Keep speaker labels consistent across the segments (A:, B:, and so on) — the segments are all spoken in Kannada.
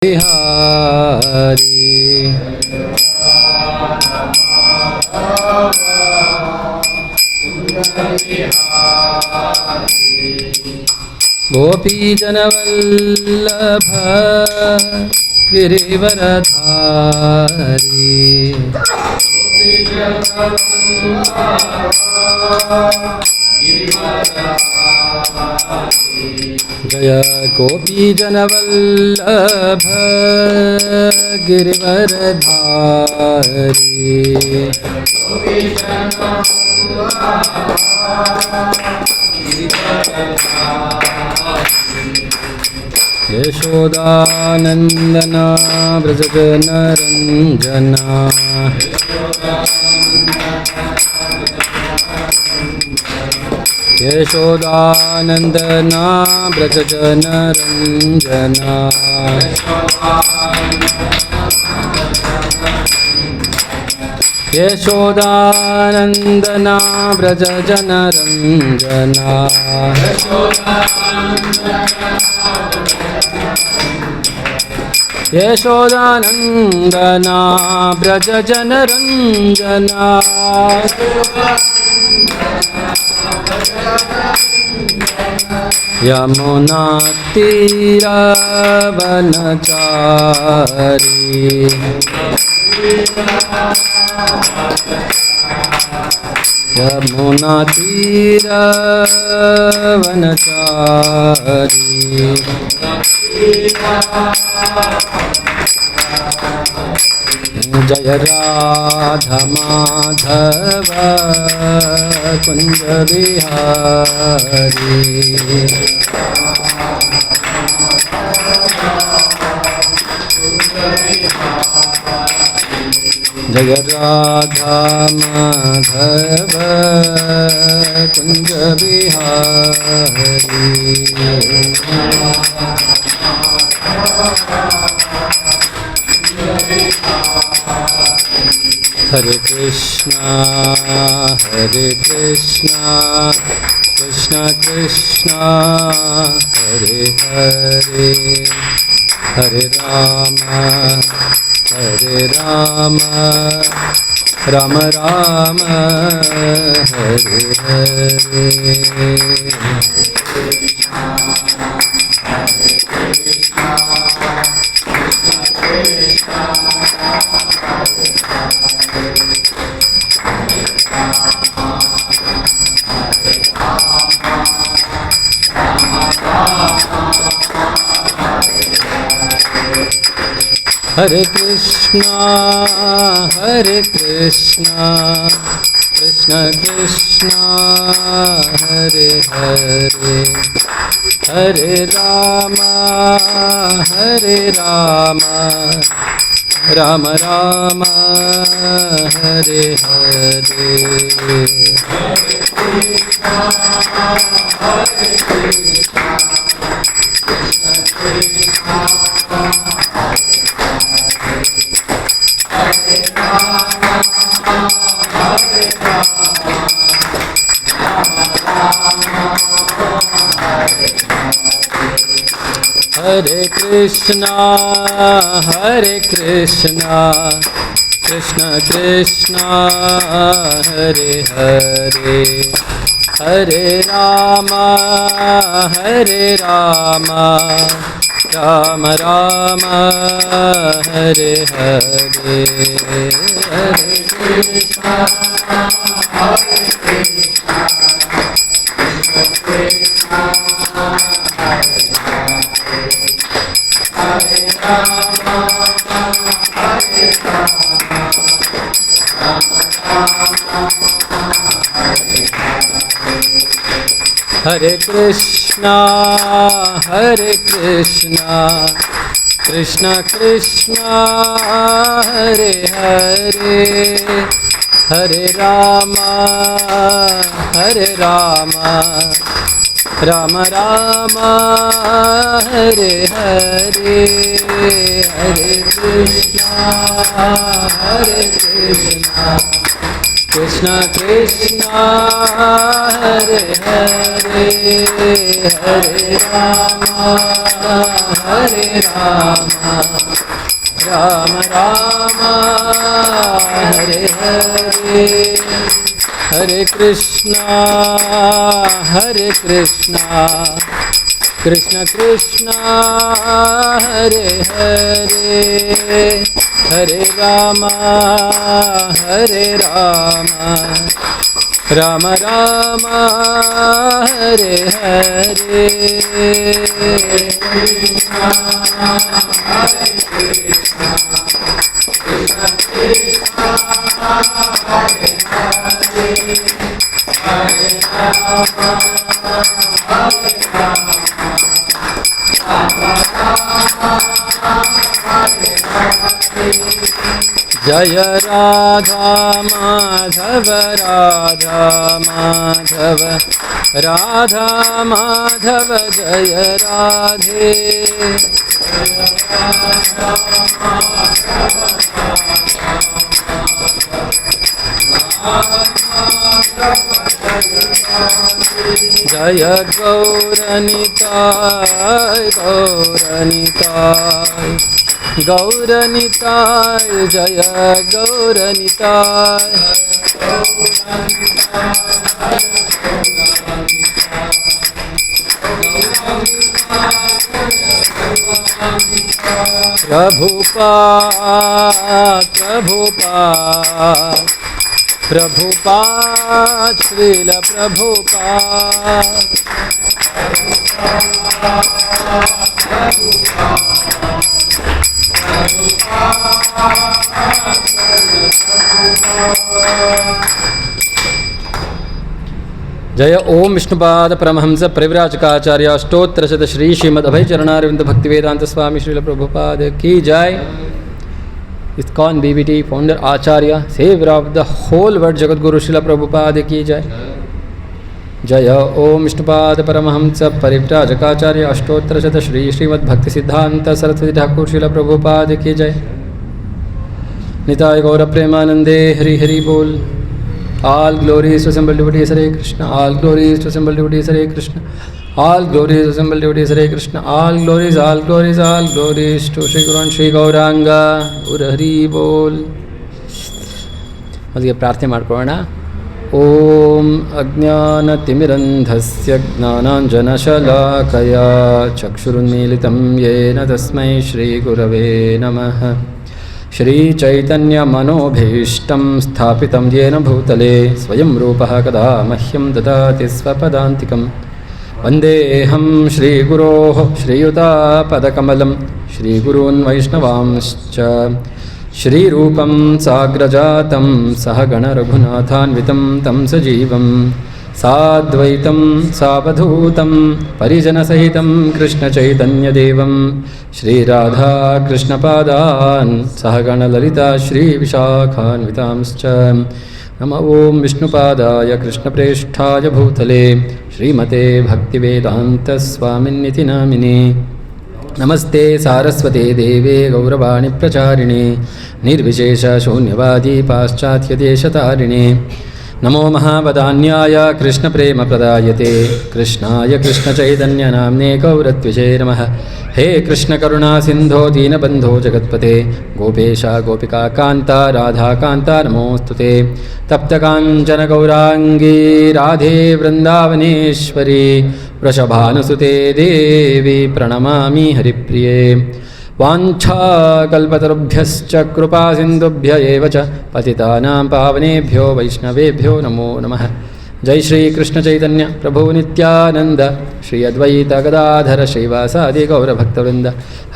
A: बिहारी गोपीजनवल्लभ गिरिवरधारी जय गोपीजनवल्लभ गिरिवरधारी यशोदानन्दना व्रजजनरञ्जना यशोदानन्दना व्रजजनरञ्जना यशोदानन्दना व्रजजनरञ्जना यशोदानन्दना व्रजजनरञ्जना यमुनातीरवनचारी यमुनातीरवनचारी जय राधा माधव कुंज बिहारी जय राधा माधव कुंज बिहारी हरे कृष्णा कृष्ण कृष्णा हरे हरे हरे राम राम राम हरे हरे हरे कृष्णा कृष्ण कृष्णा हरे हरे हरे राम राम राम हरे हरे हरे कृष्णा कृष्ण कृष्णा हरे हरे हरे राम राम राम हरे हरे हरे कृष्णा हरे Krishna Krishna Krishna Hare Hare Hare Ram Ram Ram Hare Hare Hare Krishna Krishna Krishna Hare Hare Hare Rama Hare Rama Rama Rama Hare Hare Hare Krishna Krishna Krishna Hare Hare Hare Rama Rama Rama Hare Hare Jaya Radha Madhava Radha Madhava Radha Madhava Jaya Radhe Jaya Gauranitai Gauranitai Gauranitai Jaya Gauranitai Prabhupada Prabhupada Prabhupada Srila Prabhupada जय ओम विष्णुपाद परमहंस परिव्राजकाचार्य अष्टोत्तरशत श्री श्रीमद् अभय चरणारविंद भक्तिवेदांत स्वामी श्रील प्रभुपाद की जय। ISKCON BBT founder acharya saviour of the whole world Jagadguru Srila Prabhupada की जय। जय ओम विष्णुपाद परमहंस परिव्राजकाचार्य अष्टोत्तरशत श्री श्रीमद् भक्ति सिद्धांत सरस्वती ठाकुर श्रील प्रभुपाद की जय। निताय गौर प्रेमानंदे हरि हरि बोल। All glories to assembled devotees Hare Krishna. All glories to assembled devotees Hare Krishna. All glories to assembled devotees Hare Krishna. All glories to Shri Guru and Shri Gauranga. Guru Hari Bol. ಮೊದಲಿಗೆ ಪ್ರಾರ್ಥನೆ ಮಾಡ್ಕೊಳ್ಳೋಣ. ಓಂ ಅಜ್ಞಾನತಿಮಿರಂಧಸ್ಯ ಜ್ಞಾನಾಂಜನಶಲಾಕಯ ಚಕ್ಷುರುನ್ಮೀಲಿತಂ ಯೇನ ತಸ್ಮೈ ಶ್ರೀ ಗುರವೇ ನಮಃ. श्रीचैतन्यमनोभीष्टं स्थापितं येन भूतले स्वयं रूपः कदा मह्यं ददाति स्वपदान्तिकं वन्देऽहं श्रीगुरोः श्रीयुतापदकमलं श्रीगुरून् वैष्णवांश्च श्रीरूपं साग्रजातं सहगणरघुनाथान्वितं तं सजीवं साद्वैतं सावधूतं परिजनसहितं कृष्णचैतन्यदेवं श्रीराधाकृष्णपादान् सहगणललिता श्रीविशाखान्वितांश्च नमो ॐ विष्णुपादाय कृष्णप्रेष्ठाय भूतले श्रीमते भक्तिवेदान्तस्वामिन्निति नामिने। नमस्ते सारस्वते देवे गौरवाणी प्रचारिणे निर्विशेषशून्यवादी पाश्चात्यदेशतारिणे। नमो महावदान्याय कृष्णप्रेमप्रदायते कृष्णाय कृष्णचैतन्यनाम्ने गौरत्विषे नमः। हे कृष्णकरुणा सिन्धो दीनबन्धो जगत्पते गोपेश गोपिका कान्ता राधाकान्ता नमोऽस्तुते। तप्तकाञ्चन गौराङ्गी राधे वृन्दावनेश्वरी वृषभानुसुते देवी प्रणमामि हरिप्रिये। वाञ्छाकल्पतरुभ्यश्च कृपासिन्धुभ्य एव च पतितानां पावनेभ्यो वैष्णवेभ्यो नमो नमः। जय श्री कृष्ण चैतन्य प्रभु नित्यानंद श्री अद्वैत गदाधर श्रीवासादि गौरभक्तवृंद।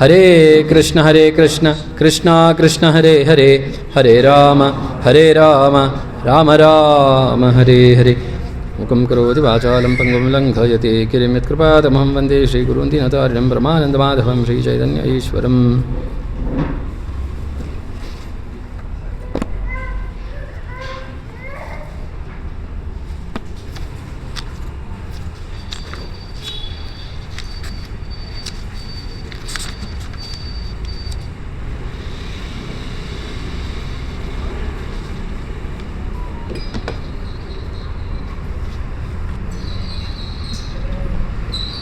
A: हरे कृष्ण कृष्ण कृष्ण हरे हरे हरे राम राम राम हरे हरे। मुखं करोति वाचालं पङ्गुं लङ्घयते गिरिं यत्कृपातमहं वन्दे श्रीगुरून् दीनतारिणं परमानन्दमाधवं श्रीचैतन्य ईश्वरम्।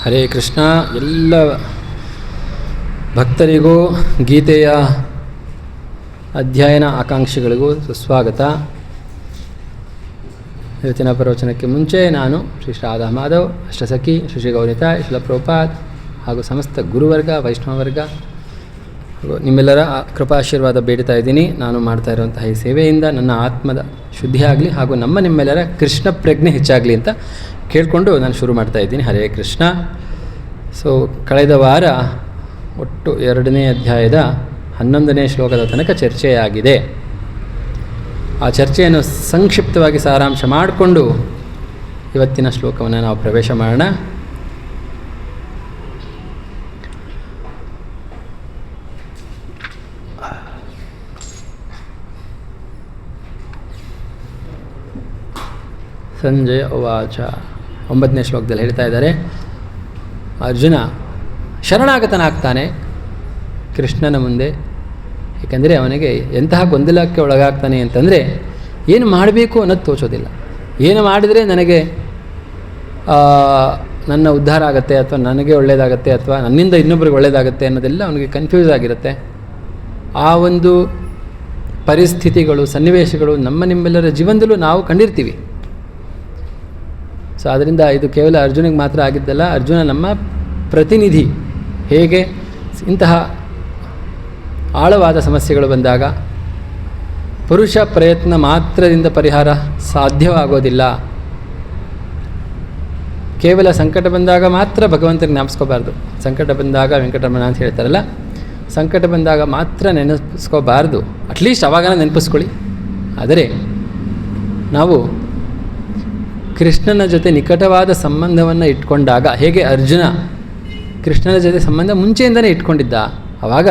A: ಹರೇ ಕೃಷ್ಣ. ಎಲ್ಲ ಭಕ್ತರಿಗೂ ಗೀತೆಯ ಅಧ್ಯಯನ ಆಕಾಂಕ್ಷಿಗಳಿಗೂ ಸುಸ್ವಾಗತ. ಇವತ್ತಿನ ಪ್ರವಚನಕ್ಕೆ ಮುಂಚೆ ನಾನು ಶ್ರೀ ರಾಧಾ ಮಾಧವ್, ಅಷ್ಟಸಖಿ, ಶ್ರೀ ಗೌರಿತಾ, ಶಿಲ ಪ್ರಭುಪಾದ್ ಹಾಗೂ ಸಮಸ್ತ ಗುರುವರ್ಗ, ವೈಷ್ಣವರ್ಗ ಹಾಗೂ ನಿಮ್ಮೆಲ್ಲರ ಕೃಪಾಶೀರ್ವಾದ ಬೇಡ್ತಾ ಇದ್ದೀನಿ. ನಾನು ಮಾಡ್ತಾ ಇರುವಂತಹ ಈ ಸೇವೆಯಿಂದ ನನ್ನ ಆತ್ಮದ ಶುದ್ಧಿ ಆಗಲಿ ಹಾಗೂ ನಿಮ್ಮೆಲ್ಲರ ಕೃಷ್ಣ ಪ್ರಜ್ಞೆ ಹೆಚ್ಚಾಗಲಿ ಅಂತ ಕೇಳಿಕೊಂಡು ನಾನು ಶುರು ಮಾಡ್ತಾ ಇದ್ದೀನಿ. ಹರೇ ಕೃಷ್ಣ. ಸೊ ಕಳೆದ ವಾರ ಒಟ್ಟು 2ನೇ ಅಧ್ಯಾಯದ 11ನೇ ಶ್ಲೋಕದ ತನಕ ಚರ್ಚೆಯಾಗಿದೆ. ಆ ಚರ್ಚೆಯನ್ನು ಸಂಕ್ಷಿಪ್ತವಾಗಿ ಸಾರಾಂಶ ಮಾಡಿಕೊಂಡು ಇವತ್ತಿನ ಶ್ಲೋಕವನ್ನು ನಾವು ಪ್ರವೇಶ ಮಾಡೋಣ. ಸಂಜಯ ಉವಾಚ. 9ನೇ ಶ್ಲೋಕದಲ್ಲಿ ಹೇಳ್ತಾ ಇದ್ದಾರೆ, ಅರ್ಜುನ ಶರಣಾಗತನಾಗ್ತಾನೆ ಕೃಷ್ಣನ ಮುಂದೆ. ಏಕೆಂದರೆ ಅವನಿಗೆ ಎಂತಹ ಗೊಂದಲಕ್ಕೆ ಒಳಗಾಗ್ತಾನೆ ಅಂತಂದರೆ, ಏನು ಮಾಡಬೇಕು ಅನ್ನೋದು ತೋಚೋದಿಲ್ಲ. ಏನು ಮಾಡಿದರೆ ನನಗೆ ನನ್ನ ಉದ್ಧಾರ ಆಗುತ್ತೆ ಅಥವಾ ನನಗೆ ಒಳ್ಳೆಯದಾಗತ್ತೆ ಅಥವಾ ನನ್ನಿಂದ ಇನ್ನೊಬ್ಬರಿಗೆ ಒಳ್ಳೆಯದಾಗತ್ತೆ ಅನ್ನೋದೆಲ್ಲ ಅವನಿಗೆ ಕನ್ಫ್ಯೂಸ್ ಆಗಿರುತ್ತೆ. ಆ ಒಂದು ಪರಿಸ್ಥಿತಿಗಳು, ಸನ್ನಿವೇಶಗಳು ನಿಮ್ಮೆಲ್ಲರ ಜೀವನದಲ್ಲೂ ನಾವು ಕಂಡಿರ್ತೀವಿ. ಸೊ ಆದ್ದರಿಂದ ಇದು ಕೇವಲ ಅರ್ಜುನಿಗೆ ಮಾತ್ರ ಆಗಿದ್ದಲ್ಲ, ಅರ್ಜುನ ನಮ್ಮ ಪ್ರತಿನಿಧಿ. ಹೇಗೆ ಇಂತಹ ಆಳವಾದ ಸಮಸ್ಯೆಗಳು ಬಂದಾಗ ಪುರುಷ ಪ್ರಯತ್ನ ಮಾತ್ರದಿಂದ ಪರಿಹಾರ ಸಾಧ್ಯವಾಗೋದಿಲ್ಲ. ಕೇವಲ ಸಂಕಟ ಬಂದಾಗ ಮಾತ್ರ ಭಗವಂತನಿಗೆ ಜ್ಞಾಪಿಸ್ಕೋಬಾರ್ದು. ಸಂಕಟ ಬಂದಾಗ ವೆಂಕಟರಮಣ ಅಂತ ಹೇಳ್ತಾರಲ್ಲ, ಸಂಕಟ ಬಂದಾಗ ಮಾತ್ರ ನೆನೆಸ್ಕೋಬಾರ್ದು. ಅಟ್ಲೀಸ್ಟ್ ಅವಾಗನ ನೆನಪಿಸ್ಕೊಳ್ಳಿ. ಆದರೆ ನಾವು ಕೃಷ್ಣನ ಜೊತೆ ನಿಕಟವಾದ ಸಂಬಂಧವನ್ನು ಇಟ್ಕೊಂಡಾಗ, ಹೇಗೆ ಅರ್ಜುನ ಕೃಷ್ಣನ ಜೊತೆ ಸಂಬಂಧ ಮುಂಚೆಯಿಂದಲೇ ಇಟ್ಕೊಂಡಿದ್ದ, ಆವಾಗ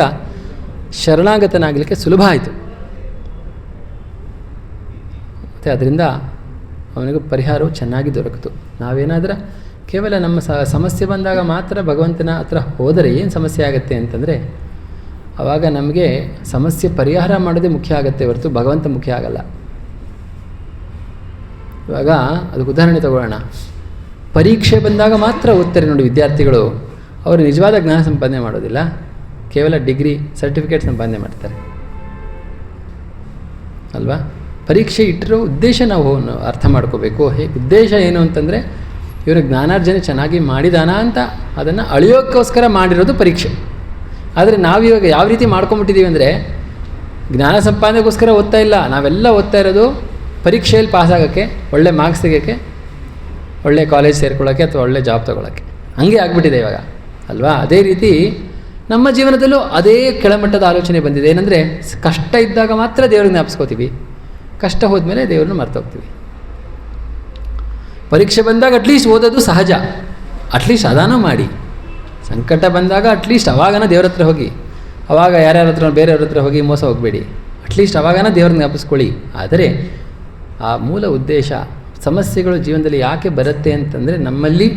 A: ಶರಣಾಗತನಾಗಲಿಕ್ಕೆ ಸುಲಭ ಆಯಿತು. ಮತ್ತು ಅದರಿಂದ ಅವನಿಗೆ ಪರಿಹಾರವು ಚೆನ್ನಾಗಿ ದೊರಕಿತು. ನಾವೇನಾದರೂ ಕೇವಲ ನಮ್ಮ ಸಮಸ್ಯೆ ಬಂದಾಗ ಮಾತ್ರ ಭಗವಂತನ ಹತ್ರ ಹೋದರೆ ಏನು ಸಮಸ್ಯೆ ಆಗುತ್ತೆ ಅಂತಂದರೆ, ಆವಾಗ ನಮಗೆ ಸಮಸ್ಯೆ ಪರಿಹಾರ ಮಾಡೋದೇ ಮುಖ್ಯ ಆಗುತ್ತೆ ಹೊರತು ಭಗವಂತ ಮುಖ್ಯ ಆಗಲ್ಲ. ಇವಾಗ ಅದಕ್ಕೆ ಉದಾಹರಣೆ ತಗೊಳ್ಳೋಣ. ಪರೀಕ್ಷೆ ಬಂದಾಗ ಮಾತ್ರ ಓದ್ತಾರೆ ನೋಡಿ ವಿದ್ಯಾರ್ಥಿಗಳು. ಅವರು ನಿಜವಾದ ಜ್ಞಾನ ಸಂಪಾದನೆ ಮಾಡೋದಿಲ್ಲ, ಕೇವಲ ಡಿಗ್ರಿ ಸರ್ಟಿಫಿಕೇಟ್ ಸಂಪಾದನೆ ಮಾಡ್ತಾರೆ ಅಲ್ವಾ. ಪರೀಕ್ಷೆ ಇಟ್ಟಿರೋ ಉದ್ದೇಶ ನಾವು ಅರ್ಥ ಮಾಡ್ಕೋಬೇಕು. ಉದ್ದೇಶ ಏನು ಅಂತಂದರೆ, ಇವರ ಜ್ಞಾನಾರ್ಜನೆ ಚೆನ್ನಾಗಿ ಮಾಡಿದಾನ ಅಂತ ಅದನ್ನು ಅಳಿಯೋಕ್ಕೋಸ್ಕರ ಮಾಡಿರೋದು ಪರೀಕ್ಷೆ. ಆದರೆ ನಾವಿವಾಗ ಯಾವ ರೀತಿ ಮಾಡ್ಕೊಂಬಿಟ್ಟಿದ್ದೀವಿ ಅಂದರೆ, ಜ್ಞಾನ ಸಂಪಾದನೆಗೋಸ್ಕರ ಓದ್ತಾ ಇಲ್ಲ, ನಾವೆಲ್ಲ ಓದ್ತಾ ಇರೋದು ಪರೀಕ್ಷೆಯಲ್ಲಿ ಪಾಸಾಗೋಕ್ಕೆ, ಒಳ್ಳೆ ಮಾರ್ಕ್ಸ್ ತೆಗೋಕ್ಕೆ, ಒಳ್ಳೆ ಕಾಲೇಜ್ ಸೇರ್ಕೊಳ್ಳೋಕ್ಕೆ ಅಥವಾ ಒಳ್ಳೆ ಜಾಬ್ ತೊಗೊಳ್ಳೋಕ್ಕೆ. ಹಂಗೆ ಆಗಿಬಿಟ್ಟಿದೆ ಇವಾಗ ಅಲ್ವಾ. ಅದೇ ರೀತಿ ನಮ್ಮ ಜೀವನದಲ್ಲೂ ಅದೇ ಕೆಳಮಟ್ಟದ ಆಲೋಚನೆ ಬಂದಿದೆ. ಏನಂದರೆ, ಕಷ್ಟ ಇದ್ದಾಗ ಮಾತ್ರ ದೇವ್ರಿಗೆ ಜ್ಞಾಪಿಸ್ಕೋತೀವಿ, ಕಷ್ಟ ಹೋದ್ಮೇಲೆ ದೇವ್ರನ್ನ ಮರ್ತೋಗ್ತೀವಿ. ಪರೀಕ್ಷೆ ಬಂದಾಗ ಅಟ್ಲೀಸ್ಟ್ ಓದೋದು ಸಹಜ, ಅಟ್ಲೀಸ್ಟ್ ಅದಾನೂ ಮಾಡಿ. ಸಂಕಟ ಬಂದಾಗ ಅಟ್ಲೀಸ್ಟ್ ಅವಾಗನ ದೇವ್ರ ಹತ್ರ ಹೋಗಿ, ಅವಾಗ ಯಾರ್ಯಾರ ಹತ್ರ ಬೇರೆಯವ್ರ ಹತ್ರ ಹೋಗಿ ಮೋಸ ಹೋಗಬೇಡಿ. ಅಟ್ಲೀಸ್ಟ್ ಅವಾಗನ ದೇವ್ರನ್ನ ಜ್ಞಾಪಿಸ್ಕೊಳ್ಳಿ. ಆದರೆ ಆ ಮೂಲ ಉದ್ದೇಶ, ಸಮಸ್ಯೆಗಳು ಜೀವನದಲ್ಲಿ ಯಾಕೆ ಬರುತ್ತೆ ಅಂತಂದರೆ, ನಮ್ಮಲ್ಲಿ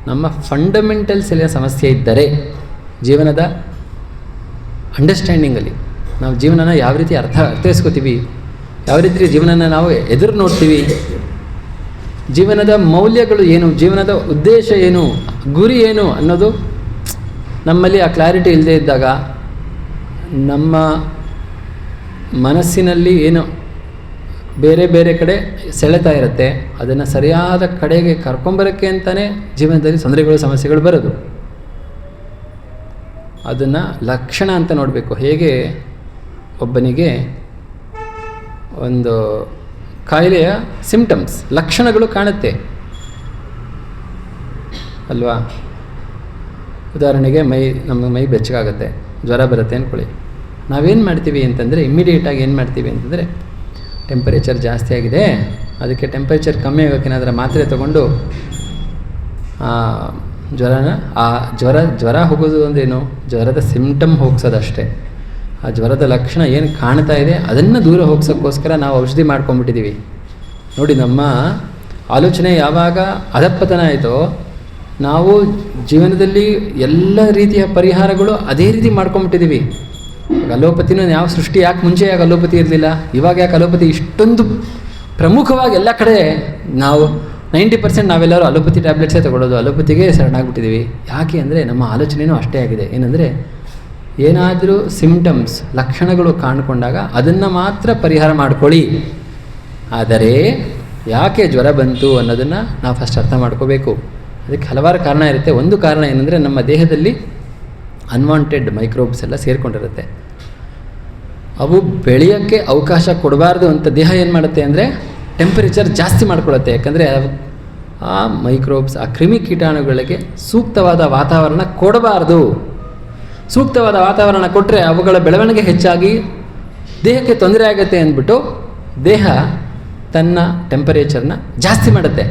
A: ನಮ್ಮ ಫಂಡಮೆಂಟಲ್ಸಲ್ಲಿನ ಸಮಸ್ಯೆ ಇದ್ದರೆ, ಜೀವನದ ಅಂಡರ್ಸ್ಟ್ಯಾಂಡಿಂಗಲ್ಲಿ ನಾವು ಜೀವನನ ಯಾವ ರೀತಿ ಅರ್ಥೈಸ್ಕೋತೀವಿ, ಯಾವ ರೀತಿ ಜೀವನನ ನಾವು ಎದುರು ನೋಡ್ತೀವಿ, ಜೀವನದ ಮೌಲ್ಯಗಳು ಏನು, ಜೀವನದ ಉದ್ದೇಶ ಏನು, ಗುರಿ ಏನು ಅನ್ನೋದು ನಮ್ಮಲ್ಲಿ ಆ ಕ್ಲಾರಿಟಿ ಇಲ್ಲದೆ ಇದ್ದಾಗ, ನಮ್ಮ ಮನಸ್ಸಿನಲ್ಲಿ ಏನು ಬೇರೆ ಬೇರೆ ಕಡೆ ಸೆಳೆತಾ ಇರುತ್ತೆ, ಅದನ್ನು ಸರಿಯಾದ ಕಡೆಗೆ ಕರ್ಕೊಂಬರೋಕ್ಕೆ ಅಂತಲೇ ಜೀವನದಲ್ಲಿ ತೊಂದರೆಗಳು, ಸಮಸ್ಯೆಗಳು ಬರೋದು. ಅದನ್ನು ಲಕ್ಷಣ ಅಂತ ನೋಡಬೇಕು. ಹೇಗೆ ಒಬ್ಬನಿಗೆ ಒಂದು ಕಾಯಿಲೆಯ ಸಿಂಪ್ಟಮ್ಸ್, ಲಕ್ಷಣಗಳು ಕಾಣುತ್ತೆ ಅಲ್ವಾ. ಉದಾಹರಣೆಗೆ ನಮ್ಮ ಮೈ ಬೆಚ್ಚಗಾಗುತ್ತೆ, ಜ್ವರ ಬರುತ್ತೆ ಅಂದ್ಕೊಳ್ಳಿ. ನಾವೇನು ಮಾಡ್ತೀವಿ ಅಂತಂದರೆ, ಇಮ್ಮಿಡಿಯೇಟಾಗಿ ಏನು ಮಾಡ್ತೀವಿ ಅಂತಂದರೆ, ಟೆಂಪರೇಚರ್ ಜಾಸ್ತಿ ಆಗಿದೆ, ಅದಕ್ಕೆ ಟೆಂಪರೇಚರ್ ಕಮ್ಮಿ ಆಗೋಕ್ಕೆ ಏನಾದರೂ ಮಾತ್ರೆ ತೊಗೊಂಡು ಜ್ವರ ಹೋಗೋದು ಅಂದ್ರೇನು, ಜ್ವರದ ಸಿಂಪ್ಟಮ್ ಹೋಗ್ಸೋದಷ್ಟೇ. ಆ ಜ್ವರದ ಲಕ್ಷಣ ಏನು ಕಾಣ್ತಾ ಇದೆ ಅದನ್ನು ದೂರ ಹೋಗ್ಸೋಕ್ಕೋಸ್ಕರ ನಾವು ಔಷಧಿ ಮಾಡ್ಕೊಂಬಿಟ್ಟಿದ್ದೀವಿ ನೋಡಿ. ನಮ್ಮ ಆಲೋಚನೆ ಯಾವಾಗ ಅಧಪ್ಪತನ ಆಯಿತೋ, ನಾವು ಜೀವನದಲ್ಲಿ ಎಲ್ಲ ರೀತಿಯ ಪರಿಹಾರಗಳು ಅದೇ ರೀತಿ ಮಾಡ್ಕೊಂಬಿಟ್ಟಿದ್ದೀವಿ. ಅಲೋಪತಿನೂ ಯಾವ ಸೃಷ್ಟಿ ಯಾಕೆ ಮುಂಚೆ ಯಾಕೆ ಅಲೋಪತಿ ಇರಲಿಲ್ಲ, ಇವಾಗ ಯಾಕೆ ಅಲೋಪತಿ ಇಷ್ಟೊಂದು ಪ್ರಮುಖವಾಗಿ ಎಲ್ಲ ಕಡೆ ನಾವು 90% ನಾವೆಲ್ಲರೂ ಅಲೋಪತಿ ಟ್ಯಾಬ್ಲೆಟ್ಸೇ ತೊಗೊಳ್ಳೋದು, ಅಲೋಪತಿಗೆ ಶರಣಾಗ್ಬಿಟ್ಟಿದ್ದೀವಿ. ಯಾಕೆ ಅಂದರೆ ನಮ್ಮ ಆಲೋಚನೆಯೂ ಅಷ್ಟೇ ಆಗಿದೆ. ಏನಂದರೆ ಏನಾದರೂ ಸಿಂಪ್ಟಮ್ಸ್, ಲಕ್ಷಣಗಳು ಕಾಣಿಕೊಂಡಾಗ ಅದನ್ನು ಮಾತ್ರ ಪರಿಹಾರ ಮಾಡ್ಕೊಳ್ಳಿ. ಆದರೆ ಯಾಕೆ ಜ್ವರ ಬಂತು ಅನ್ನೋದನ್ನು ನಾವು ಫಸ್ಟ್ ಅರ್ಥ ಮಾಡ್ಕೋಬೇಕು. ಅದಕ್ಕೆ ಹಲವಾರು ಕಾರಣ ಇರುತ್ತೆ. ಒಂದು ಕಾರಣ ಏನಂದರೆ ನಮ್ಮ ದೇಹದಲ್ಲಿ ಅನ್ವಾಂಟೆಡ್ ಮೈಕ್ರೋಬ್ಸ್ ಎಲ್ಲ ಸೇರಿಕೊಂಡಿರುತ್ತೆ. ಅವು ಬೆಳೆಯೋಕ್ಕೆ ಅವಕಾಶ ಕೊಡಬಾರ್ದು ಅಂತ ದೇಹ ಏನು ಮಾಡುತ್ತೆ ಅಂದರೆ ಟೆಂಪರೇಚರ್ ಜಾಸ್ತಿ ಮಾಡ್ಕೊಳ್ಳುತ್ತೆ. ಯಾಕಂದರೆ ಆ ಮೈಕ್ರೋಬ್ಸ್, ಆ ಕ್ರಿಮಿ ಕೀಟಾಣುಗಳಿಗೆ ಸೂಕ್ತವಾದ ವಾತಾವರಣ ಕೊಡಬಾರ್ದು. ಸೂಕ್ತವಾದ ವಾತಾವರಣ ಕೊಟ್ಟರೆ ಅವುಗಳ ಬೆಳವಣಿಗೆ ಹೆಚ್ಚಾಗಿ ದೇಹಕ್ಕೆ ತೊಂದರೆ ಆಗುತ್ತೆ ಅಂದ್ಬಿಟ್ಟು ದೇಹ ತನ್ನ ಟೆಂಪರೇಚರ್ನ ಜಾಸ್ತಿ ಮಾಡುತ್ತೆ.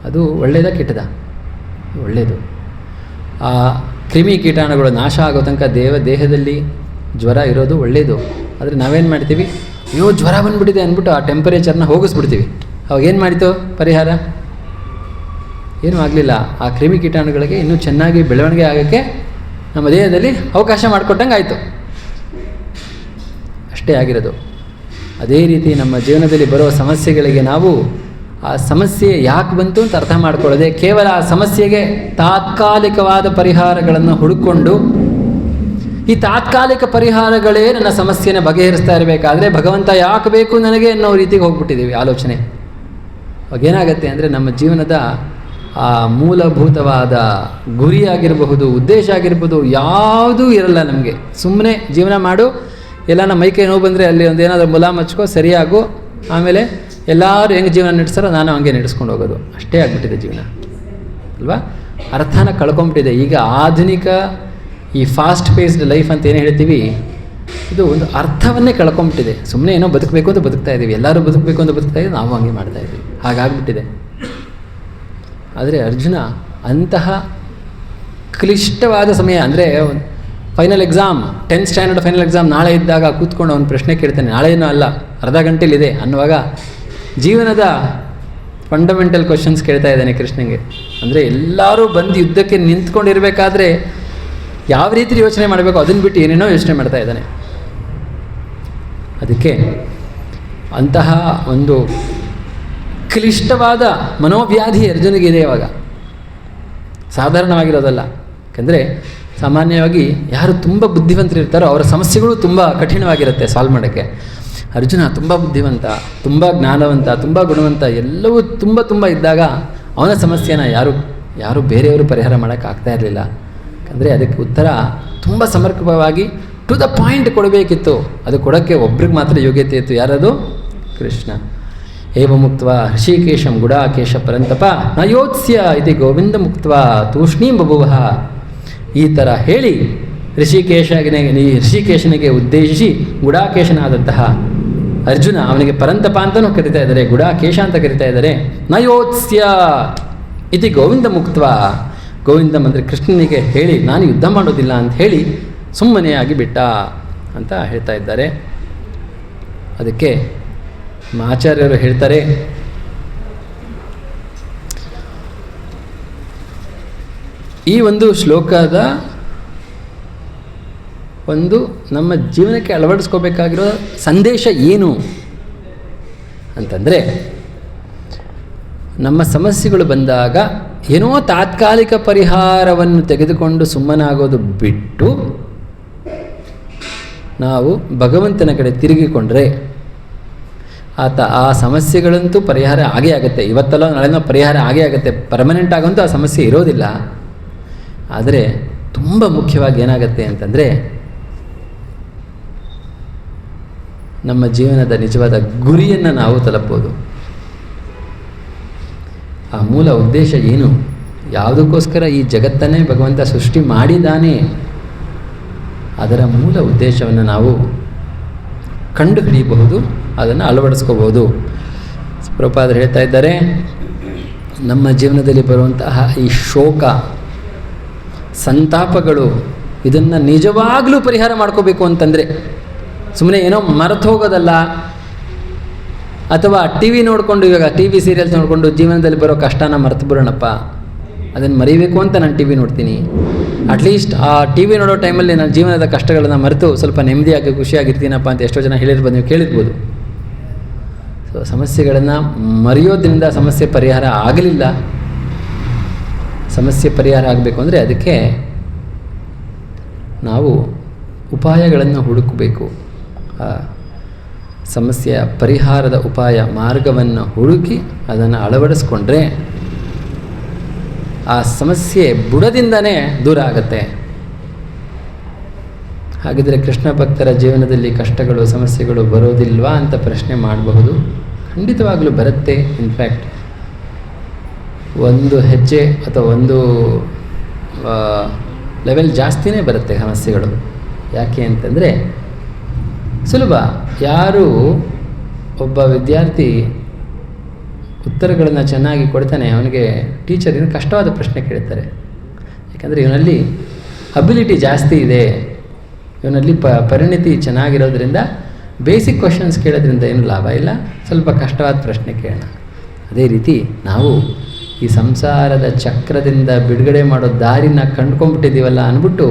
A: ಅದು ಒಳ್ಳೆಯದಾ ಕೆಟ್ಟದಾ? ಒಳ್ಳೆಯದು. ಆ ಕ್ರಿಮಿ ಕೀಟಾಣುಗಳು ನಾಶ ಆಗೋ ತನಕ ದೇಹದಲ್ಲಿ ಜ್ವರ ಇರೋದು ಒಳ್ಳೆಯದು. ಆದರೆ ನಾವೇನು ಮಾಡ್ತೀವಿ, ಅಯ್ಯೋ ಜ್ವರ ಬಂದುಬಿಟ್ಟಿದೆ ಅಂದ್ಬಿಟ್ಟು ಆ ಟೆಂಪರೇಚರ್ನ ಹೋಗಿಸ್ಬಿಡ್ತೀವಿ. ಅವಾಗ ಏನು ಮಾಡಿತು ಪರಿಹಾರ? ಏನೂ ಆಗಲಿಲ್ಲ. ಆ ಕ್ರಿಮಿ ಕೀಟಾಣುಗಳಿಗೆ ಇನ್ನೂ ಚೆನ್ನಾಗಿ ಬೆಳವಣಿಗೆ ಆಗೋಕ್ಕೆ ನಮ್ಮ ದೇಹದಲ್ಲಿ ಅವಕಾಶ ಮಾಡಿಕೊಟ್ಟಂಗೆ ಆಯಿತು. ಅಷ್ಟೇ ಆಗಿರೋದು. ಅದೇ ರೀತಿ ನಮ್ಮ ಜೀವನದಲ್ಲಿ ಬರೋ ಸಮಸ್ಯೆಗಳಿಗೆ ನಾವು ಆ ಸಮಸ್ಯೆ ಯಾಕೆ ಬಂತು ಅಂತ ಅರ್ಥ ಮಾಡ್ಕೊಳ್ಳದೆ ಕೇವಲ ಆ ಸಮಸ್ಯೆಗೆ ತಾತ್ಕಾಲಿಕವಾದ ಪರಿಹಾರಗಳನ್ನು ಹುಡುಕೊಂಡು ಈ ತಾತ್ಕಾಲಿಕ ಪರಿಹಾರಗಳೇ ನನ್ನ ಸಮಸ್ಯೆನ ಬಗೆಹರಿಸ್ತಾ ಇರಬೇಕಾದ್ರೆ ಭಗವಂತ ಯಾಕೆ ಬೇಕು ನನಗೆ ಅನ್ನೋ ರೀತಿಗೆ ಹೋಗ್ಬಿಟ್ಟಿದ್ದೀವಿ ಆಲೋಚನೆ. ಅವಾಗೇನಾಗತ್ತೆ ಅಂದರೆ ನಮ್ಮ ಜೀವನದ ಆ ಮೂಲಭೂತವಾದ ಗುರಿಯಾಗಿರಬಹುದು, ಉದ್ದೇಶ ಆಗಿರ್ಬೋದು, ಯಾವುದೂ ಇರಲ್ಲ ನಮಗೆ. ಸುಮ್ಮನೆ ಜೀವನ ಮಾಡು, ಎಲ್ಲ ನಮ್ಮ ಮೈಕೈ ನೋವು ಬಂದರೆ ಅಲ್ಲಿ ಒಂದು ಏನಾದರೂ ಮುಲಾಮ್ ಹಚ್ಕೋ, ಸರಿಯಾಗು, ಆಮೇಲೆ ಎಲ್ಲರೂ ಹೆಂಗೆ ಜೀವನ ನಡೆಸ್ತಾರೋ ನಾನು ಹಂಗೆ ನಡೆಸ್ಕೊಂಡು ಹೋಗೋದು. ಅಷ್ಟೇ ಆಗಿಬಿಟ್ಟಿದೆ ಜೀವನ ಅಲ್ವಾ? ಅರ್ಥನ ಕಳ್ಕೊಂಬಿಟ್ಟಿದೆ. ಈಗ ಆಧುನಿಕ ಈ ಫಾಸ್ಟ್ ಪೇಸ್ಡ್ ಲೈಫ್ ಅಂತ ಏನು ಹೇಳ್ತೀವಿ, ಇದು ಒಂದು ಅರ್ಥವನ್ನೇ ಕಳ್ಕೊಂಬಿಟ್ಟಿದೆ. ಸುಮ್ಮನೆ ಏನೋ ಬದುಕಬೇಕು ಅಂತ ಬದುಕ್ತಾ ಇದ್ದೀವಿ, ಎಲ್ಲರೂ ಬದುಕಬೇಕು ಅಂತ ಬದುಕ್ತಾ ಇದ್ದೀವಿ, ನಾವು ಹಂಗೆ ಮಾಡ್ತಾಯಿದ್ದೀವಿ. ಹಾಗಾಗ್ಬಿಟ್ಟಿದೆ. ಆದರೆ ಅರ್ಜುನ ಅಂತಹ ಕ್ಲಿಷ್ಟವಾದ ಸಮಯ ಅಂದರೆ final exam, 10th standard final exam ನಾಳೆ ಇದ್ದಾಗ ಕೂತ್ಕೊಂಡು ಅವನು ಪ್ರಶ್ನೆ ಕೇಳ್ತಾನೆ. ನಾಳೆನೂ ಅಲ್ಲ, ಅರ್ಧ ಗಂಟೆಲಿದೆ ಅನ್ನುವಾಗ ಜೀವನದ ಫಂಡಮೆಂಟಲ್ ಕ್ವಶನ್ಸ್ ಕೇಳ್ತಾ ಇದ್ದಾನೆ ಕೃಷ್ಣನಿಗೆ. ಅಂದರೆ ಎಲ್ಲರೂ ಬಂದು ಯುದ್ಧಕ್ಕೆ ನಿಂತ್ಕೊಂಡಿರಬೇಕಾದ್ರೆ ಯಾವ ರೀತಿ ಯೋಚನೆ ಮಾಡಬೇಕು ಅದನ್ನು ಬಿಟ್ಟು ಏನೇನೋ ಯೋಚನೆ ಮಾಡ್ತಾ ಇದ್ದಾನೆ. ಅದಕ್ಕೆ ಅಂತಹ ಒಂದು ಕ್ಲಿಷ್ಟವಾದ ಮನೋವ್ಯಾಧಿ ಅರ್ಜುನಿಗಿದೆ ಇವಾಗ, ಸಾಧಾರಣವಾಗಿರೋದಲ್ಲ. ಯಾಕಂದರೆ ಸಾಮಾನ್ಯವಾಗಿ ಯಾರು ತುಂಬ ಬುದ್ಧಿವಂತರಿರ್ತಾರೋ ಅವರ ಸಮಸ್ಯೆಗಳು ತುಂಬ ಕಠಿಣವಾಗಿರುತ್ತೆ ಸಾಲ್ವ್ ಮಾಡೋಕ್ಕೆ. ಅರ್ಜುನ ತುಂಬ ಬುದ್ಧಿವಂತ, ತುಂಬ ಜ್ಞಾನವಂತ, ತುಂಬ ಗುಣವಂತ, ಎಲ್ಲವೂ ತುಂಬ ಇದ್ದಾಗ ಅವನ ಸಮಸ್ಯೆನ ಯಾರು ಬೇರೆಯವರು ಪರಿಹಾರ ಮಾಡೋಕ್ಕಾಗ್ತಾ ಇರಲಿಲ್ಲ. ಯಾಕಂದರೆ ಅದಕ್ಕೆ ಉತ್ತರ ತುಂಬ ಸಮರ್ಪಕವಾಗಿ ಟು ದ ಪಾಯಿಂಟ್ ಕೊಡಬೇಕಿತ್ತು. ಅದು ಕೊಡೋಕ್ಕೆ ಒಬ್ರಿಗೆ ಮಾತ್ರ ಯೋಗ್ಯತೆ ಇತ್ತು. ಯಾರದು? ಕೃಷ್ಣ. ಏವ ಮುಕ್ತ ಹೃಷಿಕೇಶಂ ಗುಡಾಕೇಶ ಪರಂತಪ ನ ಯೋತ್ಸ್ಯ ಇತಿ ಗೋವಿಂದ ಮುಕ್ತ ತೂಷ್ಣೀಂ ಬಭುವಃ. ಈ ಥರ ಹೇಳಿ ಋಷಿಕೇಶನಿಗೆ ಉದ್ದೇಶಿಸಿ ಗುಡಾಕೇಶನಾದಂತಹ ಅರ್ಜುನ, ಅವನಿಗೆ ಪರಂತಪ ಅಂತಲೂ ಕರಿತಾ ಇದ್ದಾರೆ, ಗುಡಾಕೇಶ ಅಂತ ಕರಿತಾ ಇದ್ದಾರೆ. ನಯೋತ್ಸ್ಯ ಇತಿ ಗೋವಿಂದ ಮುಕ್ತ. ಗೋವಿಂದಂ ಅಂದರೆ ಕೃಷ್ಣನಿಗೆ ಹೇಳಿ ನಾನು ಯುದ್ಧ ಮಾಡೋದಿಲ್ಲ ಅಂತ ಹೇಳಿ ಸುಮ್ಮನೆ ಆಗಿಬಿಟ್ಟ ಅಂತ ಹೇಳ್ತಾ ಇದ್ದಾರೆ. ಅದಕ್ಕೆ ಆಚಾರ್ಯರು ಹೇಳ್ತಾರೆ, ಈ ಒಂದು ಶ್ಲೋಕದ ಒಂದು ನಮ್ಮ ಜೀವನಕ್ಕೆ ಅಳವಡಿಸ್ಕೋಬೇಕಾಗಿರೋ ಸಂದೇಶ ಏನು ಅಂತಂದರೆ, ನಮ್ಮ ಸಮಸ್ಯೆಗಳು ಬಂದಾಗ ಏನೋ ತಾತ್ಕಾಲಿಕ ಪರಿಹಾರವನ್ನು ತೆಗೆದುಕೊಂಡು ಸುಮ್ಮನಾಗೋದು ಬಿಟ್ಟು ನಾವು ಭಗವಂತನ ಕಡೆ ತಿರುಗಿಕೊಂಡ್ರೆ ಆ ಸಮಸ್ಯೆಗಳಂತೂ ಪರಿಹಾರ ಆಗೇ ಆಗುತ್ತೆ. ಇವತ್ತಲ್ಲ ನಾಳೆನೋ ಪರಿಹಾರ ಆಗೇ ಆಗುತ್ತೆ. ಪರ್ಮನೆಂಟ್ ಆಗಂತೂ ಆ ಸಮಸ್ಯೆ ಇರೋದಿಲ್ಲ. ಆದರೆ ತುಂಬ ಮುಖ್ಯವಾಗಿ ಏನಾಗುತ್ತೆ ಅಂತಂದರೆ, ನಮ್ಮ ಜೀವನದ ನಿಜವಾದ ಗುರಿಯನ್ನು ನಾವು ತಲುಪೋದು. ಆ ಮೂಲ ಉದ್ದೇಶ ಏನು, ಯಾವುದಕ್ಕೋಸ್ಕರ ಈ ಜಗತ್ತನ್ನೇ ಭಗವಂತ ಸೃಷ್ಟಿ ಮಾಡಿದ್ದಾನೆ, ಅದರ ಮೂಲ ಉದ್ದೇಶವನ್ನು ನಾವು ಕಂಡುಹಿಡಿಯಬಹುದು, ಅದನ್ನು ಅಳವಡಿಸ್ಕೋಬಹುದು. ಪ್ರಭುಪಾದರು ಹೇಳ್ತಾ ಇದ್ದಾರೆ, ನಮ್ಮ ಜೀವನದಲ್ಲಿ ಬರುವಂತಹ ಈ ಶೋಕ ಸಂತಾಪಗಳು ಇದನ್ನು ನಿಜವಾಗಲೂ ಪರಿಹಾರ ಮಾಡ್ಕೋಬೇಕು ಅಂತಂದರೆ ಸುಮ್ಮನೆ ಏನೋ ಮರೆತು ಹೋಗೋದಲ್ಲ, ಅಥವಾ ಟಿ ವಿ ನೋಡಿಕೊಂಡು, ಇವಾಗ ಟಿ ವಿ ಸೀರಿಯಲ್ಸ್ ನೋಡಿಕೊಂಡು ಜೀವನದಲ್ಲಿ ಬರೋ ಕಷ್ಟನ ಮರೆತು ಬಿಡೋಣಪ್ಪ, ಅದನ್ನು ಮರಿಬೇಕು ಅಂತ ನಾನು ಟಿ ವಿ ನೋಡ್ತೀನಿ. ಅಟ್ಲೀಸ್ಟ್ ಆ ಟಿ ವಿ ನೋಡೋ ಟೈಮಲ್ಲಿ ನಾನು ಜೀವನದ ಕಷ್ಟಗಳನ್ನು ಮರೆತು ಸ್ವಲ್ಪ ನೆಮ್ಮದಿಯಾಗಿ ಖುಷಿಯಾಗಿರ್ತೀನಪ್ಪ ಅಂತ ಎಷ್ಟೋ ಜನ ಹೇಳಿರ್ಬೋದು, ನೀವು ಕೇಳಿರ್ಬೋದು. ಸೊ ಸಮಸ್ಯೆಗಳನ್ನು ಮರೆಯೋದ್ರಿಂದ ಸಮಸ್ಯೆ ಪರಿಹಾರ ಆಗಲಿಲ್ಲ. ಸಮಸ್ಯೆ ಪರಿಹಾರ ಆಗಬೇಕು ಅಂದರೆ ಅದಕ್ಕೆ ನಾವು ಉಪಾಯಗಳನ್ನು ಹುಡುಕಬೇಕು. ಸಮಸ್ಯೆಯ ಪರಿಹಾರದ ಉಪಾಯ ಮಾರ್ಗವನ್ನು ಹುಡುಕಿ ಅದನ್ನು ಅಳವಡಿಸ್ಕೊಂಡ್ರೆ ಆ ಸಮಸ್ಯೆ ಬುಡದಿಂದನೇ ದೂರ ಆಗುತ್ತೆ. ಹಾಗಿದ್ರೆ ಕೃಷ್ಣ ಭಕ್ತರ ಜೀವನದಲ್ಲಿ ಕಷ್ಟಗಳು ಸಮಸ್ಯೆಗಳು ಬರೋದಿಲ್ವಾ ಅಂತ ಪ್ರಶ್ನೆ ಮಾಡಬಹುದು. ಖಂಡಿತವಾಗಲೂ ಬರುತ್ತೆ. ಇನ್ಫ್ಯಾಕ್ಟ್ ಒಂದು ಹೆಜ್ಜೆ ಅಥವಾ ಒಂದು ಲೆವೆಲ್ ಜಾಸ್ತಿನೇ ಬರುತ್ತೆ ಸಮಸ್ಯೆಗಳು. ಯಾಕೆ ಅಂತಂದರೆ ಸುಲಭ. ಯಾರು ಒಬ್ಬ ವಿದ್ಯಾರ್ಥಿ ಉತ್ತರಗಳನ್ನು ಚೆನ್ನಾಗಿ ಕೊಡ್ತಾನೆ ಅವನಿಗೆ ಟೀಚರ್ ಇನ್ನು ಕಷ್ಟವಾದ ಪ್ರಶ್ನೆ ಕೇಳ್ತಾರೆ. ಯಾಕಂದರೆ ಇವನಲ್ಲಿ ಅಬಿಲಿಟಿ ಜಾಸ್ತಿ ಇದೆ, ಇವನಲ್ಲಿ ಪರಿಣಿತಿ ಚೆನ್ನಾಗಿರೋದ್ರಿಂದ ಬೇಸಿಕ್ ಕ್ವಶನ್ಸ್ ಕೇಳೋದ್ರಿಂದ ಏನು ಲಾಭ ಇಲ್ಲ, ಸ್ವಲ್ಪ ಕಷ್ಟವಾದ ಪ್ರಶ್ನೆ ಕೇಳೋಣ. ಅದೇ ರೀತಿ ನಾವು ಈ ಸಂಸಾರದ ಚಕ್ರದಿಂದ ಬಿಡುಗಡೆ ಮಾಡೋ ದಾರಿನ ಕಂಡ್ಕೊಂಡ್ಬಿಟ್ಟಿದ್ದೀವಲ್ಲ ಅಂದ್ಬಿಟ್ಟು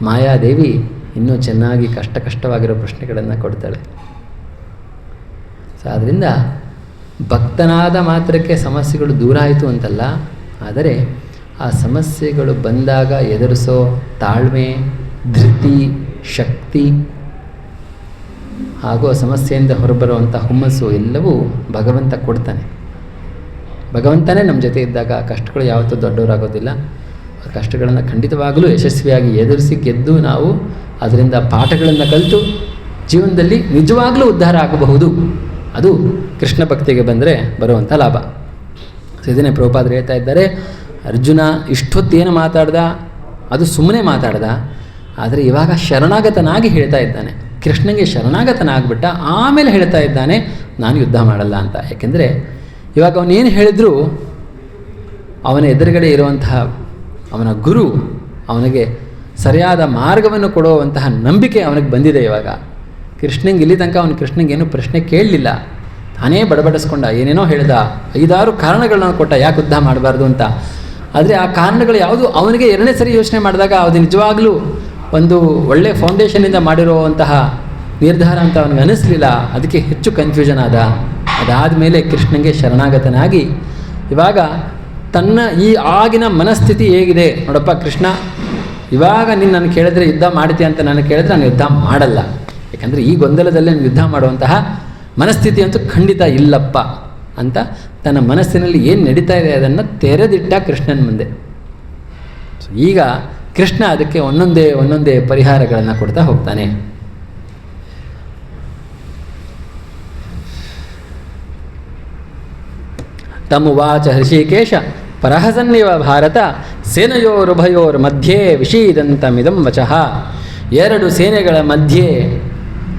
A: ಮಾಯಾದೇವಿ ಇನ್ನೂ ಚೆನ್ನಾಗಿ ಕಷ್ಟವಾಗಿರೋ ಪ್ರಶ್ನೆಗಳನ್ನು ಕೊಡ್ತಾಳೆ. ಸೊ ಆದ್ದರಿಂದ ಭಕ್ತನಾದ ಮಾತ್ರಕ್ಕೆ ಸಮಸ್ಯೆಗಳು ದೂರ ಆಯಿತು ಅಂತಲ್ಲ, ಆದರೆ ಆ ಸಮಸ್ಯೆಗಳು ಬಂದಾಗ ಎದುರಿಸೋ ತಾಳ್ಮೆ, ಧೃತಿ, ಶಕ್ತಿ ಹಾಗೂ ಆ ಸಮಸ್ಯೆಯಿಂದ ಹೊರಬರುವಂಥ ಹುಮ್ಮಸ್ಸು ಎಲ್ಲವೂ ಭಗವಂತ ಕೊಡ್ತಾನೆ. ಭಗವಂತನೇ ನಮ್ಮ ಜೊತೆ ಇದ್ದಾಗ ಆ ಕಷ್ಟಗಳು ಯಾವತ್ತೂ ದೊಡ್ಡವರಾಗೋದಿಲ್ಲ. ಆ ಕಷ್ಟಗಳನ್ನು ಖಂಡಿತವಾಗಲೂ ಯಶಸ್ವಿಯಾಗಿ ಎದುರಿಸಿ ಗೆದ್ದು ನಾವು ಅದರಿಂದ ಪಾಠಗಳನ್ನು ಕಲಿತು ಜೀವನದಲ್ಲಿ ನಿಜವಾಗಲೂ ಉದ್ಧಾರ ಆಗಬಹುದು. ಅದು ಕೃಷ್ಣ ಭಕ್ತಿಗೆ ಬಂದರೆ ಬರುವಂಥ ಲಾಭ. ಸೊ ಇದನ್ನೇ ಪ್ರಭುಪಾದರು ಹೇಳ್ತಾ ಇದ್ದಾರೆ, ಅರ್ಜುನ ಇಷ್ಟೊತ್ತೇನು ಮಾತಾಡ್ದ ಅದು ಸುಮ್ಮನೆ ಮಾತಾಡ್ದ, ಆದರೆ ಇವಾಗ ಶರಣಾಗತನಾಗಿ ಹೇಳ್ತಾ ಇದ್ದಾನೆ. ಕೃಷ್ಣನಿಗೆ ಶರಣಾಗತನಾಗ್ಬಿಟ್ಟ, ಆಮೇಲೆ ಹೇಳ್ತಾ ಇದ್ದಾನೆ ನಾನು ಯುದ್ಧ ಮಾಡಲ್ಲ ಅಂತ. ಯಾಕೆಂದರೆ ಇವಾಗ ಅವನೇನು ಹೇಳಿದ್ರು ಅವನ ಎದುರುಗಡೆ ಇರುವಂತಹ ಅವನ ಗುರು ಅವನಿಗೆ ಸರಿಯಾದ ಮಾರ್ಗವನ್ನು ಕೊಡುವಂತಹ ನಂಬಿಕೆ ಅವನಿಗೆ ಬಂದಿದೆ. ಇವಾಗ ಕೃಷ್ಣಂಗೆ ಇಲ್ಲಿ ತನಕ ಅವನು ಕೃಷ್ಣಂಗೆ ಏನೂ ಪ್ರಶ್ನೆ ಕೇಳಲಿಲ್ಲ, ತಾನೇ ಬಡಬಡಿಸ್ಕೊಂಡ, ಏನೇನೋ ಹೇಳ್ದ, 5-6 ಕಾರಣಗಳನ್ನ ಕೊಟ್ಟ ಯಾಕೆ ಯುದ್ಧ ಮಾಡಬಾರ್ದು ಅಂತ. ಆದರೆ ಆ ಕಾರಣಗಳು ಯಾವುದು ಅವನಿಗೆ ಎರಡನೇ ಸರಿ ಯೋಚನೆ ಮಾಡಿದಾಗ ಅದು ನಿಜವಾಗ್ಲೂ ಒಂದು ಒಳ್ಳೆಯ ಫೌಂಡೇಶನಿಂದ ಮಾಡಿರುವಂತಹ ನಿರ್ಧಾರ ಅಂತ ಅವನಿಗೆ ಅನ್ನಿಸ್ಲಿಲ್ಲ. ಅದಕ್ಕೆ ಹೆಚ್ಚು ಕನ್ಫ್ಯೂಷನ್ ಆದ. ಅದಾದಮೇಲೆ ಕೃಷ್ಣನಿಗೆ ಶರಣಾಗತನಾಗಿ ಇವಾಗ ತನ್ನ ಈ ಆಗಿನ ಮನಸ್ಥಿತಿ ಹೇಗಿದೆ ನೋಡಪ್ಪ ಕೃಷ್ಣ, ಇವಾಗ ನೀನು ನಾನು ಕೇಳಿದ್ರೆ ಯುದ್ಧ ಮಾಡ್ತೀಯ ಅಂತ ನಾನು ಕೇಳಿದ್ರೆ ನಾನು ಯುದ್ಧ ಮಾಡಲ್ಲ. ಯಾಕಂದರೆ ಈ ಗೊಂದಲದಲ್ಲೇ ನಾನು ಯುದ್ಧ ಮಾಡುವಂತಹ ಮನಸ್ಥಿತಿ ಅಂತೂ ಖಂಡಿತ ಇಲ್ಲಪ್ಪ ಅಂತ ತನ್ನ ಮನಸ್ಸಿನಲ್ಲಿ ಏನು ನಡೀತಾ ಇದೆ ಅದನ್ನು ತೆರೆದಿಟ್ಟ ಕೃಷ್ಣನ ಮುಂದೆ. ಸೊ ಈಗ ಕೃಷ್ಣ ಅದಕ್ಕೆ ಒಂದೊಂದೇ ಪರಿಹಾರಗಳನ್ನು ಕೊಡ್ತಾ ಹೋಗ್ತಾನೆ. ತಮುವಾಚ ಹೃಷಿಕೇಶ ಪರಹಸನ್ನಿವ ಭಾರತ ಸೇನೆಯೋರುಭಯೋರ್ ಮಧ್ಯೆ ವಿಷೀದಂತಮಿದಂ ವಚಃ. 2 ಸೇನೆಗಳ ಮಧ್ಯೆ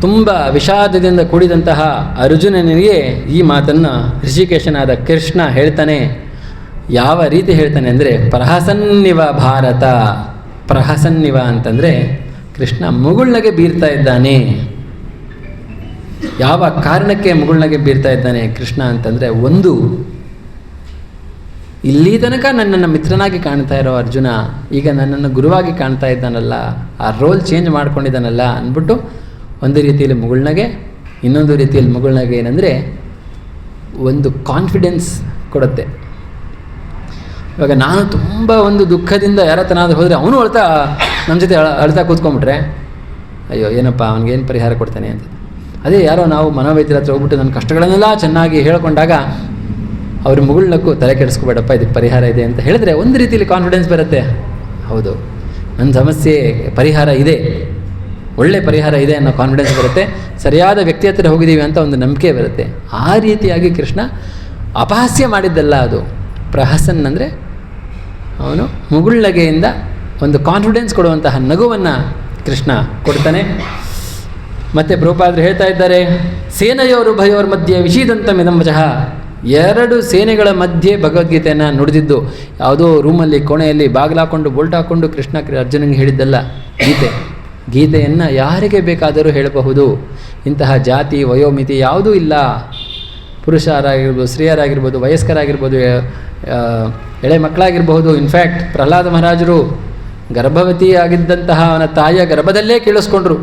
A: ತುಂಬ ವಿಷಾದದಿಂದ ಕೂಡಿದಂತಹ ಅರ್ಜುನನಿಗೆ ಈ ಮಾತನ್ನು ಋಷಿಕೇಶನಾದ ಕೃಷ್ಣ ಹೇಳ್ತಾನೆ. ಯಾವ ರೀತಿ ಹೇಳ್ತಾನೆ ಅಂದರೆ ಪ್ರಹಸನ್ನಿವ ಭಾರತ. ಪ್ರಹಸನ್ನಿವ ಅಂತಂದರೆ ಕೃಷ್ಣ ಮುಗುಳ್ನಗೆ ಬೀರ್ತಾ ಇದ್ದಾನೆ. ಯಾವ ಕಾರಣಕ್ಕೆ ಮುಗುಳ್ನಗೆ ಬೀರ್ತಾ ಇದ್ದಾನೆ ಕೃಷ್ಣ ಅಂತಂದರೆ, ಒಂದು, ಇಲ್ಲಿ ತನಕ ನನ್ನನ್ನು ಮಿತ್ರನಾಗಿ ಕಾಣ್ತಾ ಇರೋ ಅರ್ಜುನ ಈಗ ನನ್ನನ್ನು ಗುರುವಾಗಿ ಕಾಣ್ತಾ ಇದ್ದಾನಲ್ಲ, ಆ ರೋಲ್ ಚೇಂಜ್ ಮಾಡ್ಕೊಂಡಿದ್ದಾನಲ್ಲ ಅಂದ್ಬಿಟ್ಟು ಒಂದು ರೀತಿಯಲ್ಲಿ ಮುಗುಳ್ನಗೆ, ಇನ್ನೊಂದು ರೀತಿಯಲ್ಲಿ ಮುಗುಳ್ನಗೆ ಏನಂದರೆ ಒಂದು ಕಾನ್ಫಿಡೆನ್ಸ್ ಕೊಡುತ್ತೆ. ಇವಾಗ ನಾನು ತುಂಬ ಒಂದು ದುಃಖದಿಂದ ಯಾರತನಾದ್ರೂ ಹೋದರೆ ಅವನು ನಮ್ಮ ಜೊತೆ ಅಳ್ತಾ ಕೂತ್ಕೊಂಡ್ಬಿಟ್ರೆ ಅಯ್ಯೋ ಏನಪ್ಪ ಅವ್ನಿಗೇನು ಪರಿಹಾರ ಕೊಡ್ತಾನೆ ಅಂತ. ಅದೇ ಯಾರೋ ನಾವು ಮನೋವೈದ್ಯರ ಹತ್ರ ಹೋಗ್ಬಿಟ್ಟು ನನ್ನ ಕಷ್ಟಗಳನ್ನೆಲ್ಲ ಚೆನ್ನಾಗಿ ಹೇಳ್ಕೊಂಡಾಗ ಅವ್ರ ಮುಗುಳ್ನಕ್ಕೂ ತಲೆ ಕೆಡಿಸ್ಕೊಬೇಡಪ್ಪ ಇದಕ್ಕೆ ಪರಿಹಾರ ಇದೆ ಅಂತ ಹೇಳಿದ್ರೆ ಒಂದು ರೀತಿಯಲ್ಲಿ ಕಾನ್ಫಿಡೆನ್ಸ್ ಬರುತ್ತೆ. ಹೌದು, ನನ್ನ ಸಮಸ್ಯೆ ಪರಿಹಾರ ಇದೆ, ಒಳ್ಳೆ ಪರಿಹಾರ ಇದೆ ಅನ್ನೋ ಕಾನ್ಫಿಡೆನ್ಸ್ ಬರುತ್ತೆ. ಸರಿಯಾದ ವ್ಯಕ್ತಿ ಹತ್ರ ಹೋಗಿದ್ದೀವಿ ಅಂತ ಒಂದು ನಂಬಿಕೆ ಬರುತ್ತೆ. ಆ ರೀತಿಯಾಗಿ ಕೃಷ್ಣ ಅಪಹಾಸ್ಯ ಮಾಡಿದ್ದಲ್ಲ ಅದು. ಪ್ರಹಸನ್ ಅಂದರೆ ಅವನು ಮುಗುಳ್ನಗೆಯಿಂದ ಒಂದು ಕಾನ್ಫಿಡೆನ್ಸ್ ಕೊಡುವಂತಹ ನಗುವನ್ನು ಕೃಷ್ಣ ಕೊಡ್ತಾನೆ. ಮತ್ತು ಪ್ರಭುಪಾದರು ಹೇಳ್ತಾ ಇದ್ದಾರೆ, ಸೇನೆಯೋರು ಭಯೋರ್ ಮಧ್ಯೆ ವಿಷೀದಂತಮಿದಂ ವಚಃ. 2 ಸೇನೆಗಳ ಮಧ್ಯೆ ಭಗವದ್ಗೀತೆಯನ್ನು ನುಡಿದಿದ್ದು, ಯಾವುದೋ ರೂಮಲ್ಲಿ ಕೋಣೆಯಲ್ಲಿ ಬಾಗಿಲಾಕೊಂಡು ಬೋಲ್ಟ್ ಹಾಕ್ಕೊಂಡು ಕೃಷ್ಣ ಅರ್ಜುನನಿಗೆ ಹೇಳಿದ್ದಲ್ಲ. ಗೀತೆಯನ್ನು ಯಾರಿಗೆ ಬೇಕಾದರೂ ಹೇಳಬಹುದು. ಇಂತಹ ಜಾತಿ ವಯೋಮಿತಿ ಯಾವುದೂ ಇಲ್ಲ. ಪುರುಷರಾಗಿರ್ಬೋದು, ಸ್ತ್ರೀಯರಾಗಿರ್ಬೋದು, ವಯಸ್ಕರಾಗಿರ್ಬೋದು, ಎಳೆ ಮಕ್ಕಳಾಗಿರಬಹುದು. ಇನ್ಫ್ಯಾಕ್ಟ್ ಪ್ರಹ್ಲಾದ ಮಹಾರಾಜರು ಗರ್ಭವತಿ ಆಗಿದ್ದಂತಹ ಅವನ ತಾಯಿಯ ಗರ್ಭದಲ್ಲೇ ಕೇಳಿಸ್ಕೊಂಡ್ರು.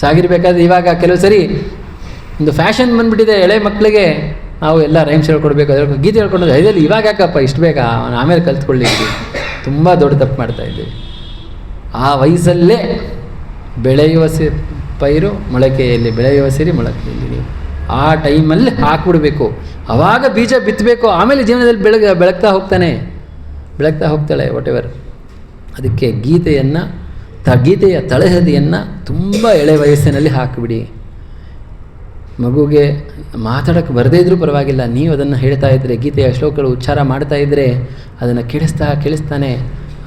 A: ಸಾಗಿರಬೇಕಾದ್ರೆ ಇವಾಗ ಕೆಲವು ಸರಿ ಒಂದು ಫ್ಯಾಷನ್ ಬಂದುಬಿಟ್ಟಿದೆ ಎಳೆ ಮಕ್ಕಳಿಗೆ ನಾವು ಎಲ್ಲ ರೈಮ್ಸ್ ಹೇಳ್ಕೊಡ್ಬೇಕು, ಅದ್ರ ಗೀತೆ ಹೇಳ್ಕೊಂಡು ಇದರಲ್ಲಿ ಇವಾಗ ಯಾಕಪ್ಪ ಇಷ್ಟು ಬೇಗ, ಅವನು ಆಮೇಲೆ ಕಲ್ತ್ಕೊಳ್ಳಿ. ತುಂಬ ದೊಡ್ಡ ತಪ್ಪು ಮಾಡ್ತಾಯಿದ್ದೀವಿ. ಆ ವಯಸ್ಸಲ್ಲೇ ಬೆಳೆಯುವ ಪೈರು ಮೊಳಕೆಯಲ್ಲಿ, ಬೆಳೆಯುವ ಸಿರಿ ಮೊಳಕೆಯಲ್ಲಿ, ನೀವು ಆ ಟೈಮಲ್ಲಿ ಹಾಕ್ಬಿಡ್ಬೇಕು. ಆವಾಗ ಬೀಜ ಬಿತ್ತಬೇಕು, ಆಮೇಲೆ ಜೀವನದಲ್ಲಿ ಬೆಳಗ್ತಾ ಹೋಗ್ತಾಳೆ ವಾಟ್ ಎವರ್. ಅದಕ್ಕೆ ಗೀತೆಯ ತಳಹದಿಯನ್ನು ತುಂಬ ಎಳೆ ವಯಸ್ಸಿನಲ್ಲಿ ಹಾಕಿಬಿಡಿ. ಮಗುಗೆ ಮಾತಾಡೋಕ್ಕೆ ಬರದೇ ಇದ್ರೂ ಪರವಾಗಿಲ್ಲ, ನೀವು ಅದನ್ನು ಹೇಳ್ತಾ ಇದ್ದರೆ, ಗೀತೆಯ ಶ್ಲೋಕಗಳು ಉಚ್ಚಾರ ಮಾಡ್ತಾ ಇದ್ದರೆ ಅದನ್ನು ಕೇಳಿಸ್ತಾನೆ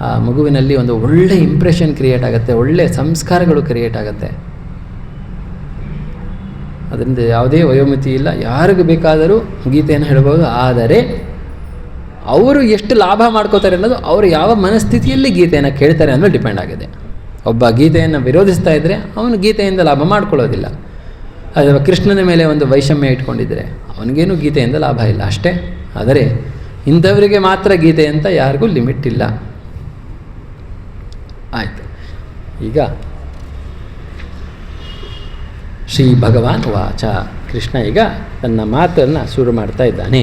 A: ಆ ಮಗುವಿನಲ್ಲಿ ಒಂದು ಒಳ್ಳೆ ಇಂಪ್ರೆಷನ್ ಕ್ರಿಯೇಟ್ ಆಗುತ್ತೆ, ಒಳ್ಳೆ ಸಂಸ್ಕಾರಗಳು ಕ್ರಿಯೇಟ್ ಆಗುತ್ತೆ. ಅದರಿಂದ ಯಾವುದೇ ವಯೋಮಿತಿ ಇಲ್ಲ, ಯಾರಿಗೂ ಬೇಕಾದರೂ ಗೀತೆಯನ್ನು ಹೇಳ್ಬೋದು. ಆದರೆ ಅವರು ಎಷ್ಟು ಲಾಭ ಮಾಡ್ಕೋತಾರೆ ಅನ್ನೋದು ಅವರು ಯಾವ ಮನಸ್ಥಿತಿಯಲ್ಲಿ ಗೀತೆಯನ್ನು ಕೇಳ್ತಾರೆ ಅನ್ನೋದು ಡಿಪೆಂಡ್ ಆಗಿದೆ. ಒಬ್ಬ ಗೀತೆಯನ್ನು ವಿರೋಧಿಸ್ತಾ ಇದ್ದರೆ ಅವನು ಗೀತೆಯಿಂದ ಲಾಭ ಮಾಡ್ಕೊಳ್ಳೋದಿಲ್ಲ. ಅಥವಾ ಕೃಷ್ಣನ ಮೇಲೆ ಒಂದು ವೈಷಮ್ಯ ಇಟ್ಕೊಂಡಿದ್ದರೆ ಅವನಿಗೇನು ಗೀತೆಯಿಂದ ಲಾಭ ಇಲ್ಲ ಅಷ್ಟೇ. ಆದರೆ ಇಂಥವರಿಗೆ ಮಾತ್ರ ಗೀತೆ ಅಂತ ಯಾರಿಗೂ ಲಿಮಿಟ್ ಇಲ್ಲ. ಆಯಿತು, ಈಗ ಶ್ರೀ ಭಗವಾನ್ ವಾಚ, ಕೃಷ್ಣ ಈಗ ತನ್ನ ಮಾತನ್ನು ಶುರು ಮಾಡ್ತಾ ಇದ್ದಾನೆ.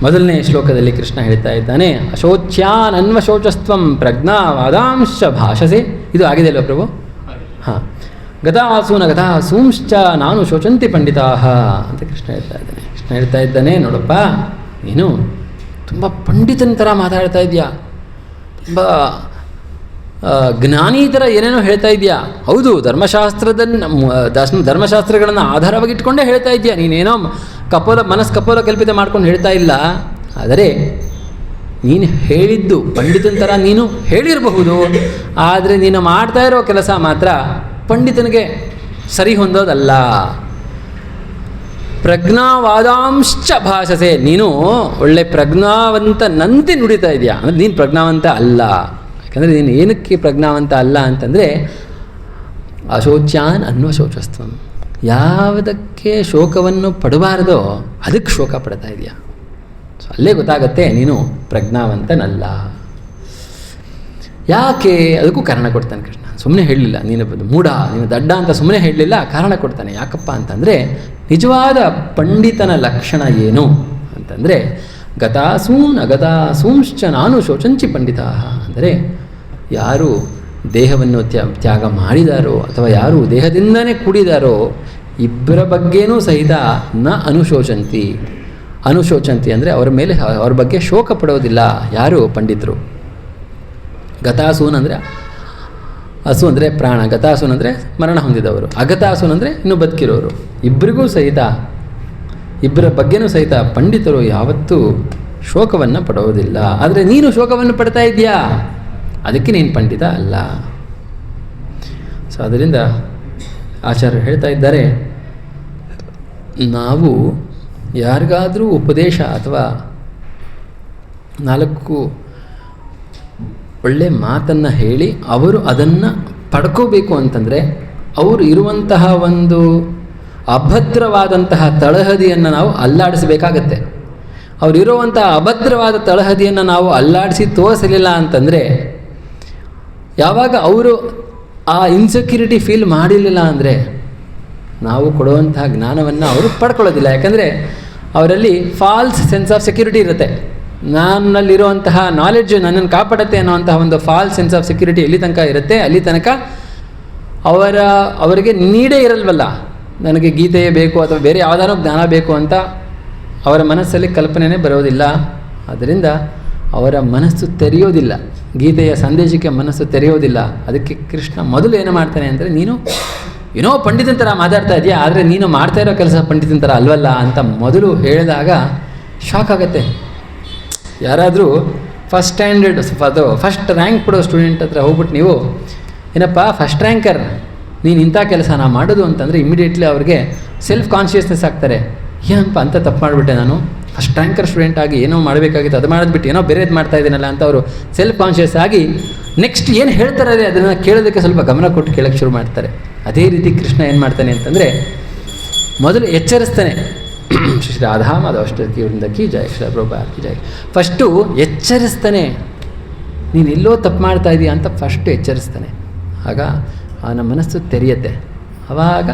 A: ಮೊದಲನೇ ಶ್ಲೋಕದಲ್ಲಿ ಕೃಷ್ಣ ಹೇಳ್ತಾ ಇದ್ದಾನೆ, ಅಶೋಚ್ಯಾನ್ ಅನ್ವಶೋಚಸ್ತ್ವಂ ಪ್ರಜ್ಞಾವಾದಾಂಶ ಭಾಷಸೆ. ಇದು ಆಗಿದೆ ಅಲ್ವ ಪ್ರಭು? ಹಾಂ. ಗತಾಸೂನ ಗತಾಸೂಂಶ್ಚ ನಾನು ಶೋಚಂತಿ ಪಂಡಿತಾಹ ಅಂತ ಕೃಷ್ಣ ಹೇಳ್ತಾ ಇದ್ದಾನೆ. ನೋಡಪ್ಪ, ನೀನು ತುಂಬ ಪಂಡಿತನ ಥರ ಮಾತಾಡ್ತಾ ಇದೆಯಾ, ತುಂಬ ಜ್ಞಾನಿ ಥರ ಏನೇನೋ ಹೇಳ್ತಾ ಇದೆಯಾ. ಹೌದು, ಧರ್ಮಶಾಸ್ತ್ರಗಳನ್ನು ಆಧಾರವಾಗಿ ಇಟ್ಕೊಂಡೇ ಹೇಳ್ತಾ ಇದೆಯಾ, ನೀನೇನೋ ಕಪೋಲ ಕಲ್ಪಿತ ಮಾಡ್ಕೊಂಡು ಹೇಳ್ತಾ ಇಲ್ಲ. ಆದರೆ ನೀನು ಹೇಳಿದ್ದು ಪಂಡಿತನ ಥರ ನೀನು ಹೇಳಿರಬಹುದು, ಆದರೆ ನೀನು ಮಾಡ್ತಾ ಇರೋ ಕೆಲಸ ಮಾತ್ರ ಪಂಡಿತನಿಗೆ ಸರಿ ಹೊಂದೋದಲ್ಲ. ಪ್ರಜ್ಞಾವಾದಾಂಶ್ಚ ಭಾಷಸೆ, ನೀನು ಒಳ್ಳೆ ಪ್ರಜ್ಞಾವಂತನಂತೆ ನುಡಿತಾ ಇದೆಯಾ, ಅಂದರೆ ನೀನು ಪ್ರಜ್ಞಾವಂತ ಅಲ್ಲ. ಯಾಕಂದರೆ ನೀನು ಏನಕ್ಕೆ ಪ್ರಜ್ಞಾವಂತ ಅಲ್ಲ ಅಂತಂದರೆ, ಅಶೋಚ್ಯಾನ್ ಅನ್ವಶೋಚಸ್ತ್ವಂ, ಯಾವುದಕ್ಕೆ ಶೋಕವನ್ನು ಪಡಬಾರದೋ ಅದಕ್ಕೆ ಶೋಕ ಪಡ್ತಾ ಇದೆಯಾ. ಸೊ ಅಲ್ಲೇ ಗೊತ್ತಾಗತ್ತೆ ನೀನು ಪ್ರಜ್ಞಾವಂತನಲ್ಲ. ಯಾಕೆ? ಅದಕ್ಕೂ ಕಾರಣ ಕೊಡ್ತಾನೆ ಕೃಷ್ಣ. ಸುಮ್ಮನೆ ಹೇಳಲಿಲ್ಲ, ನೀನು ಮೂಢ, ನೀನು ದಡ್ಡ ಅಂತ ಸುಮ್ಮನೆ ಹೇಳಲಿಲ್ಲ, ಕಾರಣ ಕೊಡ್ತಾನೆ. ಯಾಕಪ್ಪ ಅಂತಂದರೆ, ನಿಜವಾದ ಪಂಡಿತನ ಲಕ್ಷಣ ಏನು ಅಂತಂದರೆ, ಗತಾಸೂನ್ ಅಗತಾಸೂಂಶ್ಚ ನಾನು ಶೋಚಂಚಿ ಪಂಡಿತ. ಅಂದರೆ ಯಾರು ದೇಹವನ್ನು ತ್ಯಾಗ ಮಾಡಿದಾರೋ ಅಥವಾ ಯಾರು ದೇಹದಿಂದನೇ ಕೂಡಿದಾರೋ ಇಬ್ಬರ ಬಗ್ಗೆನೂ ಸಹಿತ ನ ಅನುಶೋಚಂತಿ ಅಂದರೆ ಅವ್ರ ಬಗ್ಗೆ ಶೋಕ ಪಡೋದಿಲ್ಲ ಯಾರು ಪಂಡಿತರು. ಗತಾಸೂನ್ ಅಂದರೆ ಹಸು ಅಂದರೆ ಪ್ರಾಣ, ಗತಾಸೂನ್ ಅಂದರೆ ಮರಣ ಹೊಂದಿದವರು, ಅಗತಾಸೂನ್ ಅಂದರೆ ಇನ್ನೂ ಬದುಕಿರೋರು. ಇಬ್ಬರ ಬಗ್ಗೆನೂ ಸಹಿತ ಪಂಡಿತರು ಯಾವತ್ತೂ ಶೋಕವನ್ನು ಪಡೋದಿಲ್ಲ. ಆದರೆ ನೀನು ಶೋಕವನ್ನು ಪಡ್ತಾ ಇದೆಯಾ, ಅದಕ್ಕೆ ನೀನು ಪಂಡಿತ ಅಲ್ಲ. ಸೊ ಅದರಿಂದ ಆಚಾರ್ಯರು ಹೇಳ್ತಾ ಇದ್ದಾರೆ, ನಾವು ಯಾರಿಗಾದರೂ ಉಪದೇಶ ಅಥವಾ 4 ಒಳ್ಳೆ ಮಾತನ್ನು ಹೇಳಿ ಅವರು ಅದನ್ನು ಪಡ್ಕೋಬೇಕು ಅಂತಂದರೆ, ಅವರು ಇರುವಂತಹ ಒಂದು ಅಭದ್ರವಾದಂತಹ ತಳಹದಿಯನ್ನು ನಾವು ಅಲ್ಲಾಡಿಸಬೇಕಾಗತ್ತೆ. ಅವರಿರುವಂತಹ ಅಭದ್ರವಾದ ತಳಹದಿಯನ್ನು ನಾವು ಅಲ್ಲಾಡಿಸಿ ತೋರಿಸಲಿಲ್ಲ ಅಂತಂದರೆ, ಯಾವಾಗ ಅವರು ಆ ಇನ್ಸೆಕ್ಯೂರಿಟಿ ಫೀಲ್ ಮಾಡಿರಲಿಲ್ಲ ಅಂದರೆ ನಾವು ಕೊಡುವಂತಹ ಜ್ಞಾನವನ್ನು ಅವರು ಪಡ್ಕೊಳ್ಳೋದಿಲ್ಲ. ಯಾಕಂದರೆ ಅವರಲ್ಲಿ ಫಾಲ್ಸ್ ಸೆನ್ಸ್ ಆಫ್ ಸೆಕ್ಯೂರಿಟಿ ಇರುತ್ತೆ. ನನ್ನಲ್ಲಿರುವಂತಹ ನಾಲೆಡ್ಜು ನನ್ನನ್ನು ಕಾಪಾಡುತ್ತೆ ಅನ್ನೋವಂತಹ ಒಂದು ಫಾಲ್ಸ್ ಸೆನ್ಸ್ ಆಫ್ ಸೆಕ್ಯೂರಿಟಿ ಎಲ್ಲಿ ತನಕ ಇರುತ್ತೆ, ಅಲ್ಲಿ ತನಕ ಅವರಿಗೆ ನೀಡೇ ಇರಲ್ವಲ್ಲ, ನನಗೆ ಗೀತೆಯೇ ಬೇಕು ಅಥವಾ ಬೇರೆ ಯಾವುದಾದ್ರೂ ಜ್ಞಾನ ಬೇಕು ಅಂತ ಅವರ ಮನಸ್ಸಲ್ಲಿ ಕಲ್ಪನೆಯೇ ಬರೋದಿಲ್ಲ. ಆದ್ದರಿಂದ ಅವರ ಮನಸ್ಸು ತೆರೆಯೋದಿಲ್ಲ, ಗೀತೆಯ ಸಂದೇಶಕ್ಕೆ ಮನಸ್ಸು ತೆರೆಯೋದಿಲ್ಲ. ಅದಕ್ಕೆ ಕೃಷ್ಣ ಮೊದಲು ಏನು ಮಾಡ್ತಾನೆ ಅಂದರೆ, ನೀನು ಏನೋ ಪಂಡಿತನ ಥರ ಮಾತಾಡ್ತಾ ಇದೆಯಾ, ಆದರೆ ನೀನು ಮಾಡ್ತಾ ಇರೋ ಕೆಲಸ ಪಂಡಿತನ ಥರ ಅಲ್ವಲ್ಲ ಅಂತ ಮೊದಲು ಹೇಳಿದಾಗ ಶಾಕ್ ಆಗುತ್ತೆ. ಯಾರಾದರೂ ಫಸ್ಟ್ ಸ್ಟ್ಯಾಂಡರ್ಡ್ ಅದು ಫಸ್ಟ್ ರ್ಯಾಂಕ್ ಕೊಡೋ ಸ್ಟೂಡೆಂಟ್ ಹತ್ರ ಹೋಗ್ಬಿಟ್ಟು ನೀವು ಏನಪ್ಪ ಫಸ್ಟ್ ರ್ಯಾಂಕರ್, ನೀನು ಇಂಥ ಕೆಲಸನ ಮಾಡೋದು ಅಂತಂದರೆ ಇಮಿಡಿಯೇಟ್ಲಿ ಅವ್ರಿಗೆ ಸೆಲ್ಫ್ ಕಾನ್ಷಿಯಸ್ನೆಸ್ ಆಗ್ತಾರೆ. ಏನಪ್ಪ ಅಂತ ತಪ್ಪು ಮಾಡಿಬಿಟ್ಟೆ, ನಾನು ಫಸ್ಟ್ ರ್ಯಾಂಕರ್ ಸ್ಟೂಡೆಂಟ್ ಆಗಿ ಏನೋ ಮಾಡಬೇಕಾಗಿತ್ತು ಅದು ಮಾಡೋದ್ಬಿಟ್ಟು ಏನೋ ಬೇರೆದು ಮಾಡ್ತಾ ಇದ್ದೀನಲ್ಲ ಅಂತ ಅವರು ಸೆಲ್ಫ್ ಕಾನ್ಷಿಯಸ್ ಆಗಿ ನೆಕ್ಸ್ಟ್ ಏನು ಹೇಳ್ತಾರೆ ಅದನ್ನು ಕೇಳೋದಕ್ಕೆ ಸ್ವಲ್ಪ ಗಮನ ಕೊಟ್ಟು ಕೇಳೋಕ್ಕೆ ಶುರು ಮಾಡ್ತಾರೆ. ಅದೇ ರೀತಿ ಕೃಷ್ಣ ಏನು ಮಾಡ್ತಾನೆ ಅಂತಂದರೆ, ಮೊದಲು ಎಚ್ಚರಿಸ್ತಾನೆ. ಶ್ರೀ ರಾಧಾ ಮಾಧವಷ್ಟವರಿಂದ ಕಿ ಜಯ, ಶ್ರೀ ಪ್ರಭುಪಾದ ಕಿ ಜಯ. ಫಸ್ಟು ಎಚ್ಚರಿಸ್ತಾನೆ, ನೀನು ಎಲ್ಲೋ ತಪ್ಪು ಮಾಡ್ತಾ ಇದೀಯ ಅಂತ ಫಸ್ಟು ಎಚ್ಚರಿಸ್ತಾನೆ. ಆಗ ಅವನ ಮನಸ್ಸು ತೆರೆಯುತ್ತೆ. ಆವಾಗ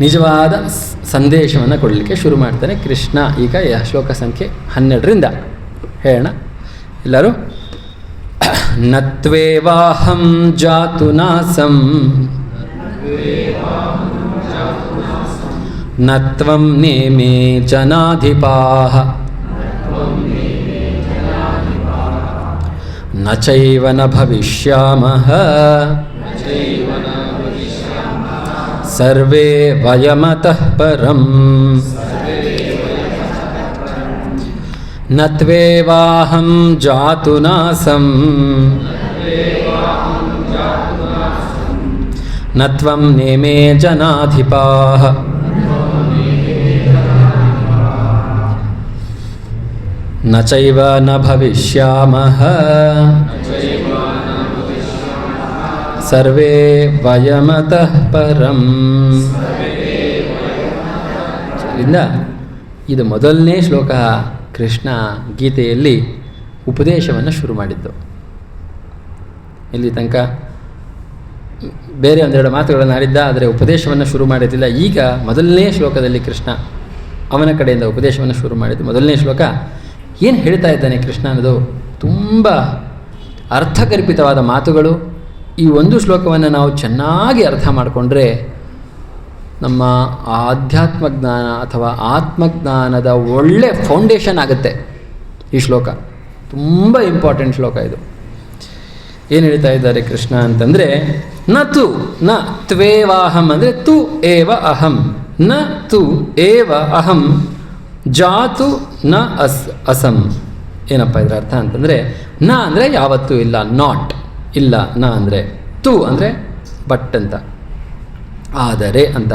A: ನಿಜವಾದ ಸಂದೇಶವನ್ನು ಕೊಡಲಿಕ್ಕೆ ಶುರು ಮಾಡ್ತಾನೆ ಕೃಷ್ಣ. ಈಗ ಶ್ಲೋಕ ಸಂಖ್ಯೆ 12ರಿಂದ ಹೇಳೋಣ ಎಲ್ಲರೂ. ನತ್ವೇವಾಹಂ ಜಾತು ನಾಸಂ ನತ್ವಂ ನೇಮೇ ಜನಾಧಿಪಾಃ ನ ಚೈವ ನ ಭವಿಷ್ಯಾಮಃ ಸರ್ವೇ ವಯಮತಃ ಪರಂ. ನತ್ವೇವಾಹಂ ಜಾತು ನಾಸಂ ನತ್ವಂ ನೇಮೇ ಜನಾಧಿಪಾಃ ನ ಚೈವ ನ ಭವಿಷ್ಯಾಮಃ ಸರ್ವೇ ವಯಮತಃ ಪರಂ. ಇದರಿಂದ ಇದು ಮೊದಲನೇ ಶ್ಲೋಕ. ಕೃಷ್ಣ ಗೀತೆಯಲ್ಲಿ ಉಪದೇಶವನ್ನು ಶುರು ಮಾಡಿದ್ದು. ಇಲ್ಲಿ ತನಕ ಬೇರೆ ಒಂದೆರಡು ಮಾತುಗಳನ್ನು ಆಡಿದ್ದ, ಆದರೆ ಉಪದೇಶವನ್ನು ಶುರು ಮಾಡಿದ್ದಿಲ್ಲ. ಈಗ ಮೊದಲನೇ ಶ್ಲೋಕದಲ್ಲಿ ಕೃಷ್ಣ ಅವನ ಕಡೆಯಿಂದ ಉಪದೇಶವನ್ನು ಶುರು ಮಾಡಿದ್ದು. ಮೊದಲನೇ ಶ್ಲೋಕ ಏನು ಹೇಳ್ತಾ ಇದ್ದಾನೆ ಕೃಷ್ಣ ಅನ್ನೋದು ತುಂಬ ಅರ್ಥಗರ್ಭಿತವಾದ ಮಾತುಗಳು. ಈ ಒಂದು ಶ್ಲೋಕವನ್ನು ನಾವು ಚೆನ್ನಾಗಿ ಅರ್ಥ ಮಾಡಿಕೊಂಡ್ರೆ ನಮ್ಮ ಆಧ್ಯಾತ್ಮ ಜ್ಞಾನ ಅಥವಾ ಆತ್ಮಜ್ಞಾನದ ಒಳ್ಳೆ ಫೌಂಡೇಶನ್ ಆಗುತ್ತೆ. ಈ ಶ್ಲೋಕ ತುಂಬ ಇಂಪಾರ್ಟೆಂಟ್ ಶ್ಲೋಕ ಇದು. ಏನು ಹೇಳ್ತಾ ಇದ್ದಾರೆ ಕೃಷ್ಣ ಅಂತಂದರೆ, ನ ತು ನ ತ್ವೇವಾಹಂ ಅಂದರೆ ತು ಏವ ಅಹಂ, ನ ತು ಏವ ಅಹಂ ಜಾತು ನ ಅಸಂ. ಏನಪ್ಪ ಇದರ ಅರ್ಥ ಅಂತಂದರೆ, ನ ಅಂದರೆ ಯಾವತ್ತೂ ಇಲ್ಲ, ನಾಟ್ ಇಲ್ಲ. ನ ಅಂದರೆ, ತು ಅಂದರೆ ಬಟ್ ಅಂತ, ಆದರೆ ಅಂತ,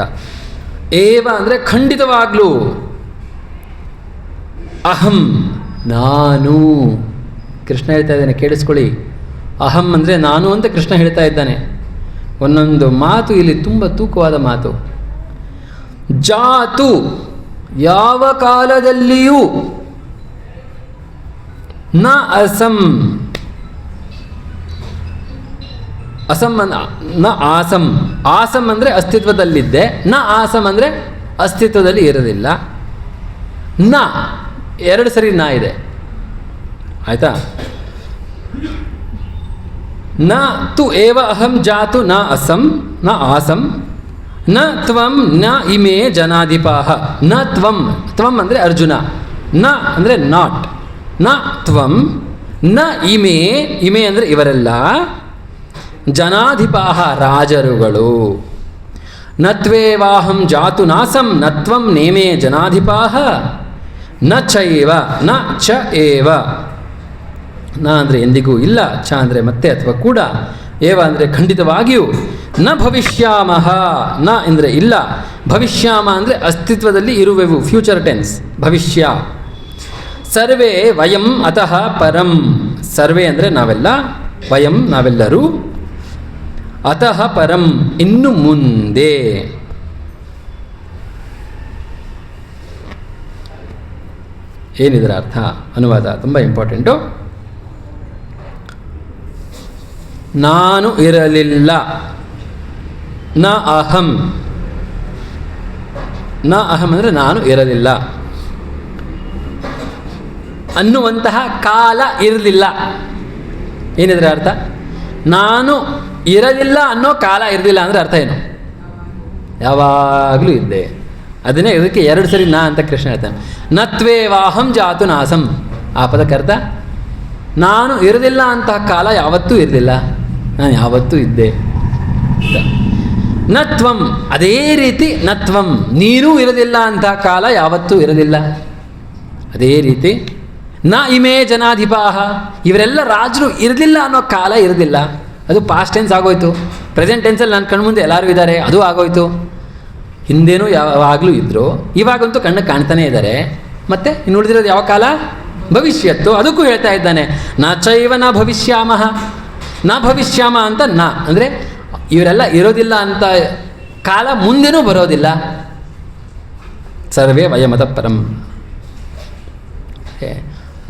A: ಏವ ಅಂದರೆ ಖಂಡಿತವಾಗ್ಲೂ, ಅಹಂ ನಾನು. ಕೃಷ್ಣ ಹೇಳ್ತಾ ಇದ್ದಾನೆ, ಕೇಳಿಸ್ಕೊಳ್ಳಿ. ಅಹಂ ಅಂದರೆ ನಾನು ಅಂತ ಕೃಷ್ಣ ಹೇಳ್ತಾ ಇದ್ದಾನೆ. ಒಂದೊಂದು ಮಾತು ಇಲ್ಲಿ ತುಂಬ ತೂಕವಾದ ಮಾತು. ಜಾತು ಯಾವ ಕಾಲದಲ್ಲಿಯೂ, ನ ಅಸಂ ಅಸಂ ನ ಆಸಂ. ಆಸಂ ಅಂದರೆ ಅಸ್ತಿತ್ವದಲ್ಲಿದ್ದೆ, ನ ಆಸಂ ಅಂದರೆ ಅಸ್ತಿತ್ವದಲ್ಲಿ ಇರೋದಿಲ್ಲ. ನ ಎರಡು ಸರಿ ನ ಇದೆ, ಆಯಿತಾ. ನ ತು ಏವ ಅಹಂ ಜಾತು ನ ಅಸಂ ನ ಆಸಂ ನ ತ್ವಂ ನ ಇಮೇ ಜನಾಧಿಪಾಃ. ನ ತ್ವಂ, ತ್ವಂ ಅಂದರೆ ಅರ್ಜುನ, ನ ಅಂದರೆ ನಾಟ್, ನ ತ್ವಂ ನ ಇಮೇ, ಇಮೇ ಅಂದರೆ ಇವರೆಲ್ಲ, ಜನಾಧಿಪಾಃ ರಾಜರುಗಳು. ನ ತ್ವೇವಾಹಂ ಜಾತು ನಾಸಂ ನ ತ್ವಂ ನೇಮೇ ಜನಾಧಿಪಾಃ ನ ಚೈವ ನ ಚ ಏವ. ನ ಅಂದರೆ ಎಂದಿಗೂ ಇಲ್ಲ, ಚ ಅಂದರೆ ಮತ್ತೆ ಅಥವಾ ಕೂಡ, ಏವ ಅಂದರೆ ಖಂಡಿತವಾಗಿಯೂ, ನ ಭವಿಷ್ಯಾಮಃ, ನ ಅಂದರೆ ಇಲ್ಲ, ಭವಿಷ್ಯಾಮ ಅಂದರೆ ಅಸ್ತಿತ್ವದಲ್ಲಿ ಇರುವೆವು, ಫ್ಯೂಚರ್ ಟೆನ್ಸ್ ಭವಿಷ್ಯ. ಸರ್ವೇ ವಯಂ ಅತಃ ಪರಂ. ಸರ್ವೇ ಅಂದರೆ ನಾವೆಲ್ಲ, ವಯಂ ನಾವೆಲ್ಲರೂ, ಅತಃ ಪರಂ ಇನ್ನು ಮುಂದೆ. ಏನಿದರ ಅರ್ಥ? ಅನುವಾದ ತುಂಬ ಇಂಪಾರ್ಟೆಂಟು. ನಾನು ಇರಲಿಲ್ಲ, ನ ಅಹಂ, ನ ಅಹಂ ಅಂದರೆ ನಾನು ಇರಲಿಲ್ಲ ಅನ್ನುವಂತಹ ಕಾಲ ಇರಲಿಲ್ಲ. ಏನಿದ್ರೆ ಅರ್ಥ? ನಾನು ಇರಲಿಲ್ಲ ಅನ್ನೋ ಕಾಲ ಇರಲಿಲ್ಲ ಅಂದರೆ ಅರ್ಥ ಏನು? ಯಾವಾಗಲೂ ಇದ್ದೆ. ಅದನ್ನೇ ಇದಕ್ಕೆ ಎರಡು ಸರಿ ನಾ ಅಂತ ಕೃಷ್ಣ ಹೇಳ್ತಾನೆ. ನತ್ವೇವಾಹಂ ಜಾತು ನಾಸಂ. ಆ ಪದಕ್ಕೆ ಅರ್ಥ, ನಾನು ಇರಲಿಲ್ಲ ಅಂತಹ ಕಾಲ ಯಾವತ್ತೂ ಇರಲಿಲ್ಲ, ನಾನು ಯಾವತ್ತೂ ಇದ್ದೆ. ನತ್ವಂ, ಅದೇ ರೀತಿ ನತ್ವಂ, ನೀನೂ ಇರಲಿಲ್ಲ ಅಂತಹ ಕಾಲ ಯಾವತ್ತೂ ಇರಲಿಲ್ಲ. ಅದೇ ರೀತಿ ನ ಇಮೇ ಜನಾಧಿಪಾಃ, ಇವರೆಲ್ಲ ರಾಜರು ಇರಲಿಲ್ಲ ಅನ್ನೋ ಕಾಲ ಇರಲಿಲ್ಲ. ಅದು ಪಾಸ್ಟ್ ಟೆನ್ಸ್ ಆಗೋಯ್ತು. ಪ್ರೆಸೆಂಟ್ ಟೆನ್ಸಲ್ಲಿ ನನ್ನ ಕಣ್ಮುಂದೆ ಎಲ್ಲರೂ ಇದ್ದಾರೆ, ಅದು ಆಗೋಯ್ತು. ಹಿಂದೇನೂ ಯಾವಾಗಲೂ ಇದ್ದರು, ಇವಾಗಂತೂ ಕಣ್ಣಿಗೆ ಕಾಣ್ತಾನೇ ಇದ್ದಾರೆ. ಮತ್ತು ಇನ್ನು ಉಳಿದಿರೋದು ಯಾವ ಕಾಲ? ಭವಿಷ್ಯತ್ತು. ಅದಕ್ಕೂ ಹೇಳ್ತಾ ಇದ್ದಾನೆ, ನ ಚೈವ ನ ಭವಿಷ್ಯಾಮಃ. ನ ಭವಿಷ್ಯಾಮ ಅಂತ ನ ಅಂದರೆ ಇವರೆಲ್ಲ ಇರೋದಿಲ್ಲ ಅಂತ ಕಾಲ ಮುಂದೇನೂ ಬರೋದಿಲ್ಲ. ಸರ್ವೇ ವಯಮತಃ ಪರಂ.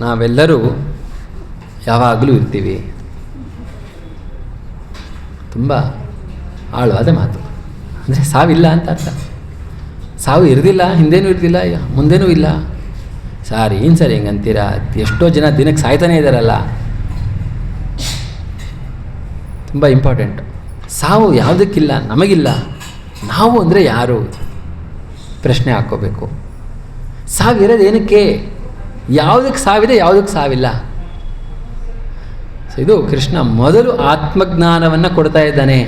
A: ನಾವೆಲ್ಲರೂ ಯಾವಾಗಲೂ ಇರ್ತೀವಿ. ತುಂಬ ಆಳವಾದ ಮಾತು. ಅಂದರೆ ಸಾವಿಲ್ಲ ಅಂತ ಅರ್ಥ. ಸಾವು ಇರೋದಿಲ್ಲ, ಹಿಂದೇನೂ ಇರೋದಿಲ್ಲ, ಮುಂದೇನೂ ಇಲ್ಲ. ಸಾರ್ ಏನು ಸರ್ ಹೆಂಗಂತೀರಾ? ಎಷ್ಟೋ ಜನ ದಿನಕ್ಕೆ ಸಾಯ್ತಾನೇ ಇದ್ದಾರಲ್ಲ. ತುಂಬ ಇಂಪಾರ್ಟೆಂಟ್. ಸಾವು ಯಾವುದಕ್ಕಿಲ್ಲ, ನಮಗಿಲ್ಲ. ನಾವು ಅಂದರೆ ಯಾರು ಪ್ರಶ್ನೆ ಹಾಕ್ಕೋಬೇಕು. ಸಾವಿರೋದು ಏನಕ್ಕೆ? ಯಾವುದಕ್ಕೆ ಸಾವಿದೆ, ಯಾವುದಕ್ಕೆ ಸಾವಿಲ್ಲ? ಸೊ ಇದು ಕೃಷ್ಣ ಮೊದಲು ಆತ್ಮಜ್ಞಾನವನ್ನು ಕೊಡ್ತಾ ಇದ್ದಾನೆ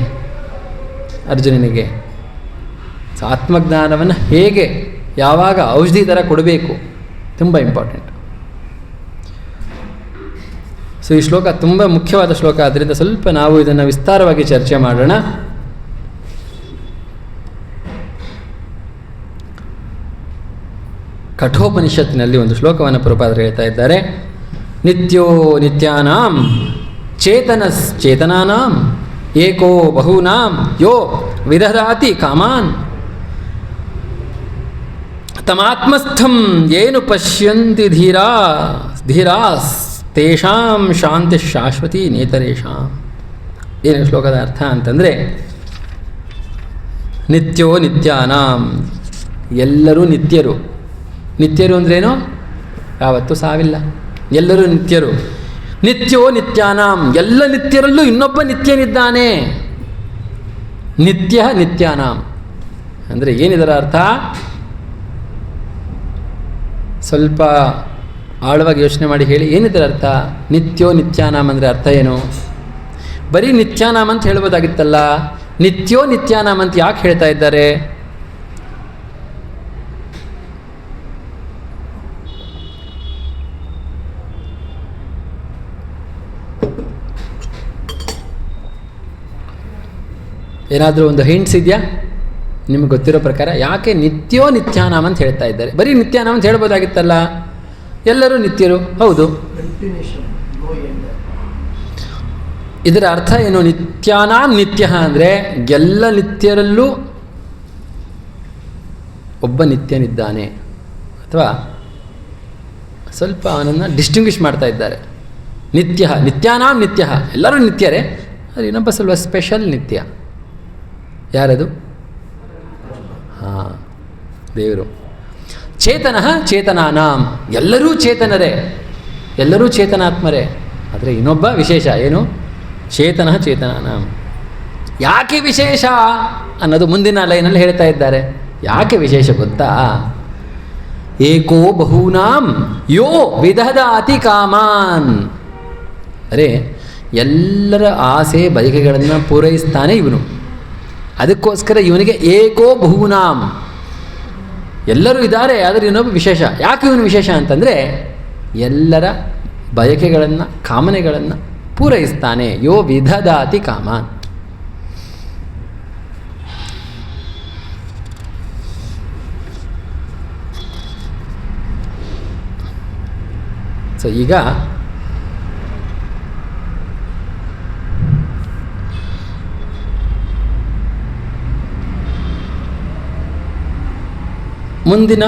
A: ಅರ್ಜುನನಿಗೆ. ಸೊ ಆತ್ಮಜ್ಞಾನವನ್ನು ಹೇಗೆ ಯಾವಾಗ ಔಷಧಿ ಥರ ಕೊಡಬೇಕು, ತುಂಬ ಇಂಪಾರ್ಟೆಂಟ್. ಸೊ ಈ ಶ್ಲೋಕ ತುಂಬ ಮುಖ್ಯವಾದ ಶ್ಲೋಕ, ಆದ್ದರಿಂದ ಸ್ವಲ್ಪ ನಾವು ಇದನ್ನು ವಿಸ್ತಾರವಾಗಿ ಚರ್ಚೆ ಮಾಡೋಣ. ಕಠೋಪನಿಷತ್ತಿನಲ್ಲಿ ಒಂದು ಶ್ಲೋಕವನ್ನು ಪ್ರಭುಪಾದರು ಹೇಳ್ತಾ ಇದ್ದಾರೆ. ನಿತ್ಯೋ ನಿತ್ಯಾನಾಂ ಚೇತನಾನಾಂ ಏಕೋ ಬಹೂನಾಂ ಯೋ ವಿದಧಾತಿ ಕಾಮಾನ್ ತಮಾತ್ಮಸ್ಥಂ ಏನು ಪಶ್ಯಂತಿ ಧೀರಾಸ್ ತೇಷಾಂ ಶಾಂತಿ ಶಾಶ್ವತಿ ನೇತರೇಷಾಂ. ಏನು ಶ್ಲೋಕದ ಅರ್ಥ ಅಂತಂದರೆ, ನಿತ್ಯೋ ನಿತ್ಯಾನಾಂ, ಎಲ್ಲರೂ ನಿತ್ಯರು. ನಿತ್ಯರು ಅಂದ್ರೇನು? ಯಾವತ್ತೂ ಸಾವಿಲ್ಲ, ಎಲ್ಲರೂ ನಿತ್ಯರು. ನಿತ್ಯೋ ನಿತ್ಯಾನಾಂ, ಎಲ್ಲ ನಿತ್ಯರಲ್ಲೂ ಇನ್ನೊಬ್ಬ ನಿತ್ಯನಿದ್ದಾನೆ. ನಿತ್ಯ ನಿತ್ಯಾನಾಂ ಅಂದರೆ ಏನಿದರ ಅರ್ಥ? ಸ್ವಲ್ಪ ಆಳವಾಗಿ ಯೋಚನೆ ಮಾಡಿ ಹೇಳಿ, ಏನಿದರ ಅರ್ಥ? ನಿತ್ಯೋ ನಿತ್ಯಾನಾಮ್ ಅಂದರೆ ಅರ್ಥ ಏನು? ಬರೀ ನಿತ್ಯಾನಾಮ್ ಅಂತ ಹೇಳ್ಬೋದಾಗಿತ್ತಲ್ಲ, ನಿತ್ಯೋ ನಿತ್ಯಾನಾಮ್ ಅಂತ ಯಾಕೆ ಹೇಳ್ತಾ ಇದ್ದಾರೆ? ಏನಾದರೂ ಒಂದು ಹಿಂಟ್ಸ್ ಇದೆಯಾ ನಿಮಗೆ ಗೊತ್ತಿರೋ ಪ್ರಕಾರ? ಯಾಕೆ ನಿತ್ಯೋ ನಿತ್ಯಾನಾಮ್ ಅಂತ ಹೇಳ್ತಾ ಇದ್ದಾರೆ? ಬರೀ ನಿತ್ಯಾನಾಮ್ ಅಂತ ಹೇಳ್ಬೋದಾಗಿತ್ತಲ್ಲ, ಎಲ್ಲರೂ ನಿತ್ಯರು. ಹೌದು, ಇದರ ಅರ್ಥ ಏನು? ನಿತ್ಯಾನಾಂ ನಿತ್ಯ ಅಂದರೆ ಎಲ್ಲ ನಿತ್ಯರಲ್ಲೂ ಒಬ್ಬ ನಿತ್ಯನಿದ್ದಾನೆ, ಅಥವಾ ಸ್ವಲ್ಪ ಅವನನ್ನು ಡಿಸ್ಟಿಂಗ್ವಿಷ್ ಮಾಡ್ತಾ ಇದ್ದಾರೆ. ನಿತ್ಯ, ನಿತ್ಯಾನಾಂ ನಿತ್ಯ, ಎಲ್ಲರೂ ನಿತ್ಯರೇ, ಅದು ಇನ್ನೊಬ್ಬ ಸ್ವಲ್ಪ ಸ್ಪೆಷಲ್ ನಿತ್ಯ. ಯಾರದು? ಹಾಂ, ದೇವರು. ಚೇತನಃ ಚೇತನಾನಾಂ, ಎಲ್ಲರೂ ಚೇತನರೇ, ಎಲ್ಲರೂ ಚೇತನಾತ್ಮರೇ. ಆದರೆ ಇನ್ನೊಬ್ಬ ವಿಶೇಷ ಏನು? ಚೇತನಃ ಚೇತನಾನಾಂ. ಯಾಕೆ ವಿಶೇಷ ಅನ್ನೋದು ಮುಂದಿನ ಲೈನಲ್ಲಿ ಹೇಳ್ತಾ ಇದ್ದಾರೆ. ಯಾಕೆ ವಿಶೇಷ ಗೊತ್ತಾ? ಏಕೋ ಬಹೂನಾಂ ಯೋ ವಿದಧಾತಿ ಕಾಮಾನ್. ಅರೆ, ಎಲ್ಲರ ಆಸೆ ಬಯಕೆಗಳನ್ನು ಪೂರೈಸ್ತಾನೆ ಇವನು. ಅದಕ್ಕೋಸ್ಕರ ಇವನಿಗೆ ಏಕೋ ಬಹೂನಾಂ, ಎಲ್ಲರೂ ಇದ್ದಾರೆ, ಆದರೆ ಇನ್ನೊಬ್ಬ ವಿಶೇಷ. ಯಾಕೆ ಇವನು ವಿಶೇಷ ಅಂತಂದರೆ ಎಲ್ಲರ ಬಯಕೆಗಳನ್ನು, ಕಾಮನೆಗಳನ್ನು ಪೂರೈಸ್ತಾನೆ. ಯೋ ವಿದಧಾತಿ ಕಾಮಾನ್. ಸೊ ಈಗ ಮುಂದಿನ,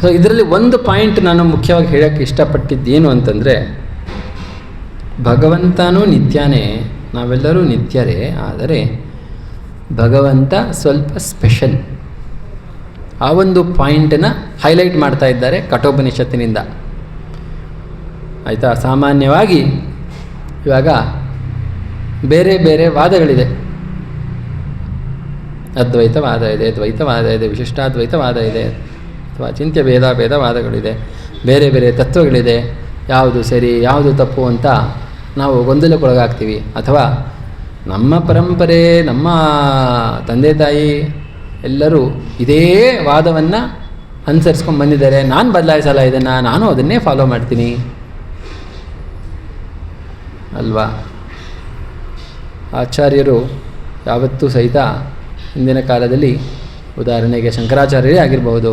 A: ಸೊ ಇದರಲ್ಲಿ ಒಂದು ಪಾಯಿಂಟ್ ನಾನು ಮುಖ್ಯವಾಗಿ ಹೇಳೋಕ್ಕೆ ಇಷ್ಟಪಟ್ಟಿದ್ದೇನು ಅಂತಂದರೆ, ಭಗವಂತನೂ ನಿತ್ಯನೇ, ನಾವೆಲ್ಲರೂ ನಿತ್ಯರೇ, ಆದರೆ ಭಗವಂತ ಸ್ವಲ್ಪ ಸ್ಪೆಷಲ್. ಆ ಒಂದು ಪಾಯಿಂಟನ್ನು ಹೈಲೈಟ್ ಮಾಡ್ತಾ ಇದ್ದಾರೆ ಕಠೋಪನಿಷತ್ತಿನಿಂದ. ಆಯಿತಾ? ಸಾಮಾನ್ಯವಾಗಿ ಇವಾಗ ಬೇರೆ ಬೇರೆ ವಾದಗಳಿದೆ. ಅದ್ವೈತವಾದ ಇದೆ, ದ್ವೈತವಾದ ಇದೆ, ವಿಶಿಷ್ಟಾದ್ವೈತವಾದ ಇದೆ, ಅಥವಾ ಚಿಂತ್ಯ ಭೇದವಾದಗಳಿದೆ, ಬೇರೆ ಬೇರೆ ತತ್ವಗಳಿದೆ. ಯಾವುದು ಸರಿ, ಯಾವುದು ತಪ್ಪು ಅಂತ ನಾವು ಗೊಂದಲಕ್ಕೊಳಗಾಗ್ತೀವಿ. ಅಥವಾ ನಮ್ಮ ಪರಂಪರೆ, ನಮ್ಮ ತಂದೆ ತಾಯಿ ಎಲ್ಲರೂ ಇದೇ ವಾದವನ್ನು ಅನುಸರಿಸ್ಕೊಂಡು ಬಂದಿದ್ದಾರೆ. ನಾನು ಬದಲಾಯಿಸಲ್ಲ ಇದನ್ನು, ನಾನು ಅದನ್ನೇ ಫಾಲೋ ಮಾಡ್ತೀನಿ ಅಲ್ವಾ? ಆಚಾರ್ಯರು ಯಾವತ್ತೂ ಸಹಿತ ಹಿಂದಿನ ಕಾಲದಲ್ಲಿ, ಉದಾಹರಣೆಗೆ ಶಂಕರಾಚಾರ್ಯರೇ ಆಗಿರ್ಬೋದು,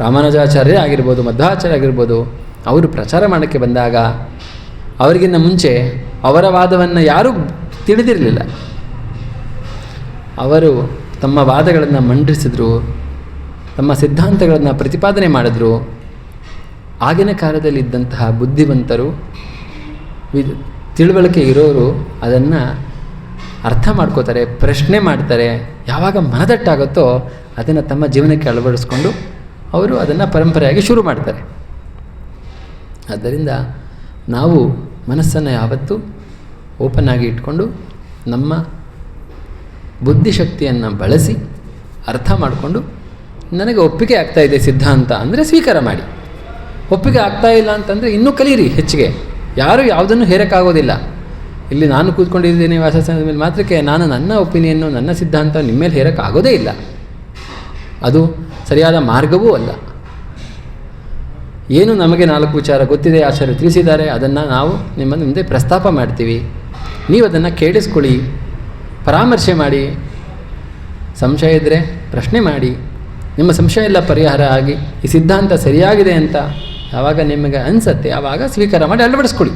A: ರಾಮಾನುಜಾಚಾರ್ಯರೇ ಆಗಿರ್ಬೋದು, ಮಧ್ವಾಚಾರ್ಯ ಆಗಿರ್ಬೋದು, ಅವರು ಪ್ರಚಾರ ಮಾಡೋಕ್ಕೆ ಬಂದಾಗ ಅವರಿಗಿಂತ ಮುಂಚೆ ಅವರ ವಾದವನ್ನು ಯಾರೂ ತಿಳಿದಿರಲಿಲ್ಲ. ಅವರು ತಮ್ಮ ವಾದಗಳನ್ನು ಮಂಡಿಸಿದ್ರು, ತಮ್ಮ ಸಿದ್ಧಾಂತಗಳನ್ನು ಪ್ರತಿಪಾದನೆ ಮಾಡಿದ್ರು. ಆಗಿನ ಕಾಲದಲ್ಲಿ ಇದ್ದಂತಹ ಬುದ್ಧಿವಂತರು, ತಿಳುವಳಿಕೆ ಇರೋರು ಅದನ್ನು ಅರ್ಥ ಮಾಡ್ಕೋತಾರೆ, ಪ್ರಶ್ನೆ ಮಾಡ್ತಾರೆ. ಯಾವಾಗ ಮನದಟ್ಟಾಗುತ್ತೋ ಅದನ್ನು ತಮ್ಮ ಜೀವನಕ್ಕೆ ಅಳವಡಿಸ್ಕೊಂಡು ಅವರು ಅದನ್ನು ಪರಂಪರೆಯಾಗಿ ಶುರು ಮಾಡ್ತಾರೆ. ಆದ್ದರಿಂದ ನಾವು ಮನಸ್ಸನ್ನು ಯಾವತ್ತೂ ಓಪನ್ ಆಗಿ ಇಟ್ಕೊಂಡು ನಮ್ಮ ಬುದ್ಧಿಶಕ್ತಿಯನ್ನು ಬಳಸಿ ಅರ್ಥ ಮಾಡಿಕೊಂಡು ನನಗೆ ಒಪ್ಪಿಗೆ ಆಗ್ತಾಯಿದೆ ಸಿದ್ಧಾಂತ ಅಂದರೆ ಸ್ವೀಕಾರ ಮಾಡಿ. ಒಪ್ಪಿಗೆ ಆಗ್ತಾಯಿಲ್ಲ ಅಂತಂದರೆ ಇನ್ನೂ ಕಲೀರಿ ಹೆಚ್ಚಿಗೆ. ಯಾರೂ ಯಾವುದನ್ನು ಹೇರೋಕ್ಕಾಗೋದಿಲ್ಲ. ಇಲ್ಲಿ ನಾನು ಕೂತ್ಕೊಂಡಿದ್ದೀನಿ ವಾಸಸ್ಥಾನದ ಮೇಲೆ ಮಾತ್ರಕ್ಕೆ ನಾನು ನನ್ನ ಒಪಿನಿಯನ್ನು ನನ್ನ ಸಿದ್ಧಾಂತ ನಿಮ್ಮ ಮೇಲೆ ಹೇರೋಕ್ಕಾಗೋದೇ ಇಲ್ಲ. ಅದು ಸರಿಯಾದ ಮಾರ್ಗವೂ ಅಲ್ಲ. ಏನು ನಮಗೆ 4 ವಿಚಾರ ಗೊತ್ತಿದೆ, ಆಚಾರ್ಯರು ತಿಳಿಸಿದ್ದಾರೆ, ಅದನ್ನು ನಾವು ನಿಮ್ಮ ಮುಂದೆ ಪ್ರಸ್ತಾಪ ಮಾಡ್ತೀವಿ. ನೀವು ಅದನ್ನು ಕೇಳಿಸ್ಕೊಳ್ಳಿ, ಪರಾಮರ್ಶೆ ಮಾಡಿ, ಸಂಶಯ ಇದ್ದರೆ ಪ್ರಶ್ನೆ ಮಾಡಿ. ನಿಮ್ಮ ಸಂಶಯ ಎಲ್ಲ ಪರಿಹಾರ ಆಗಿ ಈ ಸಿದ್ಧಾಂತ ಸರಿಯಾಗಿದೆ ಅಂತ ಯಾವಾಗ ನಿಮಗೆ ಅನಿಸತ್ತೆ ಆವಾಗ ಸ್ವೀಕಾರ ಮಾಡಿ ಅಳವಡಿಸ್ಕೊಳ್ಳಿ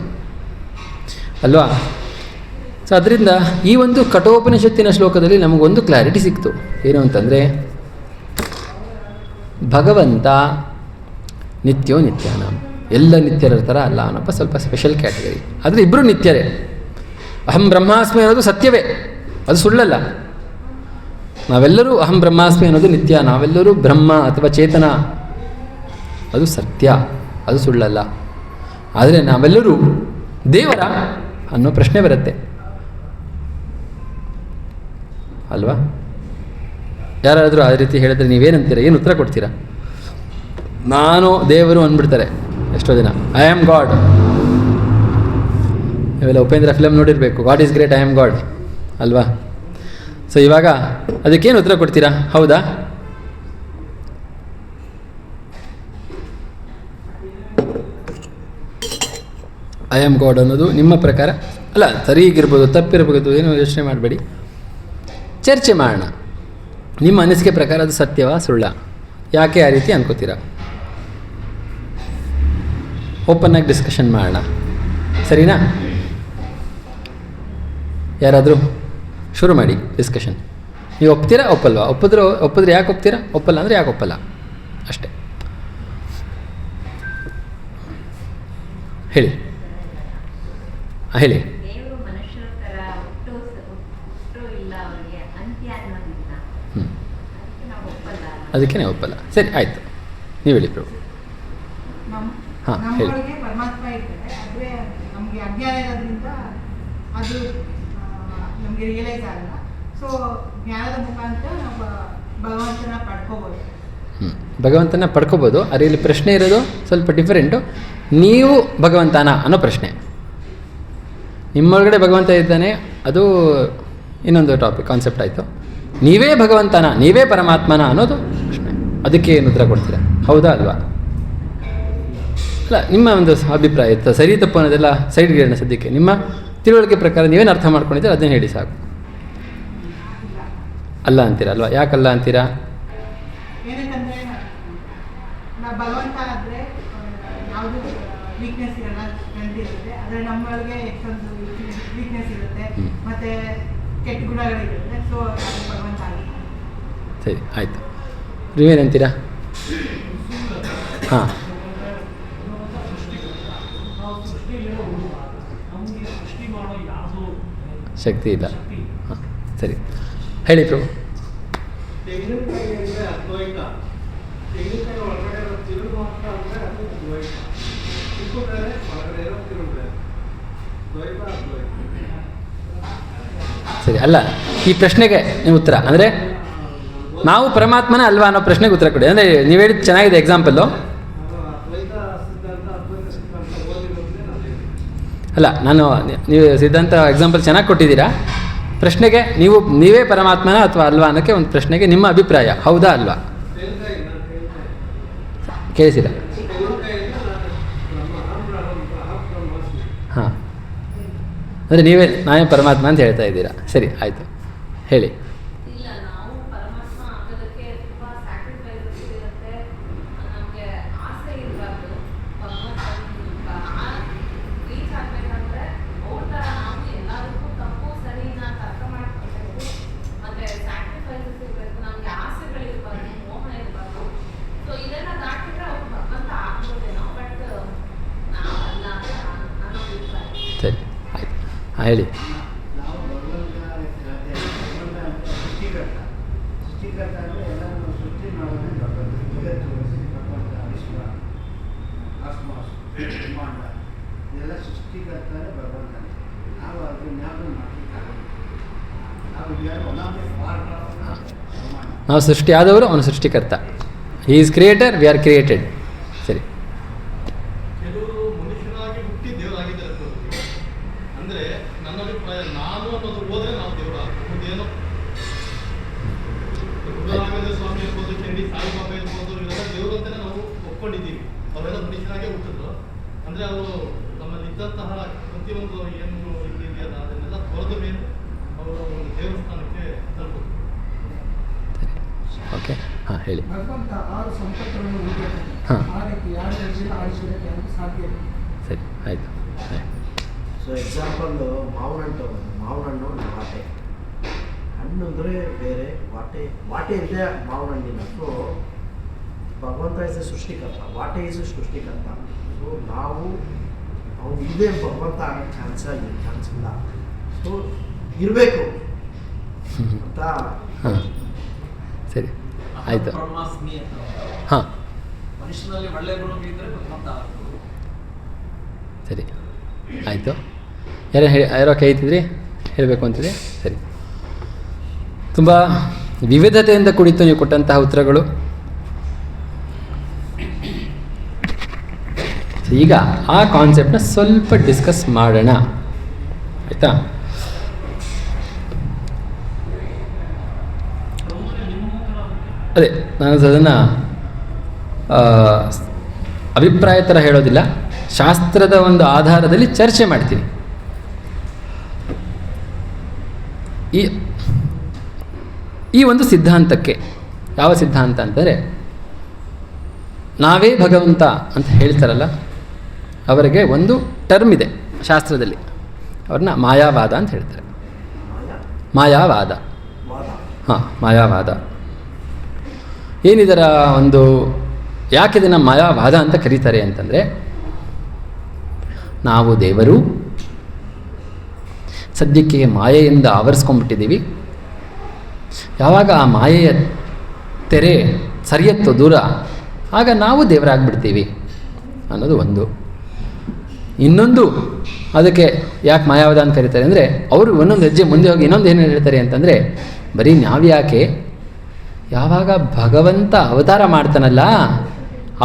A: ಅಲ್ವಾ. ಸೊ ಅದರಿಂದ ಈ ಒಂದು ಕಠೋಪನಿಷತ್ತಿನ ಶ್ಲೋಕದಲ್ಲಿ ನಮಗೊಂದು ಕ್ಲಾರಿಟಿ ಸಿಕ್ತು. ಏನು ಅಂತಂದರೆ, ಭಗವಂತ ನಿತ್ಯೋ ನಿತ್ಯಾನಾಂ, ಎಲ್ಲ ನಿತ್ಯರ ಥರ ಅಲ್ಲ ಅನ್ನೋಪ್ಪ ಸ್ವಲ್ಪ ಸ್ಪೆಷಲ್ ಕ್ಯಾಟಗರಿ. ಆದರೆ ಇಬ್ಬರು ನಿತ್ಯರೇ. ಅಹಂ ಬ್ರಹ್ಮಾಸ್ಮಿ ಅನ್ನೋದು ಸತ್ಯವೇ, ಅದು ಸುಳ್ಳಲ್ಲ. ನಾವೆಲ್ಲರೂ ಅಹಂ ಬ್ರಹ್ಮಾಸ್ಮಿ ಅನ್ನೋದು ನಿತ್ಯ, ನಾವೆಲ್ಲರೂ ಬ್ರಹ್ಮ ಅಥವಾ ಚೇತನ, ಅದು ಸತ್ಯ, ಅದು ಸುಳ್ಳಲ್ಲ. ಆದರೆ ನಾವೆಲ್ಲರೂ ದೇವರ ಅನ್ನೋ ಪ್ರಶ್ನೆ ಬರುತ್ತೆ ಅಲ್ವಾ. ಯಾರಾದರೂ ಆ ರೀತಿ ಹೇಳಿದ್ರೆ ನೀವೇನಂತೀರ, ಏನು ಉತ್ತರ ಕೊಡ್ತೀರಾ? ನಾನು ದೇವರು ಅಂದ್ಬಿಡ್ತಾರೆ ಎಷ್ಟೋ ಜನ. I am God. ಇವೆಲ್ಲ ಉಪೇಂದ್ರ ಫಿಲಮ್ ನೋಡಿರಬೇಕು, God is great, I am God ಅಲ್ವಾ. ಸೊ ಇವಾಗ ಅದಕ್ಕೇನು ಉತ್ತರ ಕೊಡ್ತೀರಾ? ಹೌದಾ? ಐ ಆಮ್ ಗಾಡ್ ಅನ್ನೋದು ನಿಮ್ಮ ಪ್ರಕಾರ ಅಲ್ಲ, ಸರಿಗಿರ್ಬೋದು, ತಪ್ಪಿರ್ಬೋದು, ಏನೋ ಯೋಚನೆ ಮಾಡಬೇಡಿ, ಚರ್ಚೆ ಮಾಡೋಣ. ನಿಮ್ಮ ಅನಿಸಿಕೆ ಪ್ರಕಾರ ಅದು ಸತ್ಯವಾ ಸುಳ್ಳ? ಯಾಕೆ ಆ ರೀತಿ ಅನ್ಕೋತೀರಾ? ಓಪನ್ನಾಗಿ ಡಿಸ್ಕಷನ್ ಮಾಡೋಣ, ಸರಿನಾ? ಯಾರಾದರೂ ಶುರು ಮಾಡಿ ಡಿಸ್ಕಷನ್. ನೀವು ಒಪ್ತೀರಾ ಒಪ್ಪಲ್ವಾ? ಒಪ್ಪಿದ್ರೆ ಯಾಕೆ ಒಪ್ತೀರಾ? ಒಪ್ಪಲ್ಲ ಅಂದರೆ ಯಾಕೆ ಒಪ್ಪಲ್ಲ, ಅಷ್ಟೇ ಹೇಳಿ. ಹೇಳಿ. ಅದಕ್ಕೆ ನಾವು ಒಪ್ಪಲ್ಲ. ಸರಿ, ಆಯಿತು, ನೀವು ಹೇಳಿ ಪ್ರಭು. ಹಾಂ ಹೇಳಿ.
B: ಪರಮಾತ್ಮ ಇರ್ತಾರೆ, ಆದರೆ ನಮಗೆ ಅಜ್ಞಾನ ಇರೋದ್ರಿಂದ ಅದು ನಮಗೆ ರಿಯಲೈಸ್ ಆಗಲ್ಲ. ಸೊ ಜ್ಞಾನದ ಮುಖಾಂತರ ನಾವು ಭಗವಂತನ ಪಡ್ಕೋಬೋದು.
A: ಭಗವಂತನ ಪಡ್ಕೋಬೋದು. ಆದರೆ ಇಲ್ಲಿ ಪ್ರಶ್ನೆ ಇರೋದು ಸ್ವಲ್ಪ ಡಿಫರೆಂಟು. ನೀವು ಭಗವಂತನ ಅನ್ನೋ ಪ್ರಶ್ನೆ. ನಿಮ್ಮೊಳಗಡೆ ಭಗವಂತ ಇದ್ದಾನೆ, ಅದು ಇನ್ನೊಂದು ಟಾಪಿಕ್, ಕಾನ್ಸೆಪ್ಟ್ ಆಯಿತು. ನೀವೇ ಭಗವಂತನ, ನೀವೇ ಪರಮಾತ್ಮನ ಅನ್ನೋದು ಪ್ರಶ್ನೆ. ಅದಕ್ಕೆ ಏನು ಉತ್ತರ ಕೊಡ್ತೀರಾ? ಹೌದಾ ಅಲ್ವಾ? ಅಲ್ಲ, ನಿಮ್ಮ ಒಂದು ಅಭಿಪ್ರಾಯ ಇತ್ತು. ಸರಿ ತಪ್ಪು ಅನ್ನೋದೆಲ್ಲ ಸೈಡ್ಗೆ ಇರೋಣ ಸದ್ಯಕ್ಕೆ. ನಿಮ್ಮ ತಿಳುವಳಿಕೆ ಪ್ರಕಾರ ನೀವೇನು ಅರ್ಥ ಮಾಡ್ಕೊಂಡಿದ್ದೀರ ಅದನ್ನು ಹೇಳಿ ಸಾಕು. ಅಲ್ಲ ಅಂತೀರಾ ಅಲ್ವಾ? ಯಾಕಲ್ಲ ಅಂತೀರಾ?
B: ಏನಕ್ಕಂದರೆ ನಾವು ಭಗವಂತ ಆದರೆ ಯಾವುದು ವೀಕ್ನೆಸ್ ಇರಲ್ಲ, ಸ್ಟ್ರೆಂತ್ ಇರುತ್ತೆ. ಆದರೆ ನಮ್ಮೊಳಗೆ ಎಷ್ಟೊಂದು ವೀಕ್ನೆಸ್ ಇರುತ್ತೆ, ಮತ್ತು ಕೆಟ್ಟ ಗುಣಗಳಿರುತ್ತೆ. ಸೊ ಭಗವಂತ ಆಗುತ್ತೆ.
A: ಸರಿ, ಆಯಿತು. ನೀವೇನಂತೀರಾ? ಹಾಂ, ಶಕ್ತಿ ಇಲ್ಲ. ಹಾಂ, ಸರಿ, ಹೇಳಿ ಪ್ರಭು. ಸರಿ, ಅಲ್ಲ, ಈ ಪ್ರಶ್ನೆಗೆ ನೀವು ಉತ್ತರ ಅಂದರೆ ನಾವು ಪರಮಾತ್ಮನ ಅಲ್ವಾ ಅನ್ನೋ ಪ್ರಶ್ನೆಗೆ ಉತ್ತರ ಕೊಡಿ. ಅಂದರೆ ನೀವು ಹೇಳಿದ್ದು ಚೆನ್ನಾಗಿದೆ ಎಕ್ಸಾಂಪಲ್ಲು. ಅಲ್ಲ, ನೀವು ಸಿದ್ಧಾಂತ ಎಕ್ಸಾಂಪಲ್ ಚೆನ್ನಾಗಿ ಕೊಟ್ಟಿದ್ದೀರಾ. ಪ್ರಶ್ನೆಗೆ ನೀವೇ ಪರಮಾತ್ಮನ ಅಥವಾ ಅಲ್ವಾ ಅನ್ನೋಕ್ಕೆ ಒಂದು ಪ್ರಶ್ನೆಗೆ ನಿಮ್ಮ ಅಭಿಪ್ರಾಯ ಹೌದಾ ಅಲ್ವಾ? ಕೇಳಿಸಿಲ್ಲ? ಹಾಂ, ಅಂದರೆ ನಾನೇ ಪರಮಾತ್ಮ ಅಂತ ಹೇಳ್ತಾ ಇದ್ದೀರಾ. ಸರಿ, ಆಯಿತು, ಹೇಳಿ. ಸರಿ, ಆಯಿತು, ಹಾಂ ಹೇಳಿ. ನಾವು ಸೃಷ್ಟಿ ಆದವರು, ಅವನು ಸೃಷ್ಟಿಕರ್ತ. He is creator, we are created. ಸರಿ.
C: ಕೆಲವರು ಮನುಷ್ಯನಾಗಿ ಹುಟ್ಟಿ ದೇವರಾಗಿದ್ದಾರೆ. ಅಂದರೆ ನನ್ನ ಅಭಿಪ್ರಾಯ, ನಾನು ಅನ್ನೋದು ಹೋದ್ರೆ ನಾವು ದೇವರಾಗಬಹುದೇನೋ. ರಾಘವೇಂದ್ರ ಸ್ವಾಮಿ ಇರ್ಬೋದು, ಚಂಡಿ ಸಾಯಿಬಾಬಾ ಇರ್ಬೋದು, ಇವರೆಲ್ಲ ದೇವರು ಅಂತಾನೆ ನಾವು ಒಪ್ಕೊಂಡಿದ್ದೀವಿ. ಅವರೆಲ್ಲ ಮನುಷ್ಯನಾಗೆ ಹುಟ್ಟಿದ್ರು. ಅಂದರೆ ಅವರು ನಮ್ಮಲ್ಲಿ ಇದ್ದಂತಹ ಪ್ರತಿಯೊಂದು ಏನು ಇದೆಯಲ್ಲ ಅದನ್ನೆಲ್ಲ ತೊರೆದ ಮೇಲೆ ಅವರು ಒಂದು ದೇವಸ್ಥಾನಕ್ಕೆ ತಲುಪುದು.
A: ಓಕೆ, ಹಾಂ ಹೇಳಿ.
D: ಭಗವಂತ 6 ಸಂಪತ್ತುಗಳನ್ನು ಹೊಂದಿದ್ದಾನೆ.
A: ಹಾಂ.
D: ಆ ರೀತಿ ಯಾರ ಹೆಸರಿನ ಆಡಿಸುವುದಕ್ಕೆ ಅದಕ್ಕೆ ಸಾಧ್ಯ ಇಲ್ಲ.
A: ಸರಿ, ಆಯಿತು.
E: ಸೊ ಎಕ್ಸಾಂಪಲ್ ಮಾವಿನಹಣ್ಣು, ಮಾವಿನಹಣ್ಣು ವಾಟೆ ಹಣ್ಣು ಅಂದರೆ ಬೇರೆ, ವಾಟೆ ಇದೆ ಮಾವಿನಹಣ್ಣಿನ. ಸೊ ಭಗವಂತ ಇಸ್ ಎ ಸೃಷ್ಟಿಕರ್ತ, ವಾಟೆ ಇಸ್ ಎ ಸೃಷ್ಟಿಕರ್ತ. ಸೊ ನಾವು ಅವನು ಇದೇ ಭಗವಂತ ಆಗೋ ಚಾನ್ಸ್ ಇಲ್ಲ. ಸೊ ಇರಬೇಕು ಅಂತ.
A: ಹಾಂ, ಸರಿ, ಆಯಿತು.
F: ಪರಮಾತ್ಮಿ ಅಂತ
A: ಹಾಂ,
F: ಮನುಷ್ಯನಲ್ಲಿ ಒಳ್ಳೆ ಗುಣಗಳಿದ್ರೆ ಭಗವಂತ ಆಗ್ಬೋದು.
A: ಸರಿ, ಆಯಿತು. ಯಾರೋ ಕೈ ಎತ್ತಿದ್ರಿ, ಹೇಳಬೇಕು ಅಂತಿದೆ. ಸರಿ, ತುಂಬ ವಿವಿಧತೆಯಿಂದ ಕುರಿತು ನೀವು ಕೊಟ್ಟಂತಹ ಉತ್ತರಗಳು. ಈಗ ಆ ಕಾನ್ಸೆಪ್ಟನ್ನ ಸ್ವಲ್ಪ ಡಿಸ್ಕಸ್ ಮಾಡೋಣ, ಆಯಿತಾ? ಅದೇ ನಾನು ಅದನ್ನು ಅಭಿಪ್ರಾಯ ಥರ ಹೇಳೋದಿಲ್ಲ, ಶಾಸ್ತ್ರದ ಒಂದು ಆಧಾರದಲ್ಲಿ ಚರ್ಚೆ ಮಾಡ್ತೀನಿ. ಈ ಒಂದು ಸಿದ್ಧಾಂತಕ್ಕೆ, ಯಾವ ಸಿದ್ಧಾಂತ ಅಂತಂದರೆ, ನಾವೇ ಭಗವಂತ ಅಂತ ಹೇಳ್ತಾರಲ್ಲ, ಅವರಿಗೆ ಒಂದು ಟರ್ಮ್ ಇದೆ ಶಾಸ್ತ್ರದಲ್ಲಿ, ಅವ್ರನ್ನ ಮಾಯಾವಾದ ಅಂತ ಹೇಳ್ತಾರೆ. ಮಾಯಾವಾದ, ಹಾಂ, ಮಾಯಾವಾದ. ಏನಿದರ ಒಂದು, ಯಾಕೆ ಇದನ್ನು ಮಾಯಾವಾದ ಅಂತ ಕರೀತಾರೆ ಅಂತಂದರೆ, ನಾವು ದೇವರು ಸದ್ಯಕ್ಕೆ ಮಾಯೆಯಿಂದ ಆವರಿಸ್ಕೊಂಡ್ಬಿಟ್ಟಿದ್ದೀವಿ. ಯಾವಾಗ ಆ ಮಾಯೆಯ ತೆರೆ ಸರಿಯತ್ತೋ ದೂರ, ಆಗ ನಾವು ದೇವರಾಗ್ಬಿಡ್ತೀವಿ ಅನ್ನೋದು ಒಂದು. ಇನ್ನೊಂದು, ಅದಕ್ಕೆ ಯಾಕೆ ಮಾಯಾವಾದ ಅಂತ ಕರೀತಾರೆ ಅಂದರೆ, ಅವರು ಒಂದೊಂದು ಹೆಜ್ಜೆ ಮುಂದೆ ಹೋಗಿ ಇನ್ನೊಂದು ಏನು ಹೇಳ್ತಾರೆ ಅಂತಂದರೆ, ಬರೀ ನಾವ್ಯಾಕೆ, ಯಾವಾಗ ಭಗವಂತ ಅವತಾರ ಮಾಡ್ತಾನಲ್ಲ,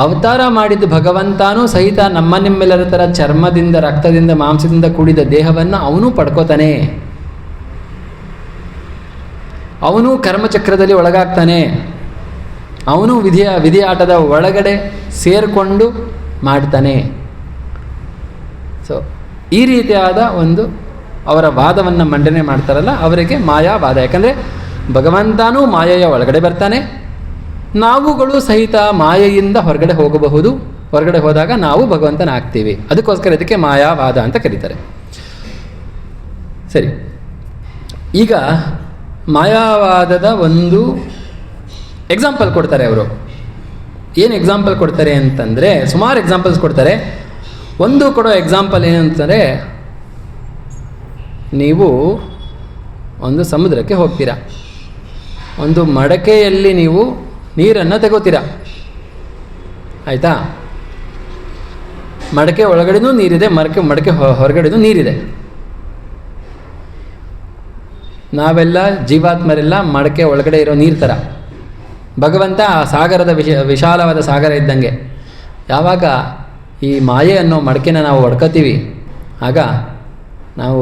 A: ಅವತಾರ ಮಾಡಿದ ಭಗವಂತನೂ ಸಹಿತ ನಿಮ್ಮೆಲ್ಲರ ಥರ ಚರ್ಮದಿಂದ, ರಕ್ತದಿಂದ, ಮಾಂಸದಿಂದ ಕೂಡಿದ ದೇಹವನ್ನು ಅವನು ಪಡ್ಕೋತಾನೆ. ಅವನು ಕರ್ಮಚಕ್ರದಲ್ಲಿ ಒಳಗಾಗ್ತಾನೆ. ಅವನು ವಿಧಿ ಆಟದ ಒಳಗಡೆ ಸೇರಿಕೊಂಡು ಮಾಡ್ತಾನೆ. ಸೊ ಈ ರೀತಿಯಾದ ಒಂದು ಅವರ ವಾದವನ್ನು ಮಂಡನೆ ಮಾಡ್ತಾರಲ್ಲ, ಅವರಿಗೆ ಮಾಯಾವಾದ. ಯಾಕಂದರೆ ಭಗವಂತನೂ ಮಾಯೆಯ ಒಳಗಡೆ ಬರ್ತಾನೆ, ನಾವುಗಳು ಸಹಿತ ಮಾಯೆಯಿಂದ ಹೊರಗಡೆ ಹೋಗಬಹುದು. ಹೊರಗಡೆ ಹೋದಾಗ ನಾವು ಭಗವಂತನಾಗ್ತೀವಿ. ಅದಕ್ಕೋಸ್ಕರ ಇದಕ್ಕೆ ಮಾಯಾವಾದ ಅಂತ ಕರೀತಾರೆ. ಸರಿ, ಈಗ ಮಾಯಾವಾದದ ಒಂದು ಎಕ್ಸಾಂಪಲ್ ಕೊಡ್ತಾರೆ ಅವರು. ಏನು ಎಕ್ಸಾಂಪಲ್ ಕೊಡ್ತಾರೆ ಅಂತಂದರೆ, ಸುಮಾರು ಎಕ್ಸಾಂಪಲ್ಸ್ ಕೊಡ್ತಾರೆ. ಒಂದು ಕೊಡೋ ಎಕ್ಸಾಂಪಲ್ ಏನಂತಂದರೆ, ನೀವು ಒಂದು ಸಮುದ್ರಕ್ಕೆ ಹೋಗ್ತೀರಾ, ಒಂದು ಮಡಕೆಯಲ್ಲಿ ನೀವು ನೀರನ್ನು ತಗೋತೀರಾ, ಆಯಿತಾ? ಮಡಕೆ ಒಳಗಡೆನೂ ನೀರಿದೆ, ಮಡಕೆ ಹೊರಗಡೆನೂ ನೀರಿದೆ. ನಾವೆಲ್ಲ ಜೀವಾತ್ಮರೆಲ್ಲ ಮಡಕೆ ಒಳಗಡೆ ಇರೋ ನೀರು ಥರ. ಭಗವಂತ ಆ ಸಾಗರದ ವಿಶಾಲವಾದ ಸಾಗರ ಇದ್ದಂಗೆ. ಯಾವಾಗ ಈ ಮಾಯೆ ಅನ್ನೋ ಮಡಕೆನ ನಾವು ಒಡ್ಕೋತೀವಿ, ಆಗ ನಾವು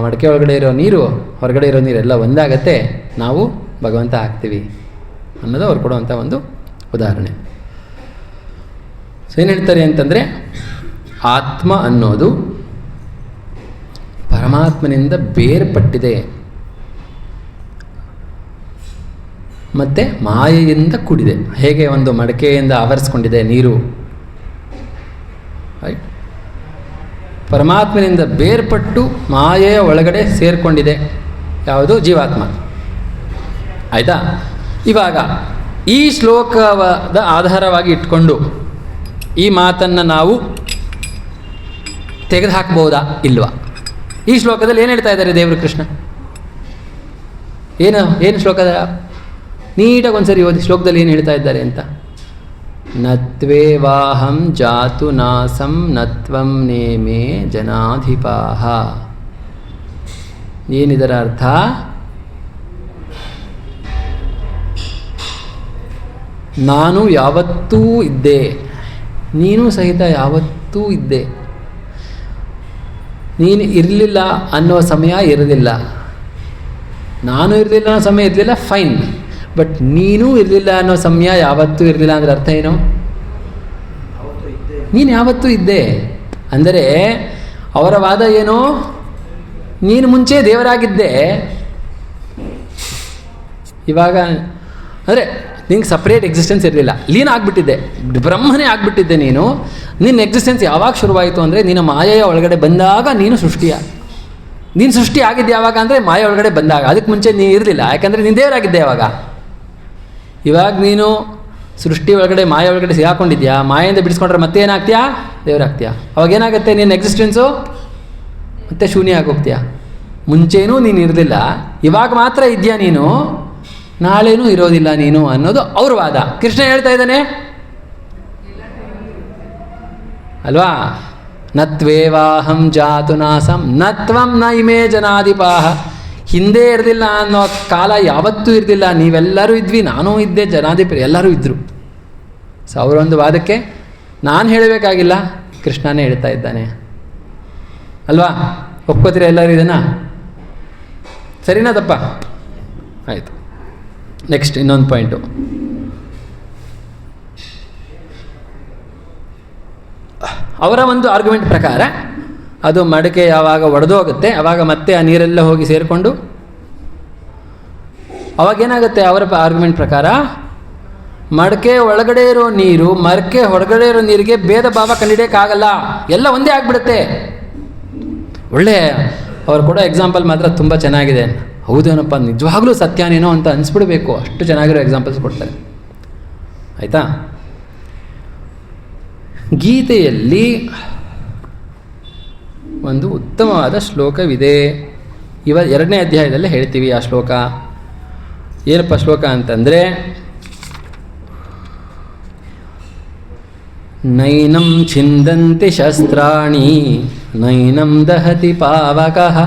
A: ಮಡಕೆ ಒಳಗಡೆ ಇರೋ ನೀರು, ಹೊರಗಡೆ ಇರೋ ನೀರೆಲ್ಲ ಒಂದಾಗತ್ತೆ, ನಾವು ಭಗವಂತ ಆಗ್ತೀವಿ ಅನ್ನೋದು ಅವ್ರು ಕೊಡುವಂಥ ಒಂದು ಉದಾಹರಣೆ. ಸೊ ಏನು ಹೇಳ್ತಾರೆ ಅಂತಂದರೆ, ಆತ್ಮ ಅನ್ನೋದು ಪರಮಾತ್ಮನಿಂದ ಬೇರ್ಪಟ್ಟಿದೆ ಮತ್ತು ಮಾಯೆಯಿಂದ ಕೂಡಿದೆ. ಹೇಗೆ ಒಂದು ಮಡಕೆಯಿಂದ ಆವರಿಸ್ಕೊಂಡಿದೆ ನೀರು, ರೈಟ್? ಪರಮಾತ್ಮನಿಂದ ಬೇರ್ಪಟ್ಟು ಮಾಯೆಯ ಒಳಗಡೆ ಸೇರಿಕೊಂಡಿದೆ ಯಾವುದು? ಜೀವಾತ್ಮ. ಆಯಿತಾ? ಇವಾಗ ಈ ಶ್ಲೋಕದ ಆಧಾರವಾಗಿ ಇಟ್ಕೊಂಡು ಈ ಮಾತನ್ನು ನಾವು ತೆಗೆದುಹಾಕ್ಬೋದಾ ಇಲ್ವಾ? ಈ ಶ್ಲೋಕದಲ್ಲಿ ಏನು ಹೇಳ್ತಾ ಇದ್ದಾರೆ ದೇವರು ಕೃಷ್ಣ? ಏನು ಶ್ಲೋಕದ ನೀಟಾಗಿ ಒಂದ್ಸರಿ ಓದಿ, ಶ್ಲೋಕದಲ್ಲಿ ಏನು ಹೇಳ್ತಾ ಇದ್ದಾರೆ ಅಂತ. ನತ್ವೇವಾಹಂ ಜಾತು ನಾಸಂ ನತ್ವಂ ನೇಮೇ ಜನಾಧಿಪಾಹ. ಏನಿದರ ಅರ್ಥ? ನಾನು ಯಾವತ್ತೂ ಇದ್ದೆ, ನೀನು ಸಹಿತ ಯಾವತ್ತೂ ಇದ್ದೆ. ನೀನು ಇರಲಿಲ್ಲ ಅನ್ನೋ ಸಮಯ ಇರಲಿಲ್ಲ, ನಾನು ಇರಲಿಲ್ಲ ಅನ್ನೋ ಸಮಯ ಇರಲಿಲ್ಲ, ಫೈನ್. ಬಟ್ ನೀನು ಇರಲಿಲ್ಲ ಅನ್ನೋ ಸಮಯ ಯಾವತ್ತೂ ಇರಲಿಲ್ಲ ಅಂದರೆ ಅರ್ಥ ಏನು?
E: ಅವತ್ತು ಇದ್ದೆ.
A: ನೀನು ಯಾವತ್ತೂ ಇದ್ದೆ ಅಂದರೆ ಅವರ ವಾದ ಏನು? ನೀನು ಮುಂಚೆ ದೇವರಾಗಿದ್ದೆ, ಇವಾಗ ಅಂದರೆ ನಿಂಗೆ ಸಪ್ರೇಟ್ ಎಕ್ಸಿಸ್ಟೆನ್ಸ್ ಇರಲಿಲ್ಲ, ಲೀನ ಆಗಿಬಿಟ್ಟಿದ್ದೆ, ಬ್ರಹ್ಮನೇ ಆಗಿಬಿಟ್ಟಿದ್ದೆ. ನಿನ್ನ ಎಕ್ಸಿಸ್ಟೆನ್ಸ್ ಯಾವಾಗ ಶುರುವಾಯಿತು ಅಂದರೆ ನಿನ್ನ ಮಾಯೆಯ ಒಳಗಡೆ ಬಂದಾಗ ನೀನು ನೀನು ಸೃಷ್ಟಿ ಆಗಿದ್ದೆ ಯಾವಾಗ ಅಂದರೆ ಮಾಯೆ ಒಳಗಡೆ ಬಂದಾಗ. ಅದಕ್ಕೆ ಮುಂಚೆ ನೀನು ಇರಲಿಲ್ಲ, ಯಾಕಂದರೆ ನೀನು ದೇವರಾಗಿದ್ದೆ ಯಾವಾಗ. ಇವಾಗ ನೀನು ಸೃಷ್ಟಿ ಒಳಗಡೆ ಮಾಯೆ ಒಳಗಡೆ ಸಿಗಾಕೊಂಡಿದ್ಯಾ, ಮಾಯೆಯಿಂದ ಬಿಡಿಸ್ಕೊಂಡ್ರೆ ಮತ್ತೆ ಏನಾಗ್ತೀಯಾ? ದೇವರಾಗ್ತೀಯಾ. ಅವಾಗ ಏನಾಗುತ್ತೆ? ನಿನ್ನ ಎಕ್ಸಿಸ್ಟೆನ್ಸು ಮತ್ತೆ ಶೂನ್ಯ ಆಗೋಗ್ತೀಯಾ. ಮುಂಚೆನೂ ನೀನು ಇರಲಿಲ್ಲ, ಇವಾಗ ಮಾತ್ರ ಇದೆಯಾ ನೀನು, ನಾಳೆನೂ ಇರೋದಿಲ್ಲ ನೀನು ಅನ್ನೋದು ಅವ್ರ ವಾದ. ಕೃಷ್ಣ ಹೇಳ್ತಾ ಇದ್ದಾನೆ ಅಲ್ವಾ? ನತ್ವೇವಾಹಂ ಜಾತು ನಾಸಂ ನತ್ವಂ ನ ಇಮೇ ಜನಾಧಿಪಾಹ. ಹಿಂದೆ ಇರಲಿಲ್ಲ ಅನ್ನೋ ಕಾಲ ಯಾವತ್ತೂ ಇರಲಿಲ್ಲ, ನೀವೆಲ್ಲರೂ ಇದ್ವಿ, ನಾನೂ ಇದ್ದೆ, ಜನಾಧಿಪತಿ ಎಲ್ಲರೂ ಇದ್ದರು. ಸೊ ಅವರೊಂದು ವಾದಕ್ಕೆ ನಾನು ಹೇಳಬೇಕಾಗಿಲ್ಲ, ಕೃಷ್ಣನೇ ಹೇಳ್ತಾ ಇದ್ದಾನೆ ಅಲ್ವಾ? ಒಪ್ಕೋತೀರ ಎಲ್ಲರೂ ಇದನ್ನು? ಸರಿನಾ ತಪ್ಪ? ಆಯಿತು. ನೆಕ್ಸ್ಟ್ ಇನ್ನೊಂದು ಪಾಯಿಂಟು. ಅವರ ಒಂದು ಆರ್ಗ್ಯುಮೆಂಟ್ ಪ್ರಕಾರ ಅದು ಮಡಕೆ ಯಾವಾಗ ಒಡೆದೋಗುತ್ತೆ ಆವಾಗ ಮತ್ತೆ ಆ ನೀರೆಲ್ಲ ಹೋಗಿ ಸೇರಿಕೊಂಡು ಅವಾಗೇನಾಗುತ್ತೆ? ಅವರ ಆರ್ಗ್ಯುಮೆಂಟ್ ಪ್ರಕಾರ ಮಡಕೆ ಒಳಗಡೆ ಇರೋ ನೀರು ಮಡಕೆ ಹೊರಗಡೆ ಇರೋ ನೀರಿಗೆ ಭೇದ ಭಾವ ಕಂಡಿಡಿಯೋಕ್ಕಾಗಲ್ಲ, ಎಲ್ಲ ಒಂದೇ ಆಗಿಬಿಡುತ್ತೆ. ಒಳ್ಳೆ ಅವ್ರು ಕೊಡೋ ಎಕ್ಸಾಂಪಲ್ ಮಾತ್ರ ತುಂಬ ಚೆನ್ನಾಗಿದೆ. ಹೌದೇನಪ್ಪ, ನಿಜವಾಗ್ಲೂ ಸತ್ಯನೇನೋ ಅಂತ ಅನಿಸ್ಬಿಡ್ಬೇಕು, ಅಷ್ಟು ಚೆನ್ನಾಗಿರೋ ಎಕ್ಸಾಂಪಲ್ಸ್ ಕೊಡ್ತಾರೆ. ಆಯಿತಾ? ಗೀತೆಯಲ್ಲಿ ಒಂದು ಉತ್ತಮವಾದ ಶ್ಲೋಕವಿದೆ. 2ನೇ ಅಧ್ಯಾಯದಲ್ಲೇ ಹೇಳ್ತೀವಿ ಆ ಶ್ಲೋಕ. ಏನಪ್ಪ ಶ್ಲೋಕ ಅಂತಂದರೆ, ನೈನಂ ಛಿಂದಂತಿ ಶಸ್ತ್ರಾಣಿ ನೈನಂ ದಹತಿ ಪಾವಕಃ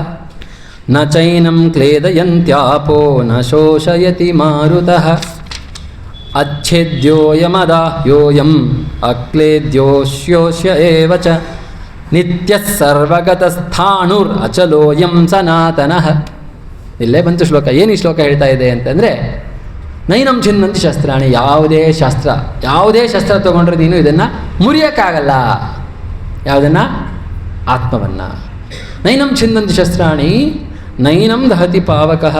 A: ನ ಚೈನಂ ಕ್ಲೇದಯಂತ್ಯಾಪೋ ನ ಶೋಷಯತಿ ಮಾರುತಃ ಅಚ್ಛೇದ್ಯೋಯಮದಾಹ್ಯೋಯಂ ಅಕ್ಲೇದ್ಯೋಶ್ಯೋಷ್ಯ ಏವ ಚ ನಿತ್ಯಃ ಸರ್ವಗತಸ್ಥಾಣುರ್ ಅಚಲೋಯಂ ಸನಾತನಃ. ಇಲ್ಲೇ ಬಂತು ಶ್ಲೋಕ. ಏನು ಈ ಶ್ಲೋಕ ಹೇಳ್ತಾ ಇದೆ ಅಂತಂದರೆ, ನೈನಂ ಛಿಂದಂತಿ ಶಸ್ತ್ರಾಣಿ, ಯಾವುದೇ ಶಸ್ತ್ರ ತೊಗೊಂಡ್ರೆ ನೀನು ಇದನ್ನು ಮುರಿಯೋಕ್ಕಾಗಲ್ಲ. ಯಾವುದನ್ನು? ಆತ್ಮವನ್ನು. ನೈನಂ ಛಿಂದಂತಿ ಶಸ್ತ್ರಾಣಿ ನೈನಂ ದಹತಿ ಪಾವಕಃ,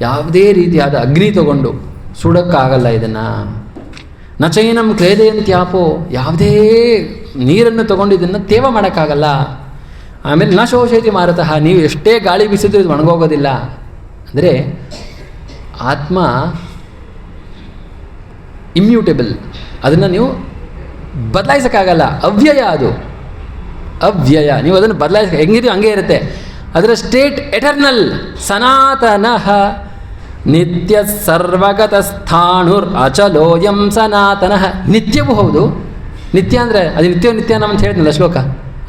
A: ಯಾವುದೇ ರೀತಿಯಾದ ಅಗ್ನಿ ತಗೊಂಡು ಸುಡೋಕ್ಕಾಗಲ್ಲ ಇದನ್ನು. ನಚೈನಂ ಕ್ಲೇದಯಂತ್ಯಾಪೋ, ಯಾವುದೇ ನೀರನ್ನು ತೊಗೊಂಡು ಇದನ್ನು ತೇವ ಮಾಡೋಕ್ಕಾಗಲ್ಲ. ಆಮೇಲೆ ನ ಶೋಷಯತಿ ಮಾರುತಃ, ನೀವು ಎಷ್ಟೇ ಗಾಳಿ ಬೀಸಿದ್ರೂ ಇದು ಒಣಗೋಗೋದಿಲ್ಲ. ಅಂದರೆ ಆತ್ಮ ಇಮ್ಯೂಟೇಬಲ್, ಅದನ್ನು ನೀವು ಬದಲಾಯಿಸೋಕ್ಕಾಗಲ್ಲ, ಅವ್ಯಯ. ಅದು ಅವ್ಯಯ, ನೀವು ಅದನ್ನು ಹೆಂಗಿದೆಯೋ ಹಂಗೆ ಇರುತ್ತೆ. ಅದರ ಸ್ಟೇಟ್ ಎಟರ್ನಲ್, ಸನಾತನಃ ನಿತ್ಯ ಸರ್ವಗತ ಸ್ಥಾಣುರ್ ಅಚಲೋಯಂ ಸನಾತನಃ. ನಿತ್ಯವೂ ಹೌದು. ನಿತ್ಯ ಅಂದರೆ ಅದು ನಿತ್ಯ ಅಂತ ಹೇಳಿದ್ನಲ್ಲ ಶ್ಲೋಕ,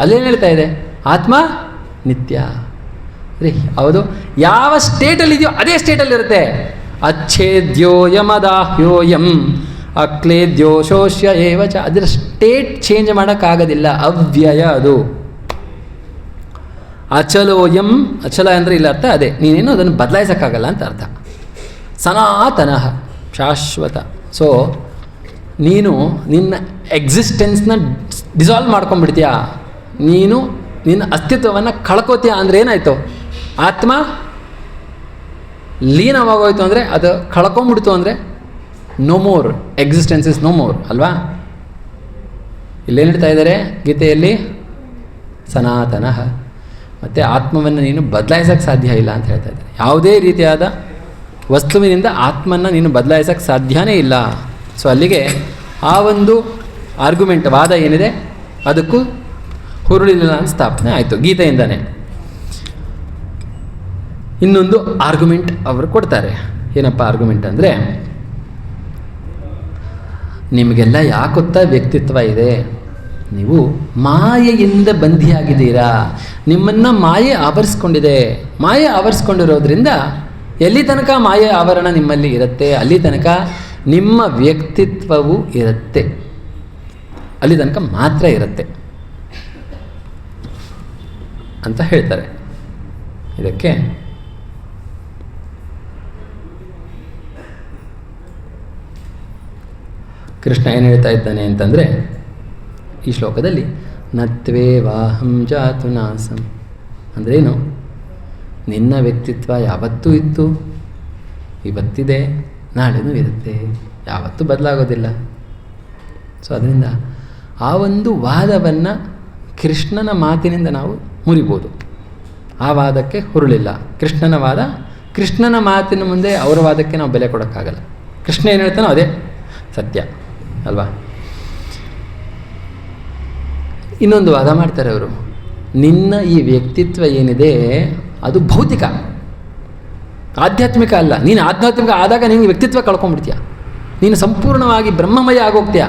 A: ಅಲ್ಲೇನು ಹೇಳ್ತಾ ಇದೆ? ಆತ್ಮ ನಿತ್ಯ. ರೀ ಹೌದು, ಯಾವ ಸ್ಟೇಟಲ್ಲಿದೆಯೋ ಅದೇ ಸ್ಟೇಟಲ್ಲಿರುತ್ತೆ. ಅಚ್ಛೇದ್ಯೋಯಮದಾಹ್ಯೋಯಂ ಅಕ್ಲೇದ್ಯೋ ಶೋಷ್ಯ ಏವ ಚ. ಅದರ ಸ್ಟೇಟ್ ಚೇಂಜ್ ಮಾಡೋಕ್ಕಾಗೋದಿಲ್ಲ, ಅವ್ಯಯ ಅದು. ಅಚಲೋಯಂ, ಅಚಲ ಅಂದರೆ ಇಲ್ಲ ಅರ್ಥ ಅದೇ, ನೀನೇನು ಅದನ್ನು ಬದಲಾಯಿಸೋಕ್ಕಾಗಲ್ಲ ಅಂತ ಅರ್ಥ. ಸನಾತನಃ, ಶಾಶ್ವತ. ಸೊ ನೀನು ನಿನ್ನ ಎಕ್ಸಿಸ್ಟೆನ್ಸ್ನ ಡಿಸಾಲ್ವ್ ಮಾಡ್ಕೊಂಡ್ಬಿಡ್ತೀಯಾ, ನೀನು ನಿನ್ನ ಅಸ್ತಿತ್ವವನ್ನು ಕಳ್ಕೋತೀಯ. ಅಂದರೆ ಏನಾಯಿತು? ಆತ್ಮ ಲೀನವಾಗೋಯ್ತು ಅಂದರೆ, ಅದು ಕಳ್ಕೊಂಬಿಡ್ತು ಅಂದರೆ no more, existence is no more ಅಲ್ವಾ? ಇಲ್ಲೇನು ಹೇಳ್ತಾ ಇದ್ದಾರೆ ಗೀತೆಯಲ್ಲಿ? ಸನಾತನಃ. ಮತ್ತು ಆತ್ಮವನ್ನು ನೀನು ಬದಲಾಯಿಸೋಕ್ಕೆ ಸಾಧ್ಯ ಇಲ್ಲ ಅಂತ ಹೇಳ್ತಾ ಇದ್ದಾರೆ. ಯಾವುದೇ ರೀತಿಯಾದ ವಸ್ತುವಿನಿಂದ ಆತ್ಮನ್ನು ನೀನು ಬದಲಾಯಿಸೋಕ್ಕೆ ಸಾಧ್ಯನೇ ಇಲ್ಲ. ಸೊ ಅಲ್ಲಿಗೆ ಆ ಒಂದು ಆರ್ಗ್ಯುಮೆಂಟ್, ವಾದ ಏನಿದೆ ಅದಕ್ಕೂ ಹುರುಳಿಲ್ಲ ಅಂತ ಸ್ಥಾಪನೆ ಆಯಿತು ಗೀತೆಯಿಂದನೇ. ಇನ್ನೊಂದು ಆರ್ಗ್ಯುಮೆಂಟ್ ಅವರು ಕೊಡ್ತಾರೆ. ಏನಪ್ಪ ಆರ್ಗ್ಯುಮೆಂಟ್ ಅಂದರೆ, ನಿಮಗೆಲ್ಲ ಯಾಕೊತ್ತಾ ವ್ಯಕ್ತಿತ್ವ ಇದೆ, ನೀವು ಮಾಯೆಯಿಂದ ಬಂಧಿಯಾಗಿದ್ದೀರಾ, ನಿಮ್ಮನ್ನು ಮಾಯೆ ಆವರಿಸ್ಕೊಂಡಿದೆ. ಮಾಯೆ ಆವರಿಸ್ಕೊಂಡಿರೋದ್ರಿಂದ ಎಲ್ಲಿ ತನಕ ಮಾಯೆ ಆವರಣ ನಿಮ್ಮಲ್ಲಿ ಇರುತ್ತೆ ಅಲ್ಲಿ ತನಕ ನಿಮ್ಮ ವ್ಯಕ್ತಿತ್ವವು ಇರುತ್ತೆ, ಅಲ್ಲಿ ತನಕ ಮಾತ್ರ ಇರುತ್ತೆ ಅಂತ ಹೇಳ್ತಾರೆ. ಇದಕ್ಕೆ ಕೃಷ್ಣ ಏನು ಹೇಳ್ತಾ ಇದ್ದಾನೆ ಅಂತಂದರೆ, ಈ ಶ್ಲೋಕದಲ್ಲಿ ನತ್ವೇ ವಾಹಂ ಜಾತು ನಾಸಂ ಅಂದ್ರೇನು, ನಿನ್ನ ವ್ಯಕ್ತಿತ್ವ ಯಾವತ್ತೂ ಇತ್ತು, ಇವತ್ತಿದೆ, ನಾಳೆನೂ ಇರುತ್ತೆ, ಯಾವತ್ತೂ ಬದಲಾಗೋದಿಲ್ಲ. ಸೊ ಅದರಿಂದ ಆ ಒಂದು ವಾದವನ್ನು ಕೃಷ್ಣನ ಮಾತಿನಿಂದ ನಾವು ಮುರಿಬೋದು. ಆ ವಾದಕ್ಕೆ ಹುರುಳಿಲ್ಲ. ಕೃಷ್ಣನ ಮಾತಿನ ಮುಂದೆ ಅವರ ವಾದಕ್ಕೆ ನಾವು ಬೆಲೆ ಕೊಡೋಕ್ಕಾಗಲ್ಲ. ಕೃಷ್ಣ ಏನು ಹೇಳ್ತಾನೋ ಅದೇ ಸತ್ಯ ಅಲ್ವಾ. ಇನ್ನೊಂದು ವಾದ ಮಾಡ್ತಾರೆ ಅವರು, ನಿನ್ನ ಈ ವ್ಯಕ್ತಿತ್ವ ಏನಿದೆ ಅದು ಭೌತಿಕ, ಆಧ್ಯಾತ್ಮಿಕ ಅಲ್ಲ. ನೀನು ಆಧ್ಯಾತ್ಮಿಕ ಆದಾಗ ನಿನಗೆ ವ್ಯಕ್ತಿತ್ವ ಕಳ್ಕೊಂಡ್ಬಿಡ್ತೀಯ, ನೀನು ಸಂಪೂರ್ಣವಾಗಿ ಬ್ರಹ್ಮಮಯ ಆಗೋಗ್ತೀಯ,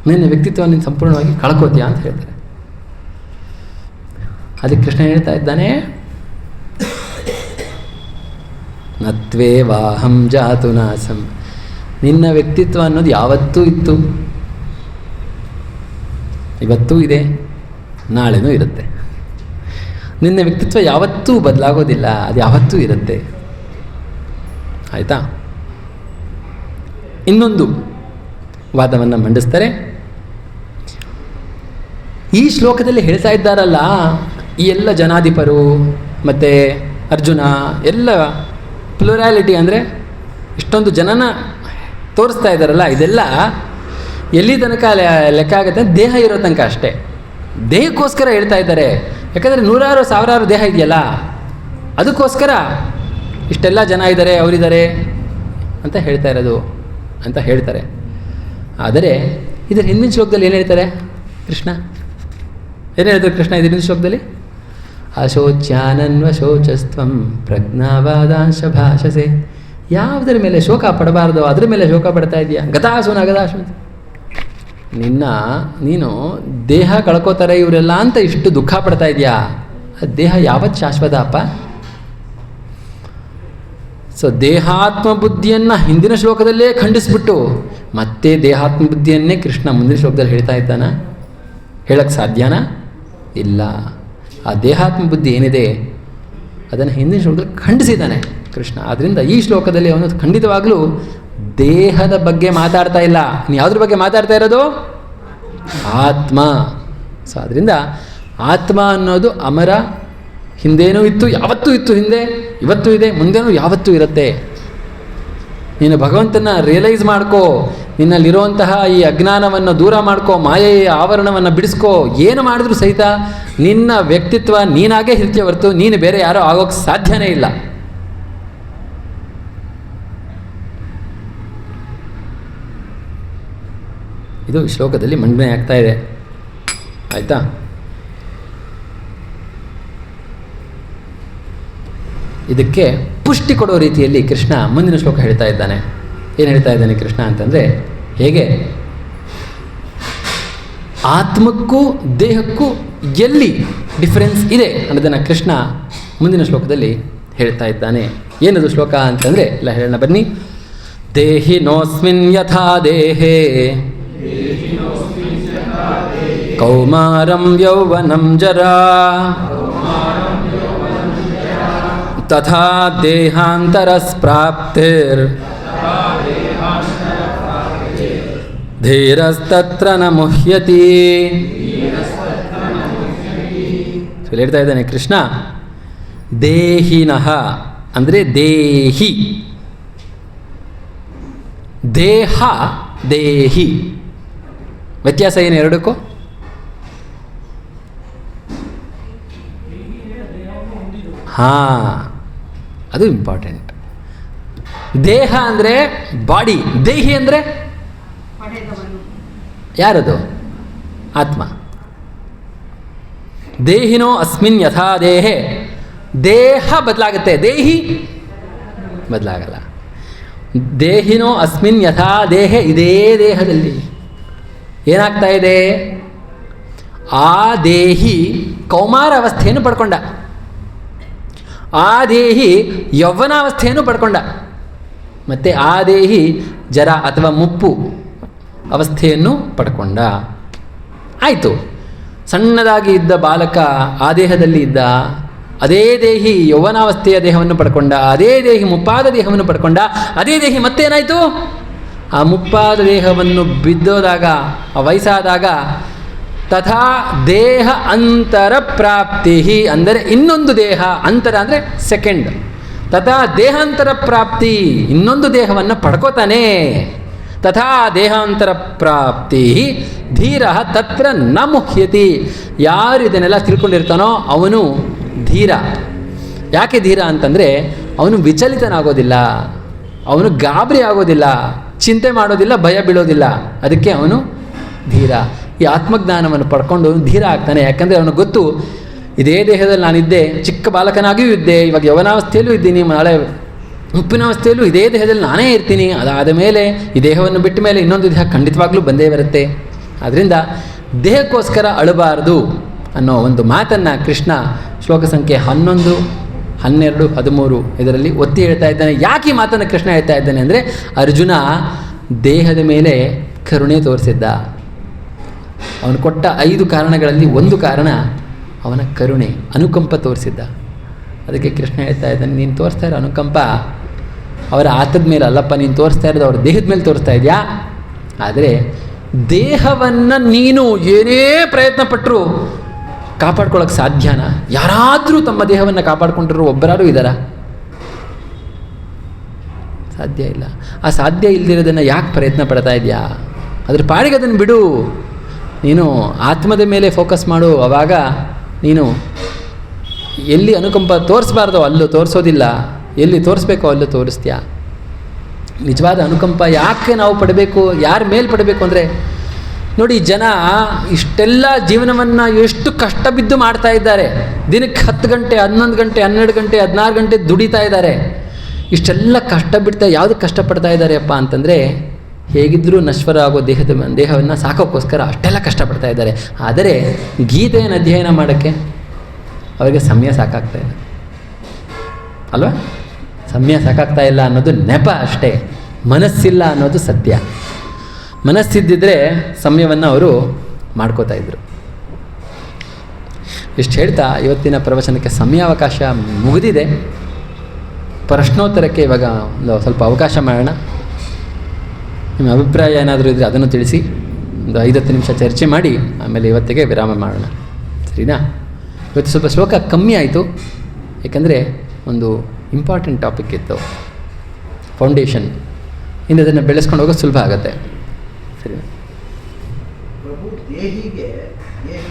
A: ನಿನ್ನ ವ್ಯಕ್ತಿತ್ವ ನೀನು ಸಂಪೂರ್ಣವಾಗಿ ಕಳ್ಕೋತೀಯ ಅಂತ ಹೇಳ್ತಾರೆ. ಅದಕ್ಕೆ ಕೃಷ್ಣ ಹೇಳ್ತಾ ಇದ್ದಾನೆ, ನತ್ವೇ ವಾಹಂ ಜಾತು ನಾಸಂ, ನಿನ್ನ ವ್ಯಕ್ತಿತ್ವ ಅನ್ನೋದು ಯಾವತ್ತೂ ಇತ್ತು, ಇವತ್ತೂ ಇದೆ, ನಾಳೆನೂ ಇರುತ್ತೆ. ನಿನ್ನ ವ್ಯಕ್ತಿತ್ವ ಯಾವತ್ತೂ ಬದಲಾಗೋದಿಲ್ಲ, ಅದು ಯಾವತ್ತೂ ಇರುತ್ತೆ. ಆಯಿತಾ? ಇನ್ನೊಂದು ವಾದವನ್ನು ಮಂಡಿಸ್ತಾರೆ. ಈ ಶ್ಲೋಕದಲ್ಲಿ ಹೇಳ್ತಾ ಇದ್ದಾರಲ್ಲ, ಈ ಎಲ್ಲ ಜನಾಧಿಪರು ಮತ್ತು ಅರ್ಜುನ ಎಲ್ಲ ಪ್ಲುರಾಲಿಟಿ ಅಂದರೆ ಇಷ್ಟೊಂದು ಜನನ ತೋರಿಸ್ತಾ ಇದ್ದಾರಲ್ಲ, ಇದೆಲ್ಲ ಎಲ್ಲಿ ತನಕ ಲೆಕ್ಕ ಆಗುತ್ತೆ, ದೇಹ ಇರೋ ತನಕ ಅಷ್ಟೇ. ದೇಹಕ್ಕೋಸ್ಕರ ಹೇಳ್ತಾ ಇದ್ದಾರೆ. ಯಾಕಂದರೆ ನೂರಾರು ಸಾವಿರಾರು ದೇಹ ಇದೆಯಲ್ಲ, ಅದಕ್ಕೋಸ್ಕರ ಇಷ್ಟೆಲ್ಲ ಜನ ಇದ್ದಾರೆ, ಅವರಿದ್ದಾರೆ ಅಂತ ಹೇಳ್ತಾ ಇರೋದು ಅಂತ ಹೇಳ್ತಾರೆ. ಆದರೆ ಇದರ ಹಿಂದಿನ ಶ್ಲೋಕದಲ್ಲಿ ಏನು ಹೇಳ್ತಾರೆ ಕೃಷ್ಣ? ಏನು ಹೇಳಿದ್ರು ಕೃಷ್ಣ ಇದರ ಹಿಂದಿನ ಶ್ಲೋಕದಲ್ಲಿ? ಅಶೋಚ್ಯಾನನ್ವ ಶೋಚಸ್ತ್ವಂ ಪ್ರಜ್ಞಾವಾದಾಂಶ ಭಾಷಸೆ. ಯಾವುದರ ಮೇಲೆ ಶೋಕ ಪಡಬಾರ್ದು ಅದರ ಮೇಲೆ ಶೋಕ ಪಡ್ತಾ ಇದೆಯಾ? ಗತಾಸುನ ಗತಾಸು. ನೀನು ದೇಹ ಕಳ್ಕೋತಾರೆ ಇವರೆಲ್ಲ ಅಂತ ಇಷ್ಟು ದುಃಖ ಪಡ್ತಾ ಇದೆಯಾ? ದೇಹ ಯಾವತ್ತು ಶಾಶ್ವತ ಅಪ್ಪ? ಸೊ ದೇಹಾತ್ಮ ಬುದ್ಧಿಯನ್ನು ಹಿಂದಿನ ಶ್ಲೋಕದಲ್ಲೇ ಖಂಡಿಸ್ಬಿಟ್ಟು ಮತ್ತೆ ದೇಹಾತ್ಮ ಬುದ್ಧಿಯನ್ನೇ ಕೃಷ್ಣ ಮುಂದಿನ ಶ್ಲೋಕದಲ್ಲಿ ಹೇಳ್ತಾ ಇದ್ದಾನ? ಹೇಳಕ್ಕೆ ಸಾಧ್ಯನಾ? ಇಲ್ಲ. ಆ ದೇಹಾತ್ಮ ಬುದ್ಧಿ ಏನಿದೆ ಅದನ್ನು ಹಿಂದಿನ ಶ್ಲೋಕದಲ್ಲಿ ಖಂಡಿಸಿದ್ದಾನೆ ಕೃಷ್ಣ. ಆದ್ದರಿಂದ ಈ ಶ್ಲೋಕದಲ್ಲಿ ಅವನು ಖಂಡಿತವಾಗಲೂ ದೇಹದ ಬಗ್ಗೆ ಮಾತಾಡ್ತಾ ಇಲ್ಲ. ನೀನು ಯಾವುದ್ರ ಬಗ್ಗೆ ಮಾತಾಡ್ತಾ ಇರೋದು? ಆತ್ಮ. ಸೊ ಅದರಿಂದ ಆತ್ಮ ಅನ್ನೋದು ಅಮರ, ಹಿಂದೇನೂ ಇತ್ತು, ಯಾವತ್ತೂ ಇತ್ತು, ಹಿಂದೆ ಇವತ್ತೂ ಇದೆ, ಮುಂದೆನೂ ಯಾವತ್ತೂ ಇರುತ್ತೆ. ನೀನು ಭಗವಂತನ ರಿಯಲೈಸ್ ಮಾಡ್ಕೋ, ನಿನ್ನಲ್ಲಿರುವಂತಹ ಈ ಅಜ್ಞಾನವನ್ನು ದೂರ ಮಾಡ್ಕೋ, ಮಾಯೆಯ ಆವರಣವನ್ನು ಬಿಡಿಸ್ಕೋ. ಏನು ಮಾಡಿದ್ರೂ ಸಹಿತ ನಿನ್ನ ವ್ಯಕ್ತಿತ್ವ ನೀನಾಗೇ ಇರ್ತೀಯ ಹೊರತು ನೀನು ಬೇರೆ ಯಾರೋ ಆಗೋಕ್ಕೆ ಸಾಧ್ಯನೇ ಇಲ್ಲ. ಇದು ಶ್ಲೋಕದಲ್ಲಿ ಮಂಡನೆ ಆಗ್ತಾ ಇದೆ. ಆಯಿತಾ? ಇದಕ್ಕೆ ಪುಷ್ಟಿ ಕೊಡೋ ರೀತಿಯಲ್ಲಿ ಕೃಷ್ಣ ಮುಂದಿನ ಶ್ಲೋಕ ಹೇಳ್ತಾ ಇದ್ದಾನೆ. ಏನು ಹೇಳ್ತಾ ಇದ್ದಾನೆ ಕೃಷ್ಣ ಅಂತಂದರೆ, ಹೇಗೆ ಆತ್ಮಕ್ಕೂ ದೇಹಕ್ಕೂ ಎಲ್ಲಿ ಡಿಫರೆನ್ಸ್ ಇದೆ ಅನ್ನೋದನ್ನು ಕೃಷ್ಣ ಮುಂದಿನ ಶ್ಲೋಕದಲ್ಲಿ ಹೇಳ್ತಾ ಇದ್ದಾನೆ. ಏನದು ಶ್ಲೋಕ ಅಂತಂದರೆ ಎಲ್ಲ ಹೇಳೋಣ ಬನ್ನಿ. ದೇಹಿನೋಸ್ಮಿನ್ ಯಥಾ ದೇಹೇ ಕೌಮಾರಂ ಯೌವನಂ ಜರಾ ತಥಾ ದೇಹಾಂತರಸ್ಪ್ರಾಪ್ತಿರ್ ಧೀರಸ್ತತ್ರ ನ ಮುಹ್ಯತಿ. ಹೇಳ್ತಾ ಇದ್ದಾನೆ ಕೃಷ್ಣ, ದೇಹಿನಃ ಅಂದರೆ ದೇಹಿ, ದೇಹ ದೇಹಿ, ವ್ಯತ್ಯಾಸ ಏನು ಎರಡಕ್ಕೂ? ಹಾಂ, ಅದು ಇಂಪಾರ್ಟೆಂಟ್. ದೇಹ ಅಂದರೆ ಬಾಡಿ, ದೇಹಿ ಅಂದರೆ ಯಾರದು? ಆತ್ಮ. ದೇಹಿನೋ ಅಸ್ಮಿನ್ ಯಥಾ ದೇಹೆ, ದೇಹ ಬದಲಾಗುತ್ತೆ, ದೇಹಿ ಬದಲಾಗಲ್ಲ. ದೇಹಿನೋ ಅಸ್ಮಿನ್ ಯಥಾ ದೇಹೆ, ಇದೇ ದೇಹದಲ್ಲಿ ಏನಾಗ್ತಾ ಇದೆ? ಆ ದೇಹಿ ಕೌಮಾರ ಅವಸ್ಥೆಯನ್ನು ಪಡ್ಕೊಂಡ, ಆ ದೇಹಿ ಯೌವನಾವಸ್ಥೆಯನ್ನು ಪಡ್ಕೊಂಡ. ಮತ್ತು ಆದೇಹಿ ಜರ ಅಥವಾ ಮುಪ್ಪು ಅವಸ್ಥೆಯನ್ನು ಪಡ್ಕೊಂಡ. ಆಯಿತು, ಸಣ್ಣದಾಗಿ ಇದ್ದ ಬಾಲಕ ಆ ದೇಹದಲ್ಲಿ ಇದ್ದ, ಅದೇ ದೇಹಿ ಯೌವನಾವಸ್ಥೆಯ ದೇಹವನ್ನು ಪಡ್ಕೊಂಡ, ಅದೇ ದೇಹಿ ಮುಪ್ಪಾದ ದೇಹವನ್ನು ಪಡ್ಕೊಂಡ, ಅದೇ ದೇಹಿ ಮತ್ತೇನಾಯಿತು, ಆ ಮುಪ್ಪಾದ ದೇಹವನ್ನು ಬಿದ್ದೋದಾಗ, ಆ ವಯಸ್ಸಾದಾಗ ತಥಾ ದೇಹ ಅಂತರ ಪ್ರಾಪ್ತಿ, ಅಂದರೆ ಇನ್ನೊಂದು ದೇಹ, ಅಂತರ ಅಂದರೆ ಸೆಕೆಂಡ್, ತಥಾ ದೇಹಾಂತರ ಪ್ರಾಪ್ತಿ, ಇನ್ನೊಂದು ದೇಹವನ್ನು ಪಡ್ಕೋತಾನೆ. ತಥಾ ದೇಹಾಂತರ ಪ್ರಾಪ್ತಿ ಧೀರ ತತ್ರ ನ ಮುಹ್ಯತಿ, ಯಾರು ಇದನ್ನೆಲ್ಲ ತಿಳ್ಕೊಂಡಿರ್ತಾನೋ ಅವನು ಧೀರ. ಯಾಕೆ ಧೀರ ಅಂತಂದರೆ ಅವನು ವಿಚಲಿತನಾಗೋದಿಲ್ಲ, ಅವನು ಗಾಬರಿ ಆಗೋದಿಲ್ಲ, ಚಿಂತೆ ಮಾಡೋದಿಲ್ಲ, ಭಯ ಬೀಳೋದಿಲ್ಲ. ಅದಕ್ಕೆ ಅವನು ಧೀರ. ಈ ಆತ್ಮಜ್ಞಾನವನ್ನು ಪಡ್ಕೊಂಡು ಧೀರ ಆಗ್ತಾನೆ. ಯಾಕಂದರೆ ಅವನು ಗೊತ್ತು, ಇದೇ ದೇಹದಲ್ಲಿ ನಾನಿದ್ದೆ, ಚಿಕ್ಕ ಬಾಲಕನಾಗಿಯೂ ಇದ್ದೆ, ಇವಾಗ ಯೌವನಾವಸ್ಥೆಯಲ್ಲೂ ಇದ್ದೀನಿ, ನಾಳೆ ಮುಪ್ಪಿನಾವಸ್ಥೆಯಲ್ಲೂ ಇದೇ ದೇಹದಲ್ಲಿ ನಾನೇ ಇರ್ತೀನಿ. ಅದಾದ ಮೇಲೆ ಈ ದೇಹವನ್ನು ಬಿಟ್ಟ ಮೇಲೆ ಇನ್ನೊಂದು ದೇಹ ಖಂಡಿತವಾಗ್ಲೂ ಬಂದೇ ಬರುತ್ತೆ. ಆದ್ದರಿಂದ ದೇಹಕ್ಕೋಸ್ಕರ ಅಳಬಾರದು ಅನ್ನೋ ಒಂದು ಮಾತನ್ನು ಕೃಷ್ಣ ಶ್ಲೋಕ ಸಂಖ್ಯೆ 11, 12, 13 ಇದರಲ್ಲಿ ಒತ್ತಿ ಹೇಳ್ತಾ ಇದ್ದಾನೆ. ಯಾಕೆ ಈ ಮಾತನ್ನು ಕೃಷ್ಣ ಹೇಳ್ತಾ ಇದ್ದಾನೆ ಅಂದರೆ, ಅರ್ಜುನ ದೇಹದ ಮೇಲೆ ಕರುಣೆ ತೋರಿಸಿದ್ದ. ಅವನು ಕೊಟ್ಟ 5 ಕಾರಣಗಳಲ್ಲಿ ಒಂದು ಕಾರಣ ಅವನ ಕರುಣೆ, ಅನುಕಂಪ ತೋರಿಸಿದ್ದ. ಅದಕ್ಕೆ ಕೃಷ್ಣ ಹೇಳ್ತಾ ಇದ್ದಾನೆ, ನೀನು ತೋರಿಸ್ತಾ ಇರೋ ಅನುಕಂಪ ಅವರ ಆತದ ಮೇಲೆ ಅಲ್ಲಪ್ಪ, ನೀನು ತೋರಿಸ್ತಾ ಇರೋದು ಅವ್ರ ದೇಹದ ಮೇಲೆ ತೋರಿಸ್ತಾ ಇದೆಯಾ. ಆದರೆ ದೇಹವನ್ನು ನೀನು ಏನೇ ಪ್ರಯತ್ನ ಪಟ್ಟರು ಕಾಪಾಡ್ಕೊಳ್ಳೋಕ್ಕೆ ಸಾಧ್ಯನಾ? ಯಾರಾದರೂ ತಮ್ಮ ದೇಹವನ್ನು ಕಾಪಾಡ್ಕೊಂಡಿರೋ ಒಬ್ಬರಾರೂ ಇದ್ದಾರಾ? ಸಾಧ್ಯ ಇಲ್ಲ. ಆ ಸಾಧ್ಯ ಇಲ್ದಿರೋದನ್ನು ಯಾಕೆ ಪ್ರಯತ್ನ ಪಡ್ತಾ ಇದೆಯಾ? ಅದ್ರ ಪಾಡಿಗೆ ಅದನ್ನು ಬಿಡು. ನೀನು ಆತ್ಮದ ಮೇಲೆ ಫೋಕಸ್ ಮಾಡು. ಆವಾಗ ನೀನು ಎಲ್ಲಿ ಅನುಕಂಪ ತೋರಿಸ್ಬಾರ್ದೋ ಅಲ್ಲೂ ತೋರಿಸೋದಿಲ್ಲ, ಎಲ್ಲಿ ತೋರಿಸ್ಬೇಕೋ ಅಲ್ಲೂ ತೋರಿಸ್ತೀಯ. ನಿಜವಾದ ಅನುಕಂಪ ಯಾಕೆ ನಾವು ಪಡಬೇಕು, ಯಾರ ಮೇಲೆ ಪಡಬೇಕು ಅಂದರೆ, ನೋಡಿ, ಜನ ಇಷ್ಟೆಲ್ಲ ಜೀವನವನ್ನು ಎಷ್ಟು ಕಷ್ಟ ಬಿದ್ದು ಮಾಡ್ತಾ ಇದ್ದಾರೆ. ದಿನಕ್ಕೆ 10 ಗಂಟೆ, 11 ಗಂಟೆ, 12 ಗಂಟೆ, 16 ಗಂಟೆ ದುಡಿತಾ ಇದ್ದಾರೆ. ಇಷ್ಟೆಲ್ಲ ಕಷ್ಟ ಬಿಡ್ತಾ ಯಾವುದಕ್ಕೆ ಕಷ್ಟಪಡ್ತಾ ಇದ್ದಾರೆ ಅಪ್ಪ ಅಂತಂದರೆ, ಹೇಗಿದ್ದರೂ ನಶ್ವರ ಆಗೋ ದೇಹವನ್ನು ಸಾಕೋಕ್ಕೋಸ್ಕರ ಅಷ್ಟೆಲ್ಲ ಕಷ್ಟಪಡ್ತಾ ಇದ್ದಾರೆ. ಆದರೆ ಗೀತೆಯನ್ನು ಅಧ್ಯಯನ ಮಾಡೋಕ್ಕೆ ಅವರಿಗೆ ಸಮಯ ಸಾಕಾಗ್ತಾ ಇಲ್ಲ ಅಲ್ವಾ? ಸಮಯ ಸಾಕಾಗ್ತಾ ಇಲ್ಲ ಅನ್ನೋದು ನೆಪ ಅಷ್ಟೇ, ಮನಸ್ಸಿಲ್ಲ ಅನ್ನೋದು ಸತ್ಯ. ಮನಸ್ಸಿದ್ದಿದ್ರೆ ಸಮಯವನ್ನು ಅವರು ಮಾಡ್ಕೋತಾ ಇದ್ದರು. ಇಷ್ಟು ಹೇಳ್ತಾ ಇವತ್ತಿನ ಪ್ರವಚನಕ್ಕೆ ಸಮಯಾವಕಾಶ ಮುಗಿದಿದೆ. ಪ್ರಶ್ನೋತ್ತರಕ್ಕೆ ಇವಾಗ ಒಂದು ಸ್ವಲ್ಪ ಅವಕಾಶ ಮಾಡೋಣ. ನಿಮ್ಮ ಅಭಿಪ್ರಾಯ ಏನಾದರೂ ಇದ್ದರೆ ಅದನ್ನು ತಿಳಿಸಿ, ಒಂದು 5-10 ನಿಮಿಷ ಚರ್ಚೆ ಮಾಡಿ ಆಮೇಲೆ ಇವತ್ತಿಗೆ ವಿರಾಮ ಮಾಡೋಣ, ಸರಿನಾ? ಇವತ್ತು ಸ್ವಲ್ಪ ಶ್ಲೋಕ ಕಮ್ಮಿ ಆಯಿತು, ಏಕೆಂದರೆ ಒಂದು ಇಂಪಾರ್ಟೆಂಟ್ ಟಾಪಿಕ್ ಇತ್ತು, ಫೌಂಡೇಶನ್. ಇನ್ನು ಅದನ್ನು ಬೆಳೆಸ್ಕೊಂಡು ಹೋಗೋದು ಸುಲಭ ಆಗುತ್ತೆ, ಸರಿನಾ?
E: ಪ್ರಭು, ದೇಹಿಗೆ ದೇಹ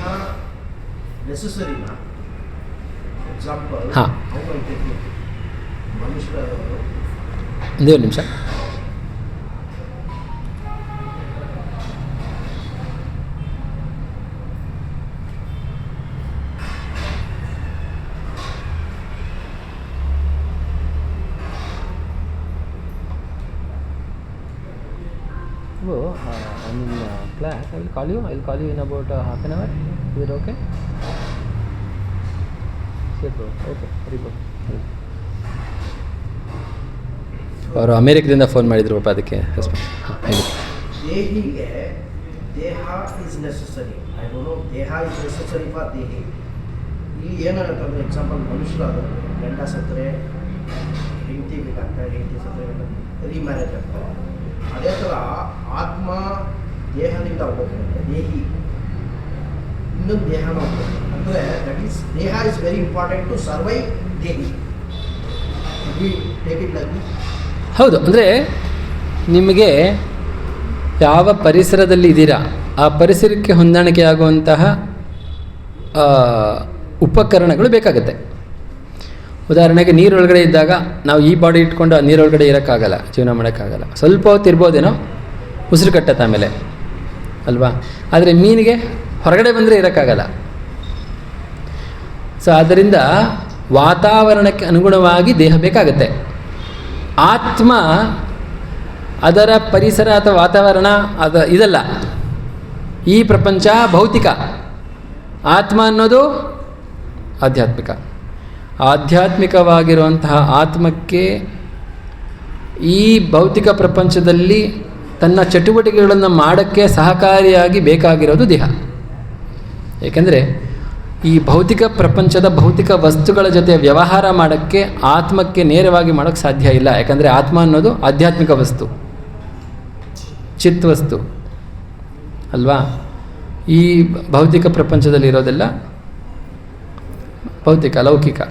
E: ನೆಸೆಸರಿನಾ? ಎಕ್ಸಾಂಪಲ್,
A: ಹಾಂ,
E: ಮನುಷ್ಯರು
A: ಒಂದೇ ಒಂದು ನಿಮಿಷ. I'm in class. I will call you in about half an hour. Is it okay? Sure bro. Okay, very good. ಅವರು ಅಮೇರಿಕದಿಂದ ಫೋನ್ ಮಾಡಿದ್ರು ಪಾಪ, ಅದಕ್ಕೆ ಹಾಂ ಹೇಳಿ.
E: ದೇಹಿಗೆ ದೇಹ is necessary. I don't know, ದೇಹ ಇಸ್ ನೆಸೆಸರಿ ಫಾರ್ ದೇಹಿ. ಇಲ್ಲಿ ಏನಾಗುತ್ತಂದ್ರೆ, ಎಕ್ಸಾಂಪಲ್, ಮನುಷ್ಯರಾದರೆ ಗಂಡ ಸತ್ತರೆ ಹೆಂಡತಿ ಬೇಕಾಗ್ತಾರೆ, ಹೆಂಡತಿ ಸತ್ತರೆ ರೀಮ್ಯಾರೇಜ್ ಆಗ್ತಾರೆ. ಅದೇ ಥರ ಆತ್ಮ ದೇಹದಿಂದ ಹೋಗ್ಬೇಕು, ದೇಹಿ ಇನ್ನೊಂದು ದೇಹನ ಹೋಗ್ಬೇಕು. ಅಂದರೆ ದಟ್ ಈಸ್, ದೇಹ is very important to survive ದೇಹಿ. Take it like.
A: ಹೌದು, ಅಂದರೆ ನಿಮಗೆ ಯಾವ ಪರಿಸರದಲ್ಲಿ ಇದ್ದೀರಾ ಆ ಪರಿಸರಕ್ಕೆ ಹೊಂದಾಣಿಕೆ ಆಗುವಂತಹ ಉಪಕರಣಗಳು ಬೇಕಾಗುತ್ತೆ. ಉದಾಹರಣೆಗೆ ನೀರೊಳಗಡೆ ಇದ್ದಾಗ ನಾವು ಈ ಬಾಡಿ ಇಟ್ಕೊಂಡು ಆ ನೀರೊಳಗಡೆ ಇರೋಕ್ಕಾಗಲ್ಲ, ಜೀವನ ಮಾಡೋಕ್ಕಾಗಲ್ಲ. ಸ್ವಲ್ಪ ಹೊತ್ತು ಇರ್ಬೋದೇನೋ, ಉಸಿರು ಕಟ್ಟತ್ತೆ ಆಮೇಲೆ ಅಲ್ವಾ? ಆದರೆ ಮೀನಿಗೆ ಹೊರಗಡೆ ಬಂದರೆ ಇರೋಕ್ಕಾಗಲ್ಲ. ಸೊ ಆದ್ದರಿಂದ ವಾತಾವರಣಕ್ಕೆ ಅನುಗುಣವಾಗಿ ದೇಹ ಬೇಕಾಗುತ್ತೆ. ಆತ್ಮ ಅದರ ಪರಿಸರ ಅಥವಾ ವಾತಾವರಣ ಇದಲ್ಲ. ಈ ಪ್ರಪಂಚ ಭೌತಿಕ, ಆತ್ಮ ಅನ್ನೋದು ಆಧ್ಯಾತ್ಮಿಕ. ಆಧ್ಯಾತ್ಮಿಕವಾಗಿರುವಂತಹ ಆತ್ಮಕ್ಕೆ ಈ ಭೌತಿಕ ಪ್ರಪಂಚದಲ್ಲಿ ತನ್ನ ಚಟುವಟಿಕೆಗಳನ್ನು ಮಾಡೋಕ್ಕೆ ಸಹಕಾರಿಯಾಗಿ ಬೇಕಾಗಿರೋದು ದೇಹ. ಏಕೆಂದರೆ ಈ ಭೌತಿಕ ಪ್ರಪಂಚದ ಭೌತಿಕ ವಸ್ತುಗಳ ಜೊತೆ ವ್ಯವಹಾರ ಮಾಡೋಕ್ಕೆ ಆತ್ಮಕ್ಕೆ ನೇರವಾಗಿ ಮಾಡೋಕ್ಕೆ ಸಾಧ್ಯ ಇಲ್ಲ. ಯಾಕಂದರೆ ಆತ್ಮ ಅನ್ನೋದು ಆಧ್ಯಾತ್ಮಿಕ ವಸ್ತು, ಚಿತ್ ವಸ್ತು ಅಲ್ವಾ. ಈ ಭೌತಿಕ ಪ್ರಪಂಚದಲ್ಲಿರೋದೆಲ್ಲ ಭೌತಿಕ ಲೌಕಿಕ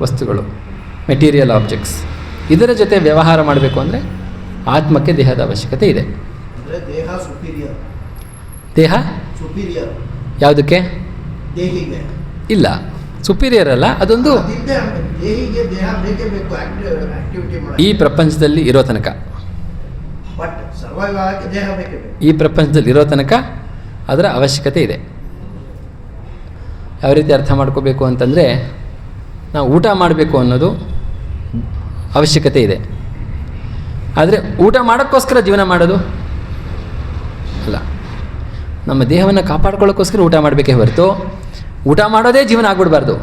A: ವಸ್ತುಗಳು, ಮೆಟೀರಿಯಲ್ ಆಬ್ಜೆಕ್ಟ್ಸ್. ಇದರ ಜೊತೆ ವ್ಯವಹಾರ ಮಾಡಬೇಕು ಅಂದರೆ ಆತ್ಮಕ್ಕೆ ದೇಹದ ಅವಶ್ಯಕತೆ ಇದೆ.
E: ಅಂದರೆ ದೇಹ ಸುಪೀರಿಯರ್.
A: ದೇಹ
E: ಸುಪೀರಿಯರ್
A: ಯಾವುದಕ್ಕೆ?
E: ದೇಹಿಗೆ
A: ಇಲ್ಲ, ಸುಪೀರಿಯರ್ ಅಲ್ಲ, ಅದೊಂದು
E: ಅದಿದ್ದೇ ದೇಹಿಗೆ ದೇಹ ಬೇಕೇ ಬೇಕು ಆಕ್ಟಿವಿಟಿ
A: ಈ
E: ಮಾಡಿ.
A: ಪ್ರಪಂಚದಲ್ಲಿ ಇರೋ ತನಕ,
E: ಬಟ್ ಸರ್ವೈವ್ ಆಗಕ್ಕೆ ದೇಹ ಬೇಕೇ ಬೇಕು.
A: ಈ ಪ್ರಪಂಚದಲ್ಲಿ ಇರೋ ತನಕ ಅದರ ಅವಶ್ಯಕತೆ ಇದೆ. ಯಾವ ರೀತಿ ಅರ್ಥ ಮಾಡ್ಕೋಬೇಕು ಅಂತಂದರೆ, ನಾವು ಊಟ ಮಾಡಬೇಕು ಅನ್ನೋದು ಅವಶ್ಯಕತೆ ಇದೆ. ಆದರೆ ಊಟ ಮಾಡೋಕ್ಕೋಸ್ಕರ ಜೀವನ ಮಾಡೋದು ಅಲ್ಲ. ನಮ್ಮ ದೇಹವನ್ನು ಕಾಪಾಡ್ಕೊಳ್ಳೋಕ್ಕೋಸ್ಕರ ಊಟ ಮಾಡಬೇಕೇ ಹೊರತು ಊಟ ಮಾಡೋದೇ ಜೀವನ ಆಗ್ಬಿಡ್ಬಾರ್ದು.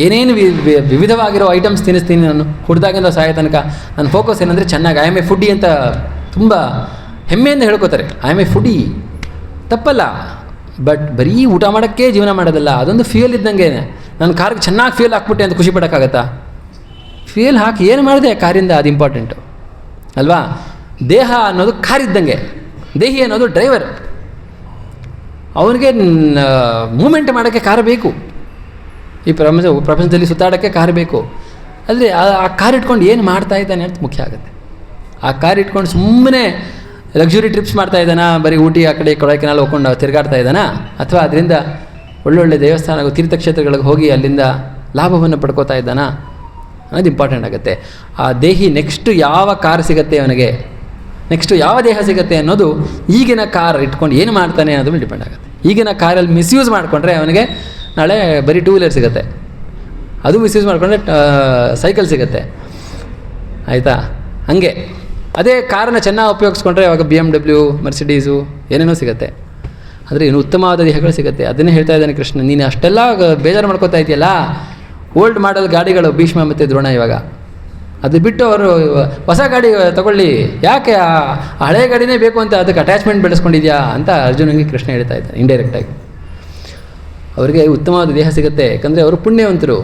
A: ಏನೇನು ವಿವಿಧವಾಗಿರೋ ಐಟಮ್ಸ್ ತಿನ್ನಿಸ್ತೀನಿ ನಾನು ಹುಡ್ದಾಗಿಂದ ಸಾಯೋ ತನಕ. ನನ್ನ ಫೋಕಸ್ ಏನಂದರೆ ಚೆನ್ನಾಗಿ ಐ ಆಮ್ ಎ ಫುಡ್ಡಿ ಅಂತ ತುಂಬ ಹೆಮ್ಮೆಯಿಂದ ಹೇಳ್ಕೋತಾರೆ. ಐ ಆಮ್ ಎ ಫುಡ್ಡಿ, ತಪ್ಪಲ್ಲ. ಬಟ್ ಬರೀ ಊಟ ಮಾಡೋಕ್ಕೆ ಜೀವನ ಮಾಡೋದಲ್ಲ, ಅದೊಂದು ಫ್ಯೂಯಲ್ ಇದ್ದಂಗೆ. ನನ್ನ ಕಾರ್ಗೆ ಚೆನ್ನಾಗಿ ಫ್ಯೂಯಲ್ ಹಾಕ್ಬಿಟ್ಟೆ ಅಂತ ಖುಷಿ ಪಡೋಕ್ಕಾಗತ್ತಾ? ಫ್ಯೂಯಲ್ ಹಾಕಿ ಏನು ಮಾಡಿದೆ ಕಾರಿಂದ, ಅದು ಇಂಪಾರ್ಟೆಂಟು ಅಲ್ವಾ. ದೇಹ ಅನ್ನೋದು ಕಾರ್ ಇದ್ದಂಗೆ, ದೇಹಿ ಅನ್ನೋದು ಡ್ರೈವರ್. ಅವನಿಗೆ ಮೂಮೆಂಟ್ ಮಾಡೋಕ್ಕೆ ಕಾರು ಬೇಕು. ಈ ಪ್ರಪಂಚದಲ್ಲಿ ಸುತ್ತಾಡೋಕ್ಕೆ ಕಾರು ಬೇಕು. ಆದರೆ ಆ ಕಾರ್ ಇಟ್ಕೊಂಡು ಏನು ಮಾಡ್ತಾ ಇದ್ದಾನೆ ಅಂತ ಮುಖ್ಯ ಆಗುತ್ತೆ. ಆ ಕಾರ್ ಇಟ್ಕೊಂಡು ಸುಮ್ಮನೆ ಲಕ್ಸುರಿ ಟ್ರಿಪ್ಸ್ ಮಾಡ್ತಾ ಇದ್ದಾನಾ, ಬರೀ ಊಟಿ ಆ ಕಡೆ ಕೊಡೈಕೆನಾಲ್ ಹೋಗ್ಕೊಂಡು ತಿರುಗಾಡ್ತಾ ಇದ್ದಾನಾ, ಅಥವಾ ಅದರಿಂದ ಒಳ್ಳೊಳ್ಳೆ ದೇವಸ್ಥಾನ ತೀರ್ಥಕ್ಷೇತ್ರಗಳಿಗೆ ಹೋಗಿ ಅಲ್ಲಿಂದ ಲಾಭವನ್ನು ಪಡ್ಕೋತಾ ಇದ್ದಾನಾ ಅನ್ನೋದು ಇಂಪಾರ್ಟೆಂಟ್ ಆಗುತ್ತೆ. ಆ ದೇಹಿ ನೆಕ್ಸ್ಟು ಯಾವ ಕಾರ್ ಸಿಗುತ್ತೆ ಅವನಿಗೆ, ನೆಕ್ಸ್ಟು ಯಾವ ದೇಹ ಸಿಗುತ್ತೆ ಅನ್ನೋದು ಈಗಿನ ಕಾರ್ ಇಟ್ಕೊಂಡು ಏನು ಮಾಡ್ತಾನೆ ಅನ್ನೋದ್ರ ಮೇಲೆ ಡಿಪೆಂಡ್ ಆಗುತ್ತೆ. ಈಗಿನ ಕಾರಲ್ಲಿ ಮಿಸ್ಯೂಸ್ ಮಾಡಿಕೊಂಡ್ರೆ ಅವನಿಗೆ ನಾಳೆ ಬರೀ ಟೂ ವೀಲರ್ ಸಿಗುತ್ತೆ, ಅದು ಮಿಸ್ಯೂಸ್ ಮಾಡಿಕೊಂಡ್ರೆ ಸೈಕಲ್ ಸಿಗುತ್ತೆ, ಆಯಿತಾ. ಹಾಗೆ ಅದೇ ಕಾರನ್ನು ಚೆನ್ನಾಗಿ ಉಪಯೋಗಿಸ್ಕೊಂಡ್ರೆ ಅವಾಗ BMW, ಮರ್ಸಿಡೀಸು ಏನೇನೋ ಸಿಗುತ್ತೆ. ಆದರೆ ಇನ್ನು ಉತ್ತಮವಾದ ದೇಹಗಳು ಸಿಗುತ್ತೆ. ಅದನ್ನೇ ಹೇಳ್ತಾ ಇದ್ದಾನೆ ಕೃಷ್ಣ. ನೀನು ಅಷ್ಟೆಲ್ಲ ಬೇಜಾರು ಮಾಡ್ಕೋತಾ ಇದೆಯಲ್ಲ, ಓಲ್ಡ್ ಮಾಡಲ್ ಗಾಡಿಗಳು ಭೀಷ್ಮ ಮತ್ತು ದ್ರೋಣ ಇವಾಗ, ಅದು ಬಿಟ್ಟು ಅವರು ಹೊಸ ಗಾಡಿ ತಗೊಳ್ಳಿ, ಯಾಕೆ ಆ ಹಳೆ ಗಾಡಿನೇ ಬೇಕು ಅಂತ ಅದಕ್ಕೆ ಅಟ್ಯಾಚ್ಮೆಂಟ್ ಬೆಳೆಸ್ಕೊಂಡಿದ್ಯಾ ಅಂತ ಅರ್ಜುನಿಗೆ ಕೃಷ್ಣ ಹೇಳ್ತಾ ಇದ್ದಾನೆ ಇಂಡೈರೆಕ್ಟಾಗಿ. ಅವರಿಗೆ ಉತ್ತಮವಾದ ದೇಹ ಸಿಗುತ್ತೆ, ಯಾಕಂದರೆ ಅವರು ಪುಣ್ಯವಂತರು.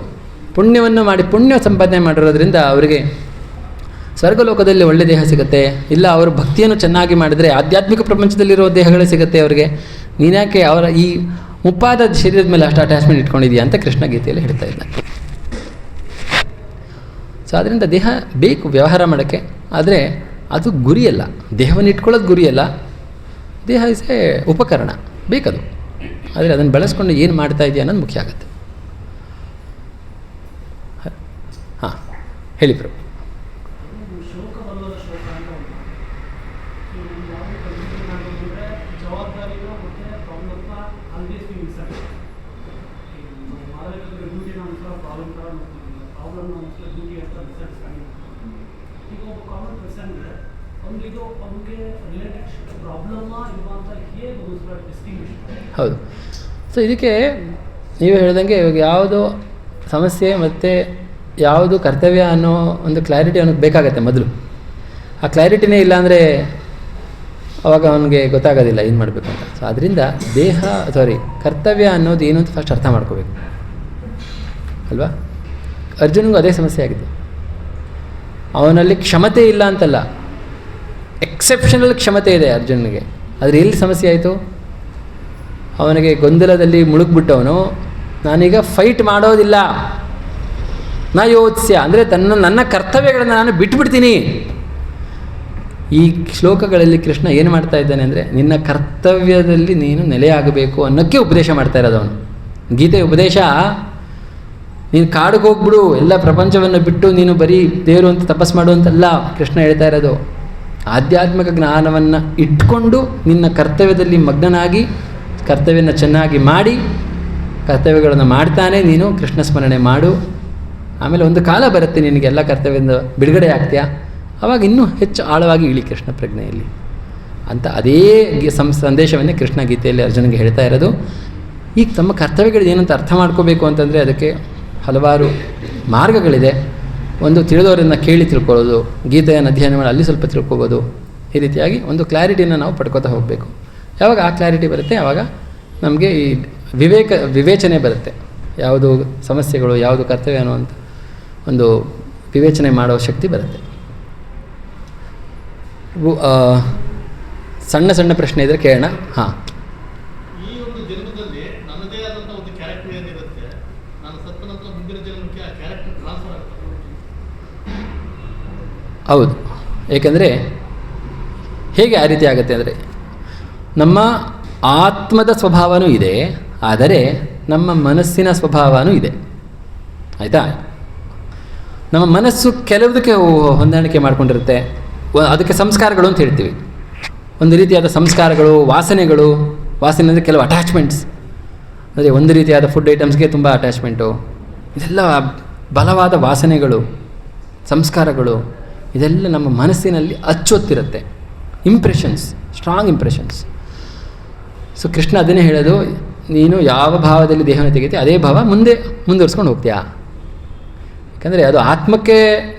A: ಪುಣ್ಯವನ್ನು ಮಾಡಿ ಪುಣ್ಯ ಸಂಪಾದನೆ ಮಾಡಿರೋದ್ರಿಂದ ಅವರಿಗೆ ಸ್ವರ್ಗಲೋಕದಲ್ಲಿ ಒಳ್ಳೆ ದೇಹ ಸಿಗುತ್ತೆ. ಇಲ್ಲ ಅವರು ಭಕ್ತಿಯನ್ನು ಚೆನ್ನಾಗಿ ಮಾಡಿದರೆ ಆಧ್ಯಾತ್ಮಿಕ ಪ್ರಪಂಚದಲ್ಲಿರೋ ದೇಹಗಳೇ ಸಿಗುತ್ತೆ ಅವರಿಗೆ. ನೀನ್ಯಾಕೆ ಅವರ ಈ ಮುಪ್ಪಾದ ಶರೀರದ ಮೇಲೆ ಅಷ್ಟು ಅಟ್ಯಾಚ್ಮೆಂಟ್ ಇಟ್ಕೊಂಡಿದೆಯಾ ಅಂತ ಕೃಷ್ಣ ಗೀತೆಯಲ್ಲಿ ಹೇಳ್ತಾ ಇದ್ದಾನೆ. ಸೊ ಅದರಿಂದ ದೇಹ ಬೇಕು ವ್ಯವಹಾರ ಮಾಡೋಕ್ಕೆ, ಆದರೆ ಅದು ಗುರಿಯಲ್ಲ. ದೇಹವನ್ನು ಇಟ್ಕೊಳ್ಳೋದು ಗುರಿಯಲ್ಲ, ದೇಹ ಇಸ್ ಎ ಉಪಕರಣ, ಬೇಕದು. ಆದರೆ ಅದನ್ನು ಬೆಳೆಸ್ಕೊಂಡು ಏನು ಮಾಡ್ತಾ ಇದೆಯಾ ಅನ್ನೋದು ಮುಖ್ಯ ಆಗುತ್ತೆ. ಹಾಂ ಹೇಳಿ ಪ್ರಭು.
D: ಶೋಕವಲ್ಲದ ಶೋಕ ಅಂತ ಉಂಟು. ನಮ್ಗೆ ಯಾವುದೇ ಕನ್ಫ್ಯೂಷನ್ ಆಗೋದಂದರೆ ಜವಾಬ್ದಾರಿಗಳು ಮತ್ತು ಪ್ರಾಬ್ಲಮ್ನ ಆಲ್ವೇಸ್ ಬಿ ಮಿಸ್ಸಡ್. ಮಾಡಬೇಕಾದ್ರೆ ಡ್ಯೂಟಿನ ಅನುಸಾರ ಪ್ರಾಬ್ಲಮ್ ಥರ ನೋಡ್ತಿದ್ದಿಲ್ಲ, ಪ್ರಾಬ್ಲಮ್ನ ಅನುಸಾರ ಡ್ಯೂಟಿ ಅಂತ ಮಿಸ್ಅಂಡರ್ಸ್ಟ್ಯಾಂಡಿಂಗ್. ಈಗ ಒಬ್ಬ ಕಾಮನ್ ಪರ್ಸನ್ಗೆ ಅವನಿಗೆ ಅವನಿಗೆ ರಿಲೇಟೆಡ್ ಪ್ರಾಬ್ಲಮ್ಮ ಇಲ್ವಾ ಅಂತ ಹೇಗೆ ಒಂದು ಡಿಸ್ಟಿಂಗ್ವಿಷ್.
A: ಹೌದು. ಸೊ ಇದಕ್ಕೆ ನೀವು ಹೇಳ್ದಂಗೆ ಇವಾಗ ಯಾವುದು ಸಮಸ್ಯೆ ಮತ್ತು ಯಾವುದು ಕರ್ತವ್ಯ ಅನ್ನೋ ಒಂದು ಕ್ಲಾರಿಟಿ ಅವನಿಗೆ ಬೇಕಾಗತ್ತೆ ಮೊದಲು. ಆ ಕ್ಲಾರಿಟಿನೇ ಇಲ್ಲಾಂದರೆ ಅವಾಗ ಅವನಿಗೆ ಗೊತ್ತಾಗೋದಿಲ್ಲ ಏನು ಮಾಡಬೇಕು ಅಂತ. ಸೊ ಅದರಿಂದ ಕರ್ತವ್ಯ ಅನ್ನೋದು ಏನು ಅಂತ ಫಸ್ಟ್ ಅರ್ಥ ಮಾಡ್ಕೋಬೇಕು ಅಲ್ವಾ. ಅರ್ಜುನಿಗೂ ಅದೇ ಸಮಸ್ಯೆ ಆಗಿದೆ. ಅವನಲ್ಲಿ ಕ್ಷಮತೆ ಇಲ್ಲ ಅಂತಲ್ಲ, ಎಕ್ಸೆಪ್ಷನಲ್ ಕ್ಷಮತೆ ಇದೆ ಅರ್ಜುನಿಗೆ. ಆದರೆ ಎಲ್ಲಿ ಸಮಸ್ಯೆ ಆಯಿತು, ಅವನಿಗೆ ಗೊಂದಲದಲ್ಲಿ ಮುಳುಗ್ಬಿಟ್ಟವನು ನಾನೀಗ ಫೈಟ್ ಮಾಡೋದಿಲ್ಲ, ನಾ ಯೋತ್ಸ್ಯ ಅಂದರೆ ನನ್ನ ಕರ್ತವ್ಯಗಳನ್ನು ನಾನು ಬಿಟ್ಬಿಡ್ತೀನಿ. ಈ ಶ್ಲೋಕಗಳಲ್ಲಿ ಕೃಷ್ಣ ಏನು ಮಾಡ್ತಾ ಇದ್ದಾನೆ ಅಂದರೆ, ನಿನ್ನ ಕರ್ತವ್ಯದಲ್ಲಿ ನೀನು ನೆಲೆಯಾಗಬೇಕು ಅನ್ನೋಕ್ಕೆ ಉಪದೇಶ ಮಾಡ್ತಾ ಇರೋದು ಅವನು. ಗೀತೆಯ ಉಪದೇಶ ನೀನು ಕಾಡಿಗೆ ಹೋಗ್ಬಿಡು, ಎಲ್ಲ ಪ್ರಪಂಚವನ್ನು ಬಿಟ್ಟು ನೀನು ಬರೀ ದೇವರು ಅಂತ ತಪಸ್ಸು ಮಾಡು ಅಂತಲ್ಲ ಕೃಷ್ಣ ಹೇಳ್ತಾ ಇರೋದು. ಆಧ್ಯಾತ್ಮಿಕ ಜ್ಞಾನವನ್ನು ಇಟ್ಕೊಂಡು ನಿನ್ನ ಕರ್ತವ್ಯದಲ್ಲಿ ಮಗ್ನನಾಗಿ ಕರ್ತವ್ಯನ ಚೆನ್ನಾಗಿ ಮಾಡಿ, ಕರ್ತವ್ಯಗಳನ್ನು ಮಾಡ್ತಾನೆ ನೀನು ಕೃಷ್ಣ ಸ್ಮರಣೆ ಮಾಡು. ಆಮೇಲೆ ಒಂದು ಕಾಲ ಬರುತ್ತೆ ನಿನಗೆಲ್ಲ ಕರ್ತವ್ಯದಿಂದ ಬಿಡುಗಡೆ ಆಗ್ತೀಯಾ, ಆವಾಗ ಇನ್ನೂ ಹೆಚ್ಚು ಆಳವಾಗಿ ಇಳಿ ಕೃಷ್ಣ ಪ್ರಜ್ಞೆಯಲ್ಲಿ ಅಂತ ಅದೇ ಸಂದೇಶವನ್ನೇ ಕೃಷ್ಣ ಗೀತೆಯಲ್ಲಿ ಅರ್ಜುನಿಗೆ ಹೇಳ್ತಾ ಇರೋದು. ಈಗ ತಮ್ಮ ಕರ್ತವ್ಯಗಳು ಏನಂತ ಅರ್ಥ ಮಾಡ್ಕೋಬೇಕು ಅಂತಂದರೆ ಅದಕ್ಕೆ ಹಲವಾರು ಮಾರ್ಗಗಳಿದೆ. ಒಂದು ತಿಳಿದವರನ್ನು ಕೇಳಿ ತಿಳ್ಕೊಳ್ಳೋದು, ಗೀತೆಯನ್ನು ಅಧ್ಯಯನ ಮಾಡಿ ಅಲ್ಲಿ ಸ್ವಲ್ಪ ತಿಳ್ಕೊಬೋದು. ಈ ರೀತಿಯಾಗಿ ಒಂದು ಕ್ಲಾರಿಟಿನ ನಾವು ಪಡ್ಕೋತಾ ಹೋಗಬೇಕು. ಯಾವಾಗ ಆ ಕ್ಲಾರಿಟಿ ಬರುತ್ತೆ ಆವಾಗ ನಮಗೆ ಈ ವಿವೇಚನೆ ಬರುತ್ತೆ. ಯಾವುದು ಸಮಸ್ಯೆಗಳು, ಯಾವುದು ಕರ್ತವ್ಯ ಅನ್ನುವಂಥ ಒಂದು ವಿವೇಚನೆ ಮಾಡೋ ಶಕ್ತಿ ಬರುತ್ತೆ. ಸಣ್ಣ ಸಣ್ಣ ಪ್ರಶ್ನೆ ಇದ್ದರೆ ಕೇಳೋಣ. ಹಾಂ,
C: ಈ ಒಂದು ಜನ್ಮದಲ್ಲಿ ನನ್ನದೇ ಆದಂಥ ಒಂದು ಕ್ಯಾರೆಕ್ಟರ್ ಏನಿರುತ್ತೆ, ನಾನು ಸತ್ತ ನಂತರ ಮುಂದಿನ ಜನ್ಮಕ್ಕೆ ಆ ಕ್ಯಾರೆಕ್ಟರ್ ಟ್ರಾನ್ಸ್ಫರ್ ಆಗ್ತದೆ.
A: ಹೌದು. ಏಕೆಂದರೆ ಹೇಗೆ ಆ ರೀತಿ ಆಗುತ್ತೆ ಅಂದರೆ, ನಮ್ಮ ಆತ್ಮದ ಸ್ವಭಾವನೂ ಇದೆ, ಆದರೆ ನಮ್ಮ ಮನಸ್ಸಿನ ಸ್ವಭಾವನೂ ಇದೆ. ಆಯಿತಾ? ನಮ್ಮ ಮನಸ್ಸು ಕೆಲವುದಕ್ಕೆ ಹೊಂದಾಣಿಕೆ ಮಾಡ್ಕೊಂಡಿರುತ್ತೆ, ಅದಕ್ಕೆ ಸಂಸ್ಕಾರಗಳು ಅಂತ ಹೇಳ್ತೀವಿ. ಒಂದು ರೀತಿಯಾದ ಸಂಸ್ಕಾರಗಳು, ವಾಸನೆ ಅಂದರೆ ಕೆಲವು ಅಟ್ಯಾಚ್ಮೆಂಟ್ಸ್. ಅಂದರೆ ಒಂದು ರೀತಿಯಾದ ಫುಡ್ ಐಟಮ್ಸ್ಗೆ ತುಂಬ ಅಟ್ಯಾಚ್ಮೆಂಟು, ಇದೆಲ್ಲ ಬಲವಾದ ವಾಸನೆಗಳು, ಸಂಸ್ಕಾರಗಳು, ಇದೆಲ್ಲ ನಮ್ಮ ಮನಸ್ಸಿನಲ್ಲಿ ಅಚ್ಚೊತ್ತಿರುತ್ತೆ. Impressions, strong impressions. So Krishna ಅದನ್ನೇ ಹೇಳೋದು, ನೀನು ಯಾವ ಭಾವದಲ್ಲಿ ದೇಹವನ್ನು ತೆಗಿತೀಯ ಅದೇ ಭಾವ ಮುಂದುವರ್ಸ್ಕೊಂಡು ಹೋಗ್ತೀಯಾ. ಯಾಕಂದರೆ ಅದು ಆತ್ಮಕ್ಕೆ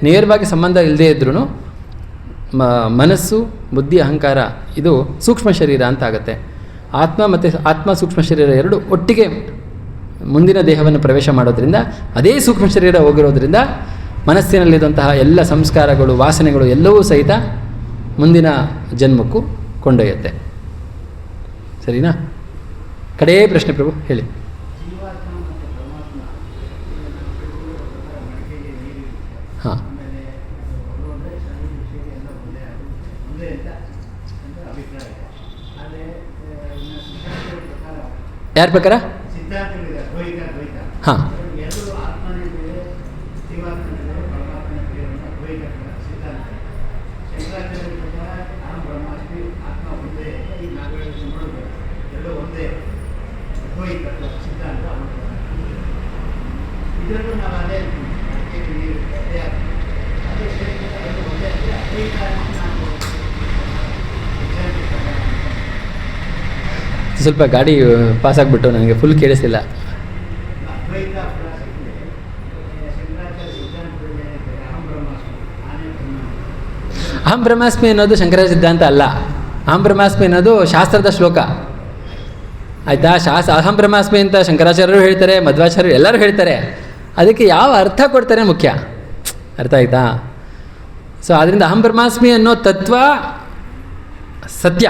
A: ನೇರವಾಗಿ ಸಂಬಂಧ ಇಲ್ಲದೇ ಇದ್ರೂ ಮನಸ್ಸು, ಬುದ್ಧಿ, ಅಹಂಕಾರ ಇದು ಸೂಕ್ಷ್ಮ ಶರೀರ ಅಂತ ಆಗುತ್ತೆ. ಆತ್ಮ ಸೂಕ್ಷ್ಮ ಶರೀರ ಎರಡು ಒಟ್ಟಿಗೆ ಮುಂದಿನ ದೇಹವನ್ನು ಪ್ರವೇಶ ಮಾಡೋದ್ರಿಂದ, ಅದೇ ಸೂಕ್ಷ್ಮ ಶರೀರ ಹೋಗಿರೋದ್ರಿಂದ ಮನಸ್ಸಿನಲ್ಲಿದ್ದಂತಹ ಎಲ್ಲ ಸಂಸ್ಕಾರಗಳು, ವಾಸನೆಗಳು ಎಲ್ಲವೂ ಸಹಿತ ಮುಂದಿನ ಜನ್ಮಕ್ಕೂ ಕೊಂಡೊಯ್ಯುತ್ತೆ. ಸರಿನಾ? ಕಡೇ ಪ್ರಶ್ನೆ ಪ್ರಭು ಹೇಳಿ. ಹಾಂ, ಯಾರ ಪ್ರಕಾರ? ಹಾಂ, ಸ್ವಲ್ಪ ಗಾಡಿ ಪಾಸ್ ಆಗಿಬಿಟ್ಟು ನನಗೆ ಫುಲ್ ಕೇಳಿಸಿಲ್ಲ. ಅಹಂ ಬ್ರಹ್ಮಾಸ್ಮಿ ಅನ್ನೋದು ಶಂಕರ ಸಿದ್ಧಾಂತ ಅಲ್ಲ. ಅಹಂ ಬ್ರಹ್ಮಾಸ್ಮಿ ಅನ್ನೋದು ಶಾಸ್ತ್ರದ ಶ್ಲೋಕ. ಆಯಿತಾ? ಅಹಂ ಬ್ರಹ್ಮಾಸ್ಮಿ ಅಂತ ಶಂಕರಾಚಾರ್ಯರು ಹೇಳ್ತಾರೆ, ಮಧ್ವಾಚಾರ್ಯರು ಎಲ್ಲರೂ ಹೇಳ್ತಾರೆ. ಅದಕ್ಕೆ ಯಾವ ಅರ್ಥ ಕೊಡ್ತಾರೆ ಮುಖ್ಯ. ಅರ್ಥ ಆಯ್ತಾ? ಸೊ ಆದ್ದರಿಂದ ಅಹಂ ಬ್ರಹ್ಮಾಸ್ಮಿ ಅನ್ನೋ ತತ್ವ ಸತ್ಯ,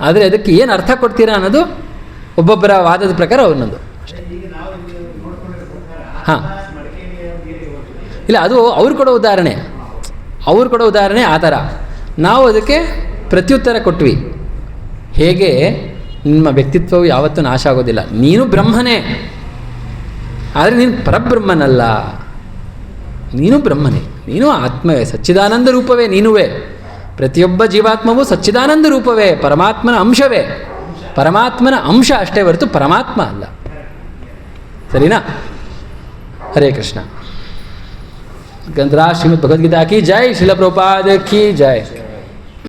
A: ಆದರೆ ಅದಕ್ಕೆ ಏನು ಅರ್ಥ ಕೊಡ್ತೀರಾ ಅನ್ನೋದು ಒಬ್ಬೊಬ್ಬರ ವಾದದ ಪ್ರಕಾರ ಒಂದೊಂದು ಅಷ್ಟೇ. ಹಾಂ, ಇಲ್ಲ, ಅದು ಅವ್ರು ಕೊಡೋ ಉದಾಹರಣೆ ಆ ಥರ. ನಾವು ಅದಕ್ಕೆ ಪ್ರತ್ಯುತ್ತರ ಕೊಟ್ವಿ. ಹೇಗೆ ನಿಮ್ಮ ವ್ಯಕ್ತಿತ್ವವು ಯಾವತ್ತೂ ನಾಶ ಆಗೋದಿಲ್ಲ. ನೀನು ಬ್ರಹ್ಮನೇ, ಆದರೆ ನೀನು ಪರಬ್ರಹ್ಮನಲ್ಲ. ನೀನು ಬ್ರಹ್ಮನೇ, ನೀನು ಆತ್ಮವೇ, ಸಚ್ಚಿದಾನಂದ ರೂಪವೇ ನೀನುವೇ. ಪ್ರತಿಯೊಬ್ಬ ಜೀವಾತ್ಮವೂ ಸಚ್ಚಿದಾನಂದ ರೂಪವೇ, ಪರಮಾತ್ಮನ ಅಂಶವೇ. ಪರಮಾತ್ಮನ ಅಂಶ ಅಷ್ಟೇ ಹೊರತು ಪರಮಾತ್ಮ ಅಲ್ಲ. ಸರಿನಾ? ಹರೇ ಕೃಷ್ಣ. ಗ್ರಂಥರಾಜ್ ಶ್ರೀಮದ್ ಭಗವದ್ಗೀತಾ ಕಿ ಜೈ, ಶ್ರೀಲ ಪ್ರಭುಪಾದ ಕಿ ಜೈ.